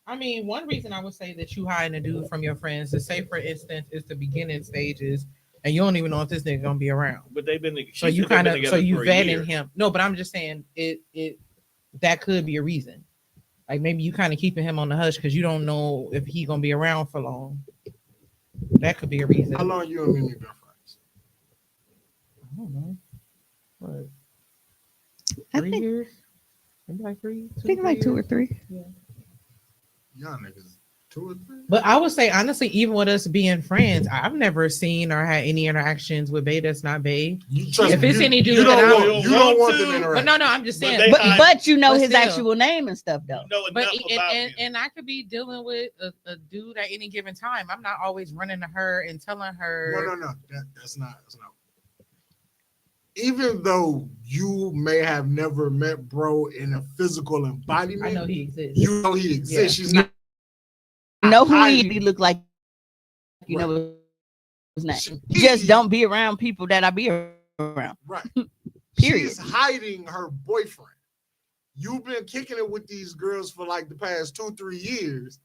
I mean, one reason I would say that you hiding a dude from your friends is, say for instance, it's the beginning stages, and you don't even know if this nigga gonna be around. But they've been so you vetting him. No, but I'm just saying it that could be a reason. Like maybe you kind of keeping him on the hush because you don't know if he gonna be around for long. That could be a reason. How long you and Mimi been friends? I don't know. What? I 3 think, years? Maybe like 3. I think like 2 or 3. Yeah. Y'all niggas 2 or 3. But I would say honestly, even with us being friends, I've never seen or had any interactions with bae that's not bae. If it's any dude, you don't want them interaction. But no, I'm just saying. But you know his still. actual name and stuff though. But and I could be dealing with a dude at any given time. I'm not always running to her and telling her. No. That's not. Even though you may have never met bro in a physical embodiment, I know he exists. You know he exists. Yeah. She's not. You know who he look like you know it's not. Just don't be around people that I be around. Right. Period. She's hiding her boyfriend. You've been kicking it with these girls for like the past 2-3 years,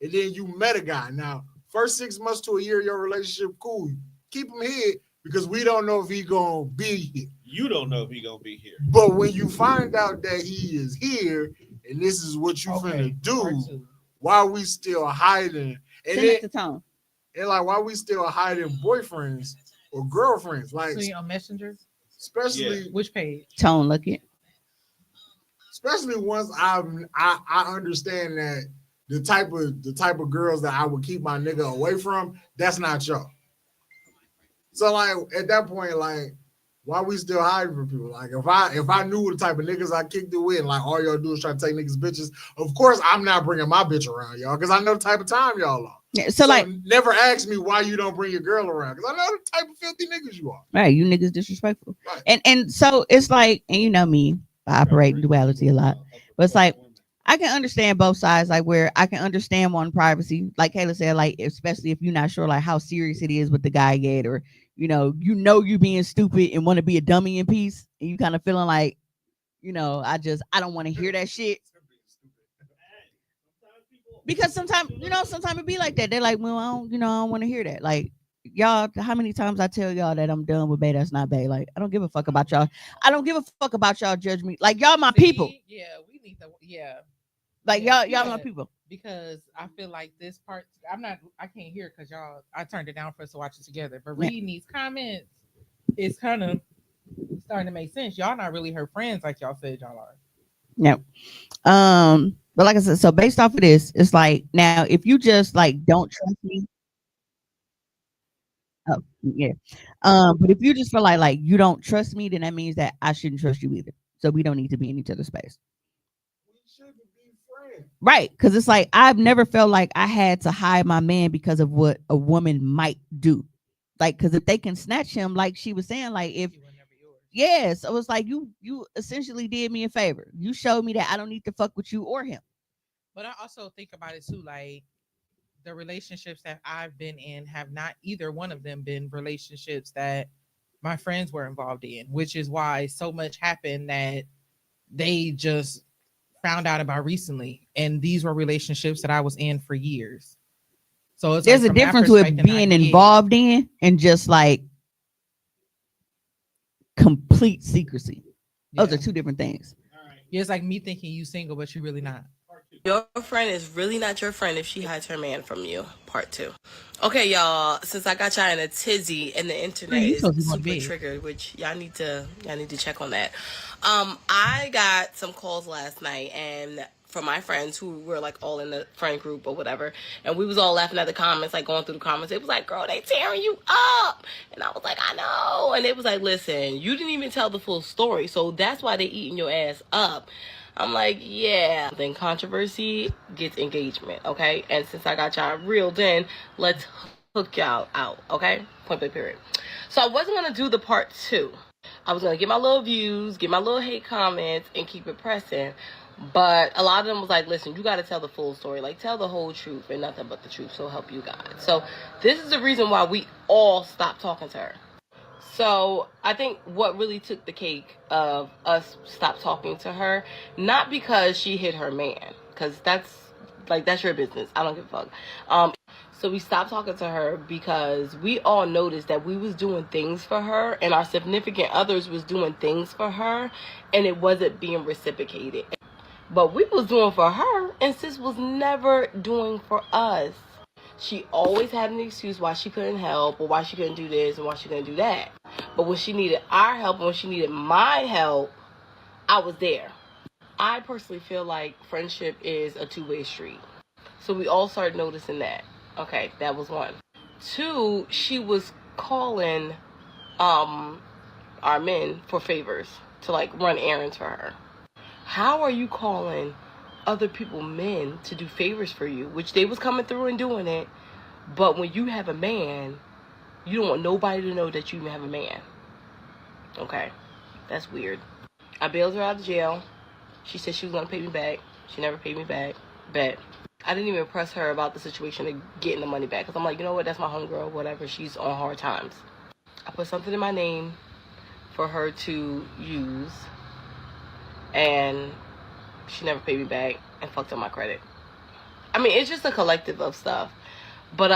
and then you met a guy. Now, first 6 months to a year, your relationship, cool. Keep him here because we don't know if he gonna be here. You don't know if he gonna be here. But when you find out that he is here, and this is what you finna do, why we still hiding? And Send it to Tone. And like, why we still hiding boyfriends or girlfriends? Like, so you on Messenger, especially which page? Tone, look it. Especially once I understand that the type of girls that I would keep my nigga away from, that's not y'all. So like at that point, like, why we still hiding from people? Like if I knew the type of niggas I kicked it with, and like all y'all do is try to take niggas bitches, of course I'm not bringing my bitch around y'all because I know the type of time y'all are. Yeah, so like never ask me why you don't bring your girl around because I know the type of filthy niggas you are. Right, you niggas disrespectful. Right. And so it's like, and you know me, I operate in duality a lot. But it's like I can understand both sides, like where I can understand one privacy, like Kayla said, like especially if you're not sure like how serious it is with the guy yet, or you you being stupid and want to be a dummy in peace, and you kind of feeling like, I don't want to hear that shit. Because sometimes it be like that. They're like, well, I don't want to hear that. Like, y'all, how many times I tell y'all that I'm done with bae that's not bae? Like, I don't give a fuck about y'all. I don't give a fuck about y'all judge me. Like, y'all my people. Yeah, we need to. Yeah, like y'all my people. Because I feel like this part, I can't hear because I turned it down for us to watch it together. But reading these comments, it's kind of starting to make sense. Y'all not really her friends like y'all said y'all are. Yep. But like I said, so based off of this, it's like, now if you just like don't trust me. Oh, yeah. But if you just feel like you don't trust me, then that means that I shouldn't trust you either. So we don't need to be in each other's space. We shouldn't be friends. Right. Because it's like I've never felt like I had to hide my man because of what a woman might do. Like, because if they can snatch him, like she was saying, like if so it's like you essentially did me a favor. You showed me that I don't need to fuck with you or him. But I also think about it too, like the relationships that I've been in have not either one of them been relationships that my friends were involved in, which is why so much happened that they just found out about recently. And these were relationships that I was in for years. So it's there's a difference with being involved in and just like complete secrecy. Those are two different things. Yeah, it's like me thinking you single, but you're really not. Your friend is really not your friend if she hides her man from you. Part 2. Okay, y'all. Since I got y'all in a tizzy and the internet is super triggered, which y'all need to check on that. I got some calls last night and from my friends who were like all in the friend group or whatever, and we was all laughing at the comments, like going through the comments. It was like, girl, they tearing you up, and I was like, I know, and it was like, listen, you didn't even tell the full story, so that's why they eating your ass up. I'm like, yeah. Then controversy gets engagement, okay? And since I got y'all reeled in, let's hook y'all out, okay? Point blank period. So I wasn't gonna do the part 2. I was gonna get my little views, get my little hate comments, and keep it pressing. But a lot of them was like, listen, you got to tell the full story. Like, tell the whole truth and nothing but the truth. So help you God. So this is the reason why we all stopped talking to her. So I think what really took the cake of us stop talking to her, not because she hit her man, because that's your business. I don't give a fuck. So we stopped talking to her because we all noticed that we was doing things for her and our significant others was doing things for her and it wasn't being reciprocated. But we was doing for her and sis was never doing for us. She always had an excuse why she couldn't help or why she couldn't do this and why she couldn't do that. But when she needed our help and when she needed my help, I was there. I personally feel like friendship is a two-way street. So we all started noticing that. Okay, that was 1. 2, she was calling our men for favors to like run errands for her. How are you calling other people men to do favors for you, which they was coming through and doing it, but when you have a man, you don't want nobody to know that you have a man? Okay, that's weird. I bailed her out of jail. She said she was gonna pay me back. She never paid me back. Bet. I didn't even press her about the situation of getting the money back. Because I'm like, you know what? That's my homegirl, whatever. She's on hard times. I put something in my name for her to use. And she never paid me back and fucked up my credit. I mean, it's just a collective of stuff. But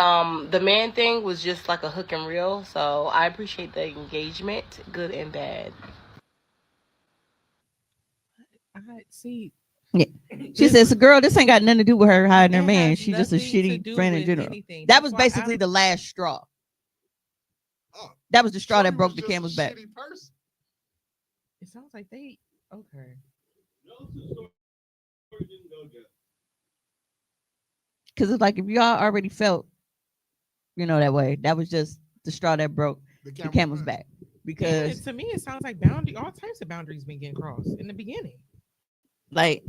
the man thing was just like a hook and reel. So I appreciate the engagement, good and bad. I see. Yeah. She says, girl, this ain't got nothing to do with her hiding her man. has She's just a nothing to shitty do friend in with general. anything. That That's was why basically the last straw. That was the straw that broke the camel's back. It sounds like they okay. Because it's like if y'all already felt, that way, that was just the straw that broke the camel's back. Because to me, it sounds like all types of boundaries been getting crossed in the beginning. Like,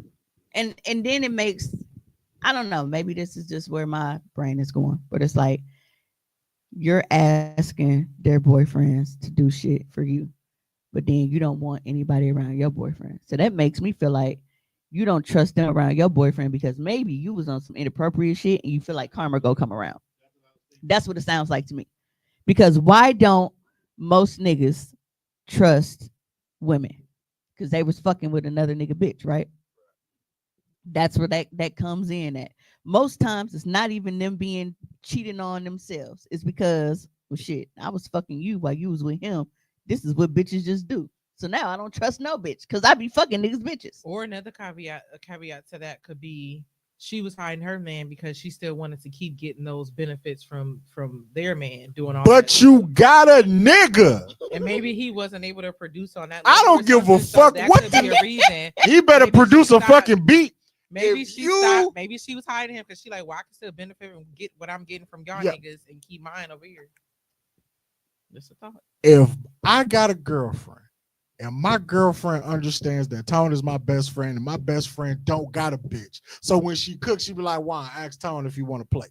and then it makes, I don't know, maybe this is just where my brain is going, but it's like you're asking their boyfriends to do shit for you, but then you don't want anybody around your boyfriend. So that makes me feel like you don't trust them around your boyfriend because maybe you was on some inappropriate shit and you feel like karma go come around. That's what it sounds like to me. Because why don't most niggas trust women? Because they was fucking with another nigga bitch, right? That's where that comes in at. Most times it's not even them being cheating on themselves. It's because, well, shit, I was fucking you while you was with him. This is what bitches just do. So now I don't trust no bitch because I be fucking niggas bitches. Or another caveat to that could be she was hiding her man because she still wanted to keep getting those benefits from their man doing all. But you got a nigga, and maybe he wasn't able to produce on that. I don't give a fuck so what could be a reason. He better produce a fucking beat. Maybe stopped. Maybe she was hiding him because she like, well, I can still benefit and get what I'm getting from y'all niggas and keep mine over here. Just a thought. If I got a girlfriend and my girlfriend understands that Tone is my best friend and my best friend don't got a bitch, so when she cooks, she be like, "Why? Ask Tone if you want to play."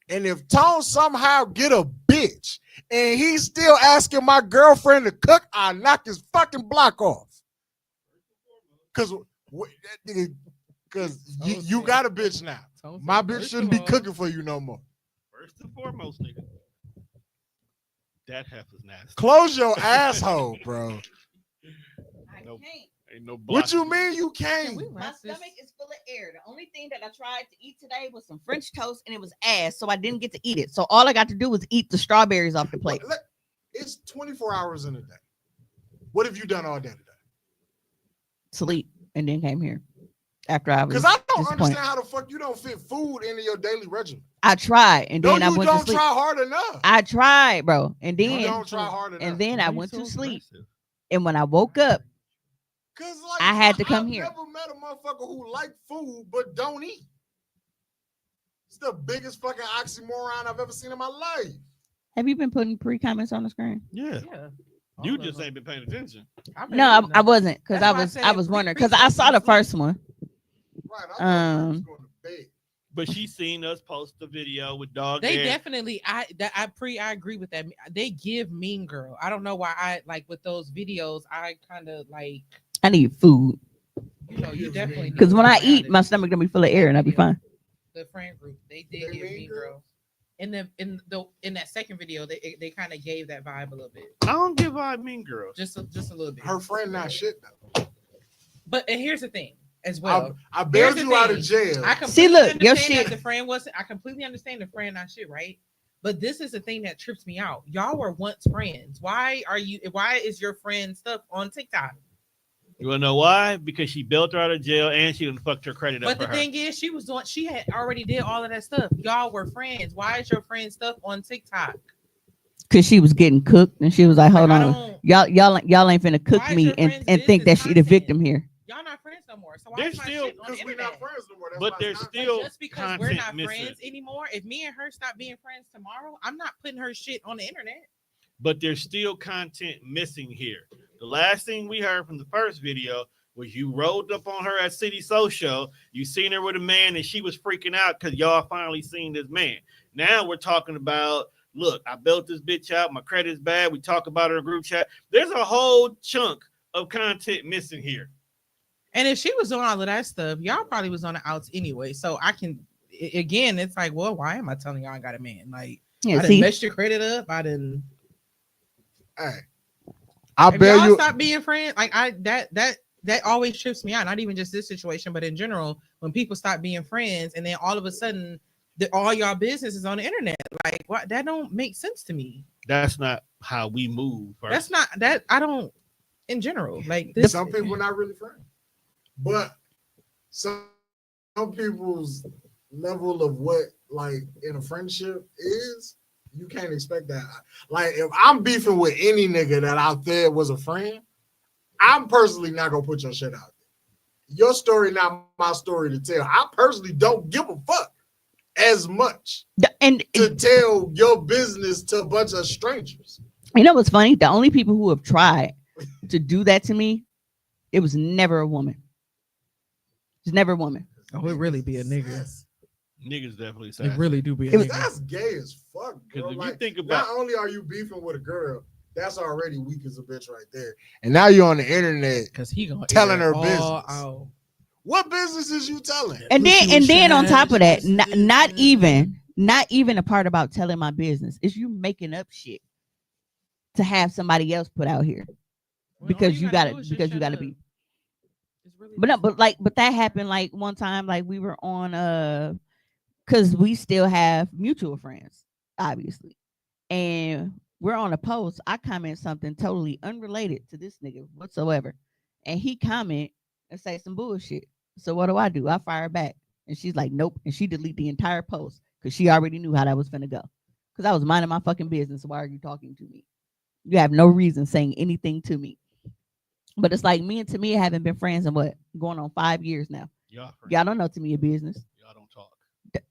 And if Tone somehow get a bitch and he's still asking my girlfriend to cook, I knock his fucking block off. Cause you got a bitch now. My bitch shouldn't be cooking for you no more. First and foremost, nigga, that heifer's nasty. Close your asshole, bro. I can't. Ain't no what you mean you can't? My stomach is full of air. The only thing that I tried to eat today was some French toast and it was ass, so I didn't get to eat it. So all I got to do was eat the strawberries off the plate. It's 24 hours in a day. What have you done all day today? Sleep and then came here after I was. Because I don't understand how the fuck you don't fit food into your daily regimen. I tried and then I went to sleep. You don't try hard enough. I tried, bro, and then you don't try hard enough. And then I went to sleep. And when I woke up, I had to come here. I've never met a motherfucker who like food but don't eat. It's the biggest fucking oxymoron I've ever seen in my life. Have you been putting pre-comments on the screen? Yeah. You just ain't been paying attention. No, I wasn't because I was wondering because I saw the first one. Right. But she seen us post the video with dog. They definitely, I agree with that. They give Mean Girl. I don't know why I like with those videos. I kind of like. I need food. You definitely because when I eat, my stomach gonna be full of air and I'll be fine. The friend group, they did give Mean Girl. In that second video, they kind of gave that vibe a little bit. I don't give vibe Mean Girl. Just a little bit. Her friend not shit though. But and here's the thing. As well, I bailed you out of jail. See, look, your shit. The friend wasn't. I completely understand the friend not shit, right? But this is the thing that trips me out. Y'all were once friends. Why is your friend stuff on TikTok? You wanna know why? Because she bailed her out of jail and she done fucked her credit up. But the thing is, she had already did all of that stuff. Y'all were friends. Why is your friend stuff on TikTok? Because she was getting cooked and she was like, hold on, y'all ain't finna cook me and think that she the victim here. Y'all not friends no more. So why they're is my still shit on the internet? Not friends no more. But there's still just because we're not friends anymore. If me and her stop being friends tomorrow, I'm not putting her shit on the internet. But there's still content missing here. The last thing we heard from the first video was you rolled up on her at City Social. You seen her with a man and she was freaking out because y'all finally seen this man. Now we're talking about, look, I built this bitch out. My credit's bad. We talk about her in group chat. There's a whole chunk of content missing here. And if she was doing all of that stuff, y'all probably was on the outs anyway. So again, it's like, well, why am I telling y'all I got a man? Like, Yeah, I done messed your credit up. I didn't. Hey, I If bet y'all you stop being friends, like that always trips me out. Not even just this situation, but in general, when people stop being friends, and then all of a sudden, all y'all business is on the internet. Like, what? That don't make sense to me. That's not how we move. First. That's not that. I don't. In general, like this, some people are not really friends, but some people's level of what like in a friendship is, you can't expect that. Like if I'm beefing with any nigga that out there was a friend, I'm personally not gonna put your shit out there. Your story not my story to tell. I personally don't give a fuck as much and to tell your business to a bunch of strangers. You know what's funny? The only people who have tried to do that to me, it was never a woman. It's never a woman. Oh, it really be a nigga. Niggas definitely It really do be a It was- nigga. That's gay as fuck, bro. Because if Like, you think about, not only are you beefing with a girl, that's already weak as a bitch right there. And now you're on the internet because he gonna telling her all business. out. What business is you telling? And then on top of that, not even a part about telling my business. It's you making up shit to have somebody else put out here because you got to be. But that happened like one time, like we were on because we still have mutual friends, obviously, and we're on a post. I comment something totally unrelated to this nigga whatsoever, and he comment and say some bullshit. So what do? I fire back, and she's like, nope, and she delete the entire post because she already knew how that was finna go. Because I was minding my fucking business. Why are you talking to me? You have no reason saying anything to me. But it's like me and Tamia haven't been friends in what, going on 5 years now. Y'all don't know Tamia business. Y'all don't talk.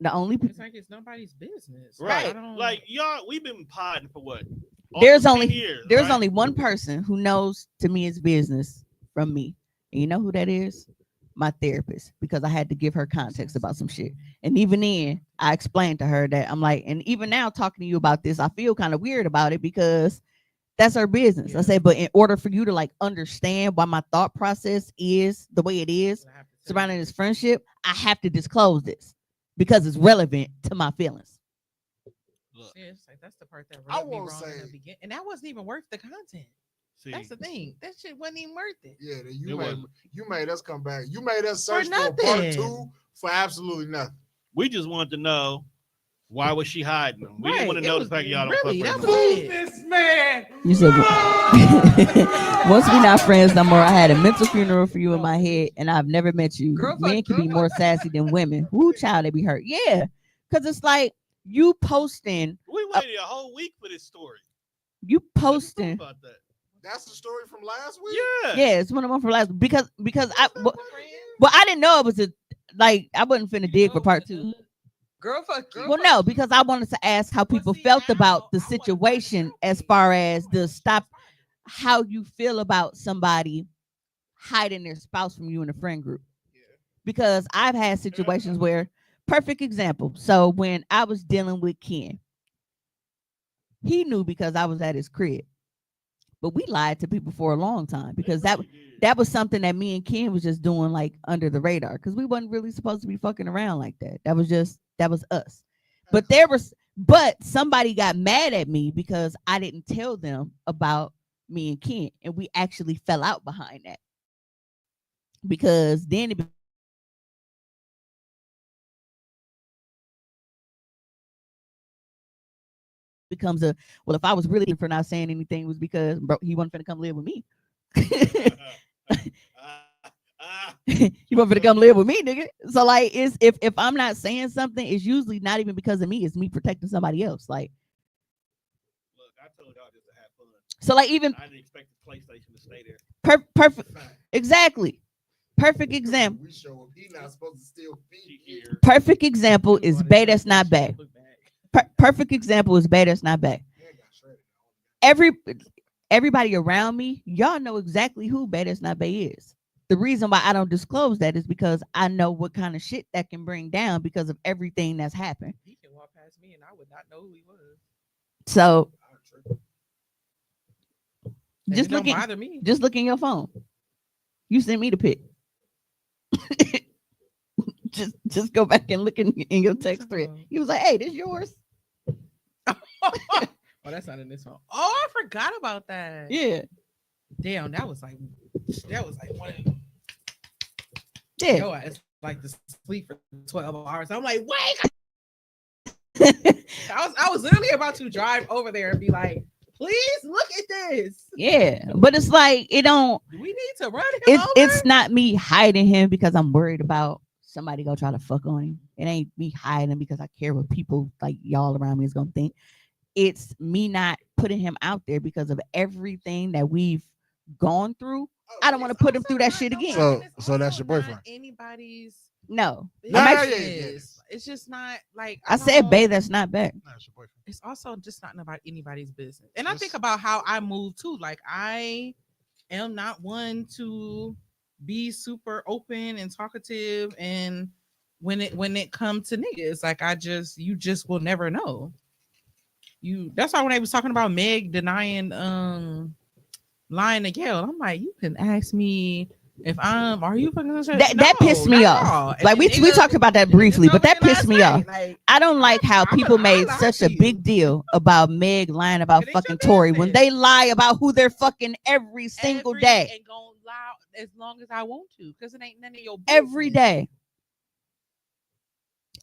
The only It's like it's nobody's business. Right. I don't... Like y'all, we've been podding for what? There's Almost only 10 years, there's right? only one person who knows Tamia's business from me. And you know who that is? My therapist, because I had to give her context about some shit. And even then, I explained to her that I'm like, and even now talking to you about this, I feel kind of weird about it because that's her business. I said, but in order for you to like understand why my thought process is the way it is surrounding this friendship, I have to disclose this because it's relevant to my feelings. Yeah, it's like that's the part that rubbed me wrong in the beginning, and that wasn't even worth the content. See, that's the thing. That shit wasn't even worth it. Yeah, you made us come back. You made us search for a part 2 for absolutely nothing. We just wanted to know why was she hiding them. We didn't want to know the fact y'all don't really, fuck that with was them. it. This man. You said, once we're not friends no more, I had a mental funeral for you in my head, and I've never met you. Men can be more sassy than women. Woo, child, they be hurt. Yeah, because it's like you posting. We waited a whole week for this story. You posting. About that. That's the story from last week. Yeah, it's one of them from last because I well I didn't know it was I wasn't finna dig for part 2. Girl, fuck you. Well, no, because I wanted to ask how people felt about the situation as far as how you feel about somebody hiding their spouse from you in a friend group. Because I've had situations where, perfect example. So when I was dealing with Ken, he knew because I was at his crib. But we lied to people for a long time because that was something that me and Ken was just doing like under the radar because we wasn't really supposed to be fucking around like that. That was us. But somebody got mad at me because I didn't tell them about me and Ken, and we actually fell out behind that because then it becomes well, if I was really for not saying anything, it was because he wasn't finna come live with me. You want me to come live with me, nigga? So like, it's if I'm not saying something, it's usually not even because of me. It's me protecting somebody else. Like, look, I told y'all just to have fun. So like, even I didn't expect the PlayStation to stay there. Perfect, exactly. Perfect example. We show him he not supposed to still be here. Perfect example is Bay that's not back. Perfect example is Bay that's not back. Everybody around me, y'all know exactly who Bay that's not Bay is. The reason why I don't disclose that is because I know what kind of shit that can bring down because of everything that's happened. He can walk past me and I would not know who he was. So Just look in your phone. You sent me the pic. just go back and look in your text thread. He was like, "Hey, this yours?" Oh, that's not in this one. Oh, I forgot about that. Yeah. Damn, that was like one. Yeah. Yo, it's like to sleep for 12 hours. I'm like, wait. I was literally about to drive over there and be like, please look at this. Yeah, but it's like it don't. Do we need to run him over? It's not me hiding him because I'm worried about somebody gonna try to fuck on him. It ain't me hiding him because I care what people like y'all around me is gonna think. It's me not putting him out there because of everything that we've gone through. I don't want to put him through that shit again. So that's your boyfriend. Anybody's No. It's just not like I said, babe, that's not back. It's also just not about anybody's business. And I think about how I move too. Like I am not one to be super open and talkative. And when it comes to niggas, like you just will never know. That's why when they was talking about Meg denying lying to Gail, I'm like, you can ask me if are you fucking that pissed me off. Like we talked about that briefly, but that pissed me off. Like, I don't like how people made such a big deal about Meg lying about fucking Tory when they lie about who they're fucking every single day. And gonna lie as long as I want to, because it ain't none of your business.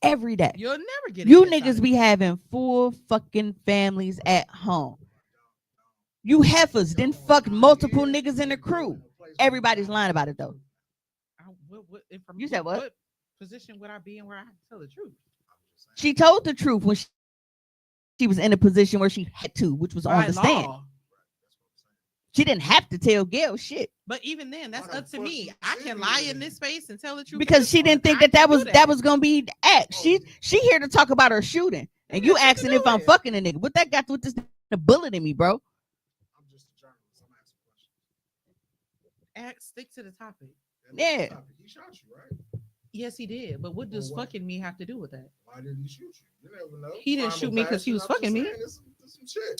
Every day. You'll never get you niggas be having full fucking families at home. You heifers then fucked multiple niggas in the crew. Everybody's lying about it though. You said what? What position would I be in where I have to tell the truth? She told the truth when she was in a position where she had to, which was on the stand. She didn't have to tell Gail shit. But even then, that's up to me. I can lie in this space and tell the truth because she didn't think that was gonna be the act. She here to talk about her shooting, and you asking if I'm fucking a nigga. What that got to with this the bullet in me, bro? Stick to the topic. Yeah. He shot you, right? Yes, he did. But what does fucking me have to do with that? Why didn't he shoot you? You never know. He didn't shoot me because he was fucking me.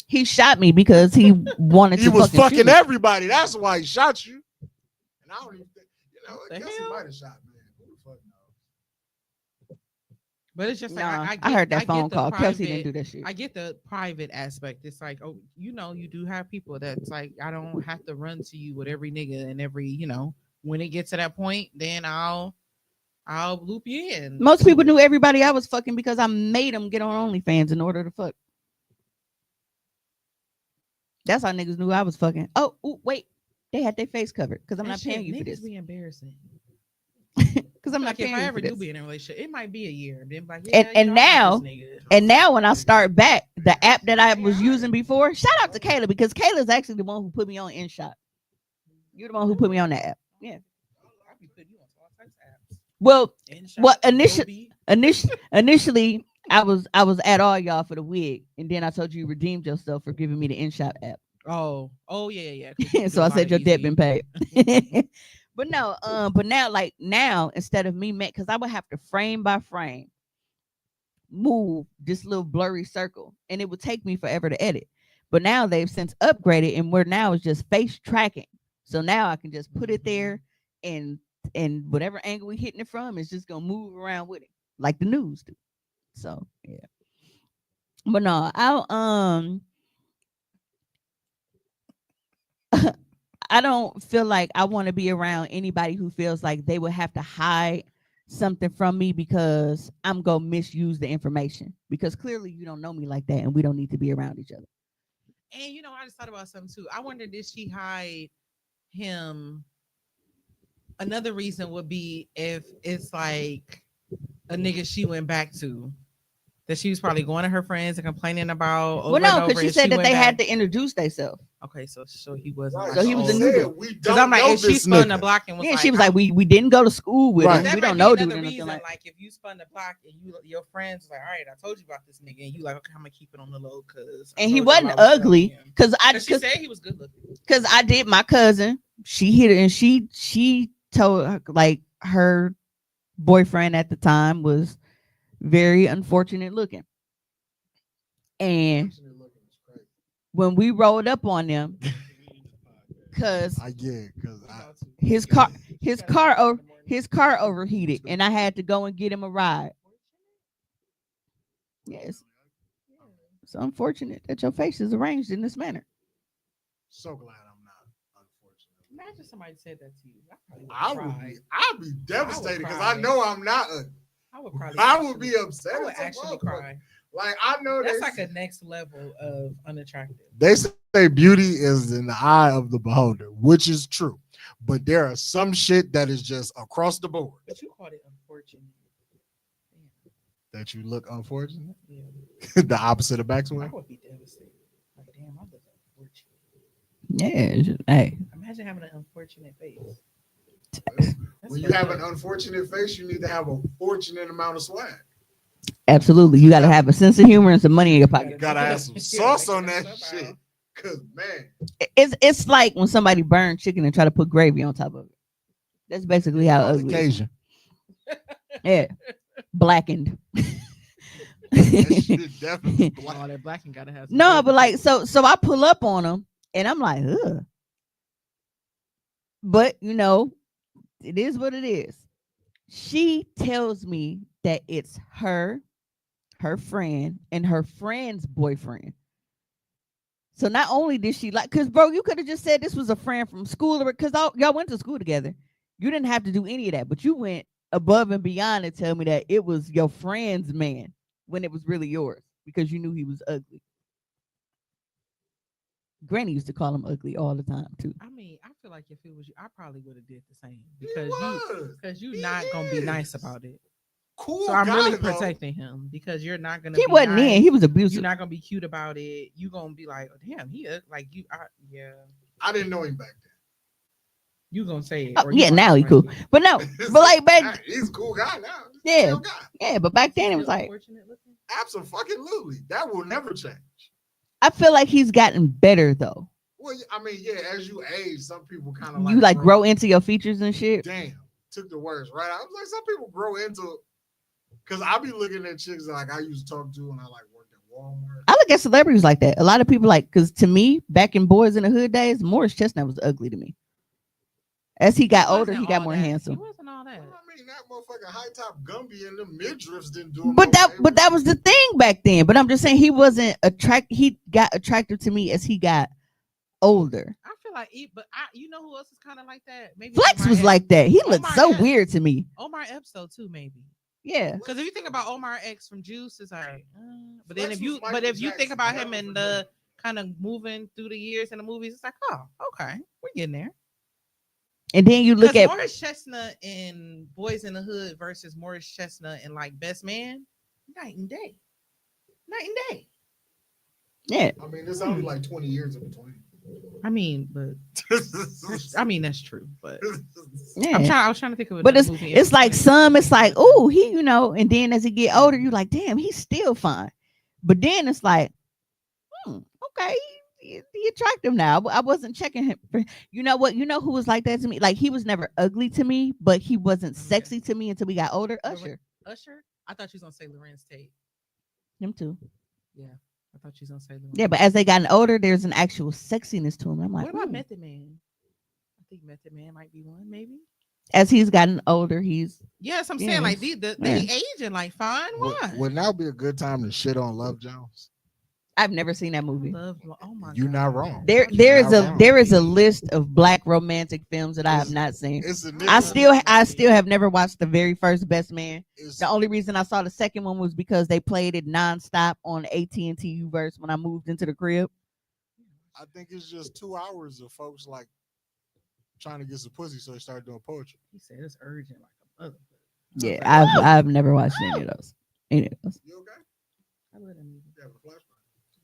He shot me because he wanted to. He was fucking everybody. That's why he shot you. And I don't even think, I guess he might have shot me. But it's just like I heard that phone call. Kelsey didn't do that shit. I get the private aspect. It's like, oh, you do have people that's like, I don't have to run to you with every nigga and every, when it gets to that point, then I'll loop you in. Most people knew everybody I was fucking because I made them get on OnlyFans in order to fuck. That's how niggas knew I was fucking. Oh, wait, they had their face covered because I'm not paying you for this. Be embarrassing. Because I'm not paying if I ever do be in a relationship, it might be a year. And then like, and now when I start back, the app that I was using before, shout out to Kayla because Kayla's actually the one who put me on InShot. You're the one who put me on that app. Yeah. Well, initially I was at all y'all for the wig, and then I told you redeemed yourself for giving me the InShot app. Oh yeah. So I said your debt been paid. But no, but now instead of me, because I would have to frame by frame move this little blurry circle, and it would take me forever to edit. But now they've since upgraded, and where now is just face tracking. So now I can just put it there, and whatever angle we hitting it from is just gonna move around with it, like the news do. So yeah. But no, I don't feel like I want to be around anybody who feels like they would have to hide something from me because I'm going to misuse the information. Because clearly you don't know me like that and we don't need to be around each other. And, I just thought about something too. I wonder, did she hide him? Another reason would be if it's like a nigga she went back to. That she was probably going to her friends and complaining about. Well, no, because she said that they had to introduce themselves. Okay, so he wasn't. Right. So he was a new. Because I'm like, if she spun the block and was she was like, we didn't go to school with him. We don't know dude. Like if you spun the block and your friends was like, all right, I told you about this nigga, and you like, okay, I'm gonna keep it on the low because. And he wasn't ugly because she said he was good looking. Because I did my cousin. She hit it and she told like her boyfriend at the time was very unfortunate looking, and when we rolled up on them, because his car His car overheated, and I had to go and get him a ride. Yes. It's unfortunate that your face is arranged in this manner. So glad I'm not unfortunate. Imagine somebody said that to you. I'd be devastated because I cry. know I'm not ugly. I would be upset. I would actually cry. Like I know that's like a next level of unattractive. They say beauty is in the eye of the beholder, which is true. But there are some shit that is just across the board. But you called it unfortunate. That you look unfortunate? Yeah. The opposite of backswing? I would be devastated. Like, damn, I look unfortunate. Yeah. Hey. Imagine having an unfortunate face. When you have an unfortunate face, you need to have a fortunate amount of swag. Absolutely. You got to have a sense of humor and some money in your pocket. You got to have some sauce on that shit. Because, man. It's like when somebody burns chicken and try to put gravy on top of it. That's basically how ugly it is. Yeah. Blackened. That shit definitely black. Oh, that blackened gotta have no, but like so I pull up on him and I'm like, ugh. But you know, it is what it is. She tells me that it's her friend, and her friend's boyfriend. So not only did she like, because bro, you could have just said this was a friend from school, or because y'all went to school together. You didn't have to do any of that, but you went above and beyond and tell me that it was your friend's man when it was really yours because you knew he was ugly. Granny used to call him ugly all the time too. I mean, I feel like if it was you, I probably would have did the same because you're not gonna be nice about it. Cool. So I'm really protecting him because you're not gonna. He wasn't nice. in. He was abusive. You're not gonna be cute about it. You gonna be like, oh, damn, he like you. Yeah. I didn't know him back then. You gonna say it? Oh, yeah, now he cool, but no, but like back, he's a cool guy now. Yeah, yeah, but back then it was like absolutely that will never change. I feel like he's gotten better though. Well, I mean, yeah, as you age, some people kind of you like grow into your features and shit. Damn, took the words right. I was like, some people grow into, because I be looking at chicks like I used to talk to when I like worked at Walmart. I look at celebrities like that. A lot of people like, because to me, back in Boys in the Hood days, Morris Chestnut was ugly to me. As he got older, he got more handsome. He wasn't all that. I mean, that motherfucking high top Gumby and the midriffs didn't do him. But that was the thing back then. But I'm just saying he wasn't he got attractive to me as he got older. I feel like, you know who else is kind of like that? Maybe Flex Omar was Epps. like that. He looked Omar so Epps. weird to me. Omar Epps though too, maybe. Yeah. Because if you think about Omar X from Juice, it's like, but Flex then if you think about him and the kind of moving through the years in the movies, it's like, oh, okay, we're getting there. And then you look at Morris Chestnut in Boys in the Hood versus Morris Chestnut in like Best Man, night and day. Yeah. I mean, there's only like 20 years in between. I mean, but that's true. But yeah. I was trying to think of it. But it's like it's like, oh, he, you know, and then as he get older, you're like, damn, he's still fine. But then it's like, okay, he attractive now. I wasn't checking him for, you know what? You know who was like that to me? Like he was never ugly to me, but he wasn't sexy to me until we got older. Usher. I thought you was gonna say Lorenz Tate. Him too. Yeah, I thought you was gonna say Lorenz. Yeah, but as they gotten older, there's an actual sexiness to him. I'm like, what about Method Man? I think Method Man might be one, maybe. As he's gotten older, he's yes. I'm saying like they aging like fine. Why? Would now be a good time to shit on Love Jones? I've never seen that movie. Oh my You're not wrong. There is a list of black romantic films that I have not seen. I still have never watched the very first Best Man. The only reason I saw the second one was because they played it nonstop on AT&T Uverse when I moved into the crib. I think it's just 2 hours of folks like trying to get some pussy, so they started doing poetry. He said it's urgent like a mother. Yeah, I've never watched any of those. You okay? I let him. You have a flashback.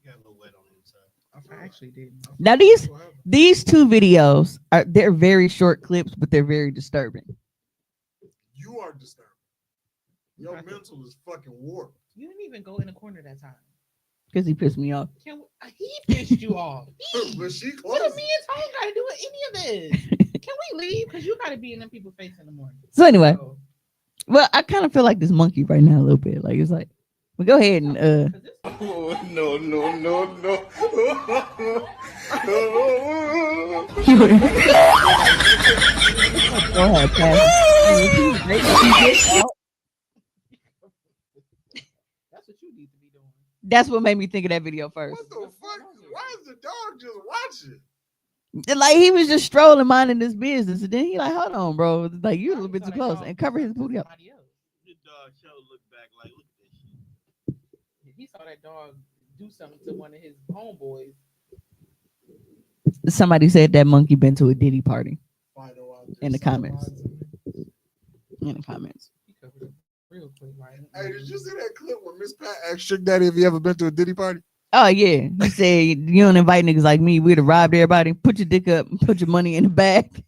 Got a little wet on the inside. I actually didn't. Now these two videos they're very short clips, but they're very disturbing. You are disturbing. Your mental is fucking warped. You didn't even go in the corner that time. Because he pissed me off. He pissed you off. But she close. What do me and Tone got to do with any of this? Can we leave? Because you got to be in them people's face in the morning. So anyway, well, I kind of feel like this monkey right now a little bit. Like it's like, well, go ahead and Oh, no. Go ahead, Pat. That's what you need to be doing. That's what made me think of that video first. What the fuck? Why is the dog just watching? Like he was just strolling, minding his business, and then he like, hold on, bro, like you a little bit too close, and cover his booty up. The dog show look back like, look at this shit. He saw that dog do something to one of his homeboys. Somebody said that monkey been to a Diddy party. In the comments. In the comments. Real quick, right? Hey, did you see that clip where Miss Pat asked Trick Daddy if he ever been to a Diddy party? Oh yeah, he said you don't invite niggas like me. We'd have robbed everybody. Put your dick up and put your money in the bag.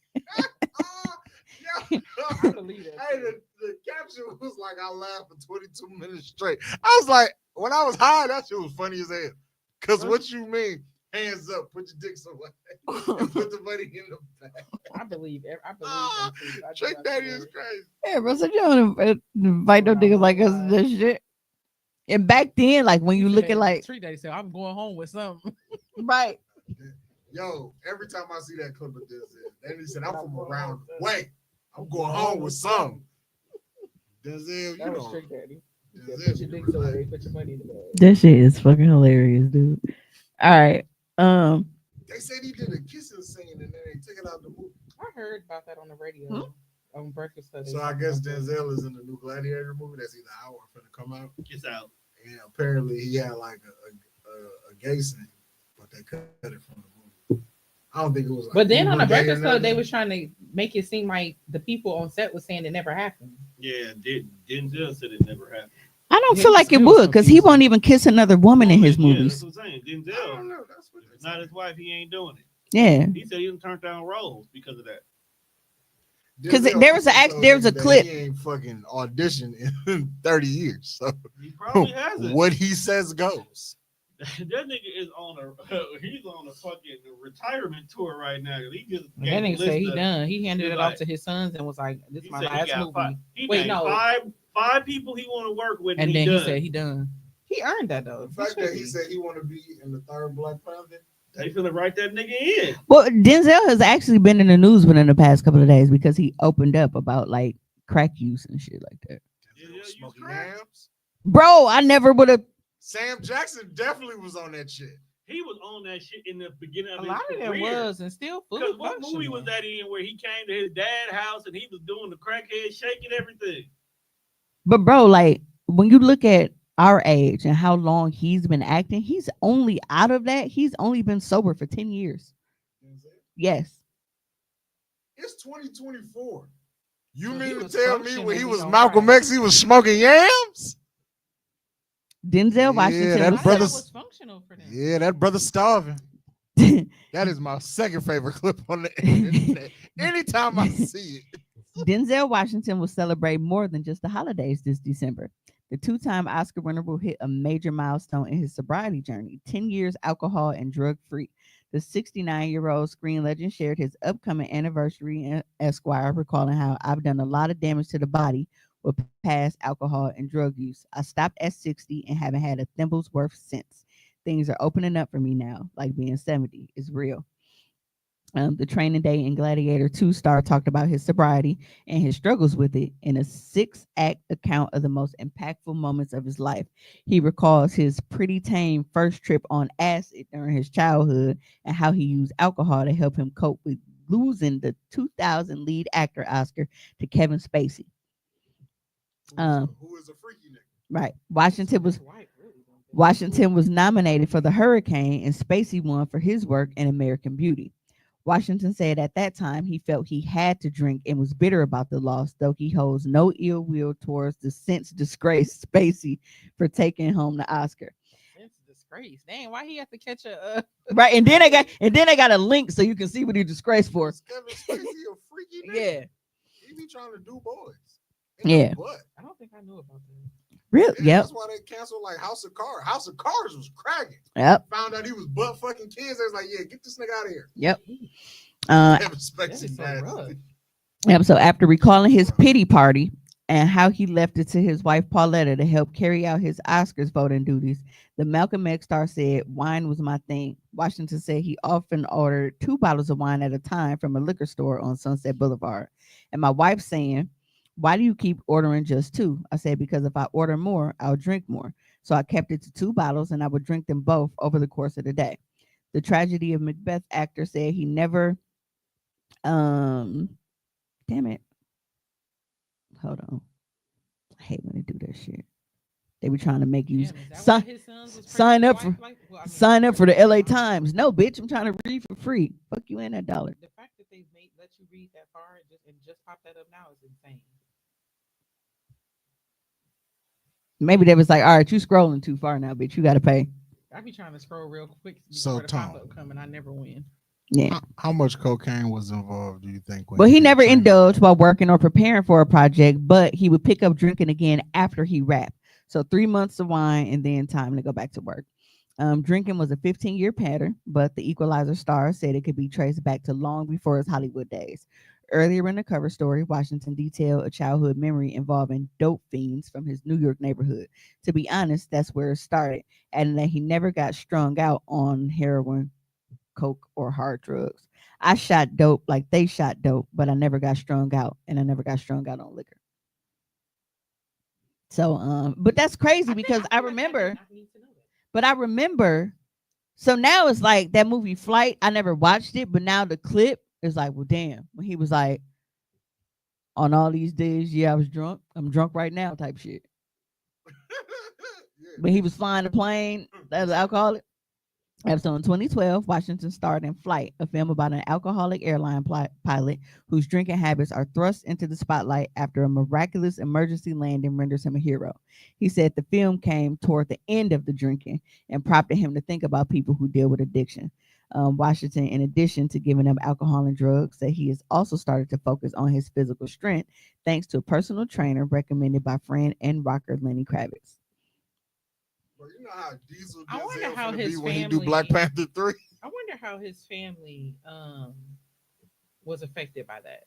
Hey, the caption was like, I laughed for 22 minutes straight. I was like, when I was high, that shit was funny as hell. Cause what you mean? Hands up, put your dicks away, and put the money in the bag. I believe Trick Daddy is crazy. Yeah, bro. So you don't invite no niggas like us and that shit. And back then, like when you look at like Trick Daddy said, I'm going home with something. Right. Yo, every time I see that clip of this, then he said, I'm from around the way. I'm going home with something. Denzel, you know. Trick Daddy. Put your dicks away, put your money in the bag. That shit is fucking hilarious, dude. All right. They said he did a kissing scene and then they took it out the movie. I heard about that on the radio. On Breakfast Study. So I guess Denzel is in the new Gladiator movie that's either out or finna come out. It's out. And apparently he had like a gay scene, but they cut it from the movie. I don't think it was like. But then on the Breakfast Club, they was trying to make it seem like the people on set was saying it never happened. Yeah, Denzel said it never happened. I don't feel like it would, because he won't even kiss another woman in his movies. That's what I'm saying. Denzel, not his wife, he ain't doing it. Yeah. He said he didn't turn down roles because of that. Because there was a clip. He ain't fucking auditioned in 30 years. So he probably hasn't. What he says goes. That nigga is on a fucking retirement tour right now. He just that nigga said he done. He handed it off to his sons and was like, "This is my last movie." Wait, no, five people he want to work with, and then he said he done. He earned that though. The fact that he said he want to be in the third Black Panther. They finna write that nigga in. Well, Denzel has actually been in the news within the past couple of days because he opened up about like crack use and shit like that. Smoking hams. Bro, I never would have. Sam Jackson definitely was on that shit. He was on that shit in the beginning of his career. A lot of them was and still fully functional. What movie was that in where he came to his dad's house and he was doing the crackhead shaking everything? But bro, like when you look at our age and how long he's been acting, he's only out of that. He's only been sober for 10 years. Yes. It's 2024. You mean to tell me when he was Malcolm X, he was smoking yams? Denzel Washington. Yeah, that brother's functional for them. Yeah, that brother's starving. That is my second favorite clip on the internet. Anytime I see it. Denzel Washington will celebrate more than just the holidays this December. The two-time Oscar winner will hit a major milestone in his sobriety journey, 10 years alcohol and drug-free. The 69-year-old screen legend shared his upcoming anniversary in Esquire, recalling how I've done a lot of damage to the body with past alcohol and drug use. I stopped at 60 and haven't had a thimble's worth since. Things are opening up for me now, like being 70 is real. The Training Day in Gladiator 2 star talked about his sobriety and his struggles with it in a 6-act account of the most impactful moments of his life. He recalls his pretty tame first trip on acid during his childhood and how he used alcohol to help him cope with losing the 2000 lead actor Oscar to Kevin Spacey. Who is a freaky nigga? Right. Washington was nominated for the Hurricane, and Spacey won for his work in American Beauty. Washington said at that time he felt he had to drink and was bitter about the loss, though he holds no ill will towards the since disgraced Spacey for taking home the Oscar. Since disgraced, dang, why he have to catch a right? And then they got a link so you can see what he disgraced for. Kevin Spacey a freaky nigga. Yeah, he be trying to do boys. Yeah, I don't think I knew about that. Really? Yeah, yep. That's why they canceled like House of Cards. House of Cards was cracking. Yep. Found out he was butt fucking kids. They was like, yeah, get this nigga out of here. Yep. Yep. So after recalling his pity party and how he left it to his wife Pauletta to help carry out his Oscars voting duties, the Malcolm X star said, "Wine was my thing." Washington said he often ordered 2 bottles of wine at a time from a liquor store on Sunset Boulevard. And my wife saying, Why do you keep ordering just 2? I said, because if I order more, I'll drink more. So I kept it to 2 bottles and I would drink them both over the course of the day. The Tragedy of Macbeth actor said he never, damn it. Hold on. I hate when they do that shit. They be trying to make you sign up for the LA Times. No, bitch, I'm trying to read for free. Fuck you in that dollar. The fact that they let you read that far and just pop that up now is insane. Maybe they was like, all right, you scrolling too far now, bitch. You got to pay. I be trying to scroll real quick So, before the Tom, pop-up come and I never win. Yeah. How much cocaine was involved, do you think? Well, he never indulged while working or preparing for a project, but he would pick up drinking again after he rapped. So 3 months of wine and then time to go back to work. Drinking was a 15-year pattern, but the Equalizer star said it could be traced back to long before his Hollywood days. Earlier in the cover story, Washington detailed a childhood memory involving dope fiends from his New York neighborhood. To be honest, that's where it started, adding that he never got strung out on heroin, coke, or hard drugs. I shot dope like they shot dope, but I never got strung out, and I never got strung out on liquor. So, but that's crazy because I remember, so now it's like that movie Flight. I never watched it, but now the clip is like, well, damn, when he was like, on all these days, yeah, I was drunk. I'm drunk right now type shit. When he was flying the plane as an alcoholic. So in 2012, Washington starred in Flight, a film about an alcoholic airline pilot whose drinking habits are thrust into the spotlight after a miraculous emergency landing renders him a hero. He said the film came toward the end of the drinking and prompted him to think about people who deal with addiction. Washington, in addition to giving up alcohol and drugs, said he has also started to focus on his physical strength thanks to a personal trainer recommended by friend and rocker Lenny Kravitz. Well, you know how Diesel I wonder how his when family he do Black Panther 3. I wonder how his family was affected by that.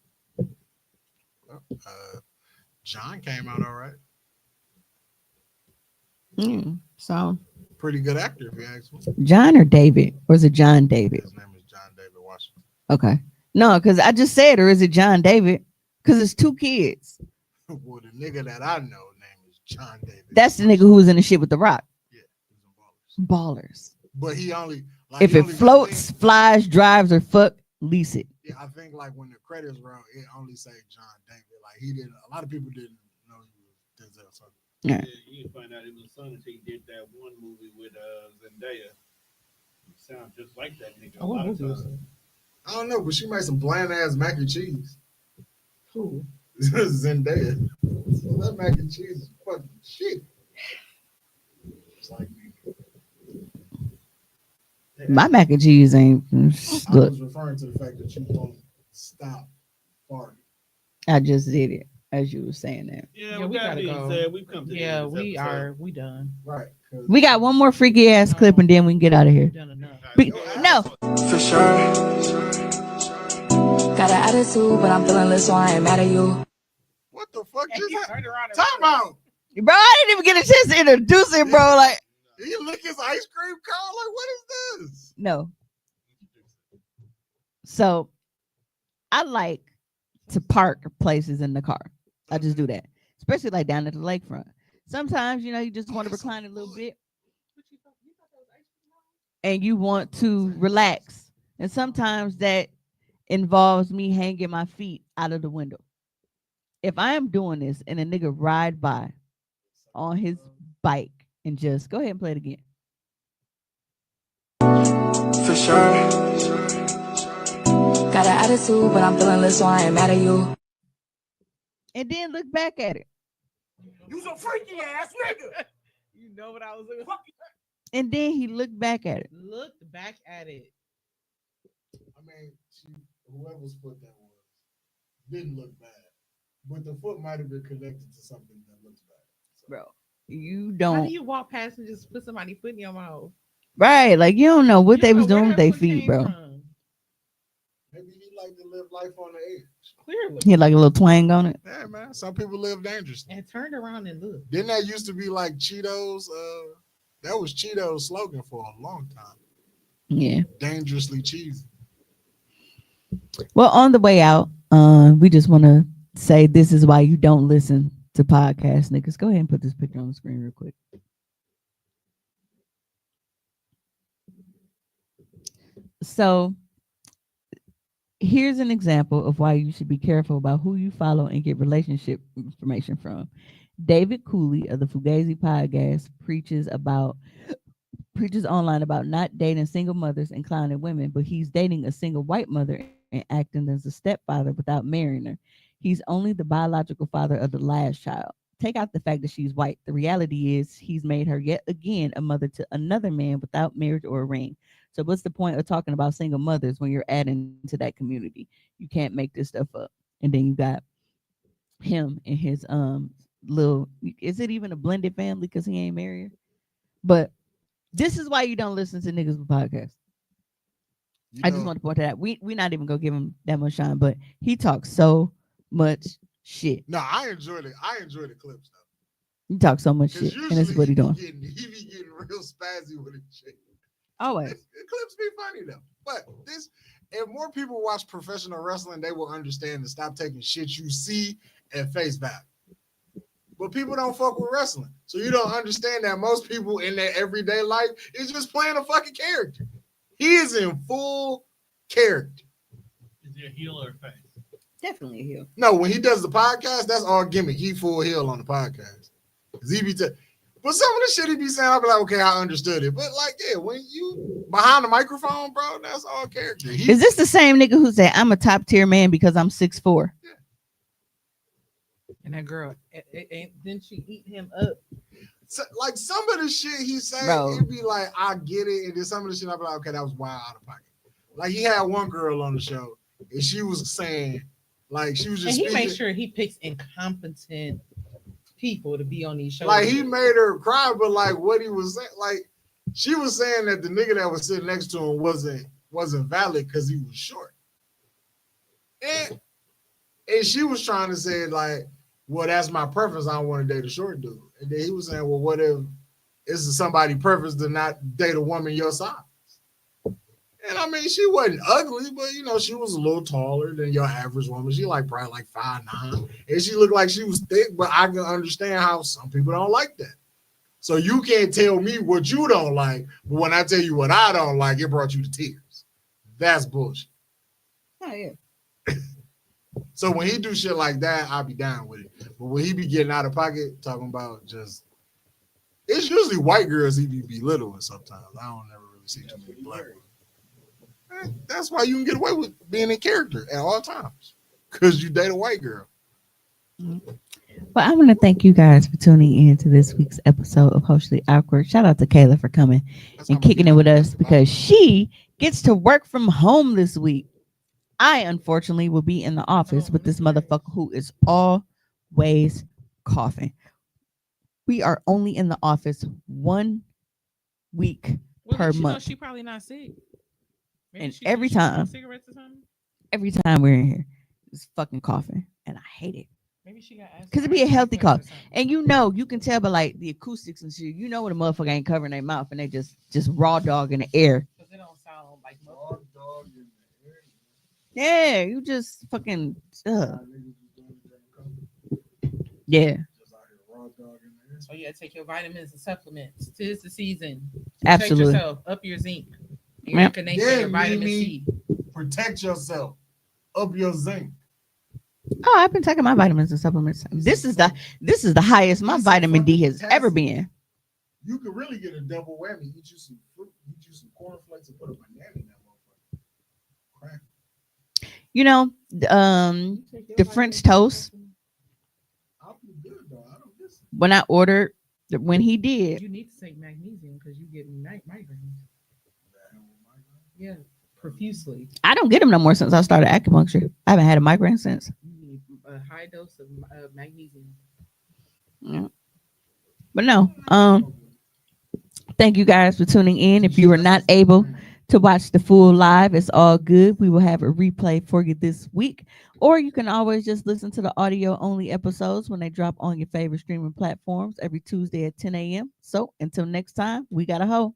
John came out all right. So pretty good actor, if you ask me. John or David? Or is it John David? His name is John David Washington. Okay. No, because I just said, or is it John David? Because it's 2 kids. Well, the nigga that I know name is John David. That's the nigga who was in the shit with The Rock. Yeah, he's in Ballers. But he only if it floats, flies, drives, or fuck, lease it. Yeah, I think like when the credits roll, it only say John David. Like he didn't. A lot of people didn't know he was Denzel. So. Yeah. You didn't find out it was son until he did that one movie with Zendaya. He sounds just like that nigga. What movie was that? I don't know, but she made some bland ass mac and cheese. Who? Zendaya. So that mac and cheese is fucking shit. It's like my mac and cheese ain't. I was referring to the fact that you won't stop farting. I just did it as you were saying that. Yeah, we gotta go. Said, we've come to yeah, we are. We done. Right. We got one more freaky ass clip and then we can get out of here. No. For sure. Got an attitude, but I'm feeling lit, so I ain't mad at you. What the fuck just happened? Time out. Bro, I didn't even get a chance to introduce it, bro. Like, he lick his ice cream cone? Like, what is this? No. So, I like to park places in the car. I just do that, especially like down at the lakefront. Sometimes, you know, you just want to recline a little bit and you want to relax. And sometimes that involves me hanging my feet out of the window. If I am doing this and a nigga ride by on his bike and just go ahead and play it again. For sure. Got an attitude, but I'm feeling lit, so I ain't mad at you. And then look back at it. You some freaky ass nigga. You know what I was doing? And then he looked back at it. Looked back at it. I mean, whoever's foot that was didn't look bad. But the foot might have been connected to something that looks bad. So. Bro, you don't. How do you walk past and just put somebody's foot in your mouth? Right, like you don't know what they was doing with their feet, bro. Maybe he like to live life on the edge. Clearly. He had like a little twang on it. Yeah, man. Some people live dangerously. And turned around and looked. Didn't that used to be like Cheetos? That was Cheetos' slogan for a long time. Yeah. Dangerously cheesy. Well, on the way out, we just want to say this is why you don't listen to podcasts, niggas. Go ahead and put this picture on the screen real quick. So here's an example of why you should be careful about who you follow and get relationship information from. David Cooley of the Fugazi podcast preaches online about not dating single mothers and clowning women, but he's dating a single white mother and acting as a stepfather without marrying her. He's only the biological father of the last child. Take out the fact that she's white. The reality is he's made her yet again a mother to another man without marriage or a ring. So what's the point of talking about single mothers when you're adding to that community? You can't make this stuff up. And then you got him and his little, is it even a blended family because he ain't married? But this is why you don't listen to niggas with podcasts. I just want to point that out. We're not even gonna give him that much shine, but he talks so much shit. No, I enjoy it. I enjoy the clips though. He talks so much shit, and this is what he doing. He be getting real spazzy with his shit. Always. The clips be funny though. But if more people watch professional wrestling, they will understand and stop taking shit you see at face value. But people don't fuck with wrestling. So you don't understand that most people in their everyday life is just playing a fucking character. He is in full character. Is he a heel or a face? Definitely a heel. No, when he does the podcast, that's all gimmick. He full heel on the podcast. But some of the shit he be saying, I'll be like, okay, I understood it. But like, yeah, when you behind the microphone, bro, that's all character. Is this the same nigga who said I'm a top tier man because I'm 6'4"? Yeah. And that girl, didn't she eat him up? So, like some of the shit he said, it'd be like, I get it. And then some of the shit I'd be like, okay, that was wild out of pocket. Like he had one girl on the show and she was saying, like, she was just and he made sure he picks incompetent people to be on these shows. Like he made her cry, but like what he was saying, like she was saying that the nigga that was sitting next to him wasn't valid because he was short. And she was trying to say, like, well, that's my preference. I don't want to date a short dude. And then he was saying, well, what if it's somebody's preference to not date a woman your size? And I mean, she wasn't ugly, but you know, she was a little taller than your average woman. She probably 5'9", and she looked like she was thick. But I can understand how some people don't like that. So you can't tell me what you don't like, but when I tell you what I don't like, it brought you to tears. That's bullshit. Oh yeah. So when he do shit like that, I'll be down with it. But when he be getting out of pocket, talking about just, it's usually white girls he be belittling sometimes. I don't ever really see too many black women. That's why you can get away with being in character at all times, because you date a white girl. Well, I want to thank you guys for tuning in to this week's episode of Hostly Awkward. Shout out to Kayla for coming and kicking it with us because she gets to work from home this week. I, unfortunately, will be in the office with this motherfucker who is always coughing. We are only in the office 1 week per month. She probably not sick. Maybe and every time, cigarettes or something? Every time we're in here, it's fucking coughing, and I hate it. Maybe she got because it'd be a healthy cough, and you know you can tell by like the acoustics and shit. You know when a motherfucker ain't covering their mouth and they just raw dog in the air. Because it don't sound like raw dog in the air. Yeah, you just fucking yeah. So yeah, take your vitamins and supplements. 'Tis the season. Absolutely. Protect yourself. Up your zinc. Your your vitamin C. Protect yourself. Up your zinc. Oh, I've been taking my vitamins and supplements. This is the highest my vitamin D has ever been. You could really get a double whammy. Eat you some fruit, eat you some cornflakes, and put a banana in that motherfucker. Crack. You know, the French toast. When he did. You need to take magnesium because you get migraines. Yeah, profusely. I don't get them no more since I started acupuncture. I haven't had a migraine since. You need a high dose of magnesium. Yeah. But no, thank you guys for tuning in. If you were not able to watch the full live, it's all good. We will have a replay for you this week, or you can always just listen to the audio only episodes when they drop on your favorite streaming platforms every Tuesday at 10 a.m. So until next time, we got a hoe.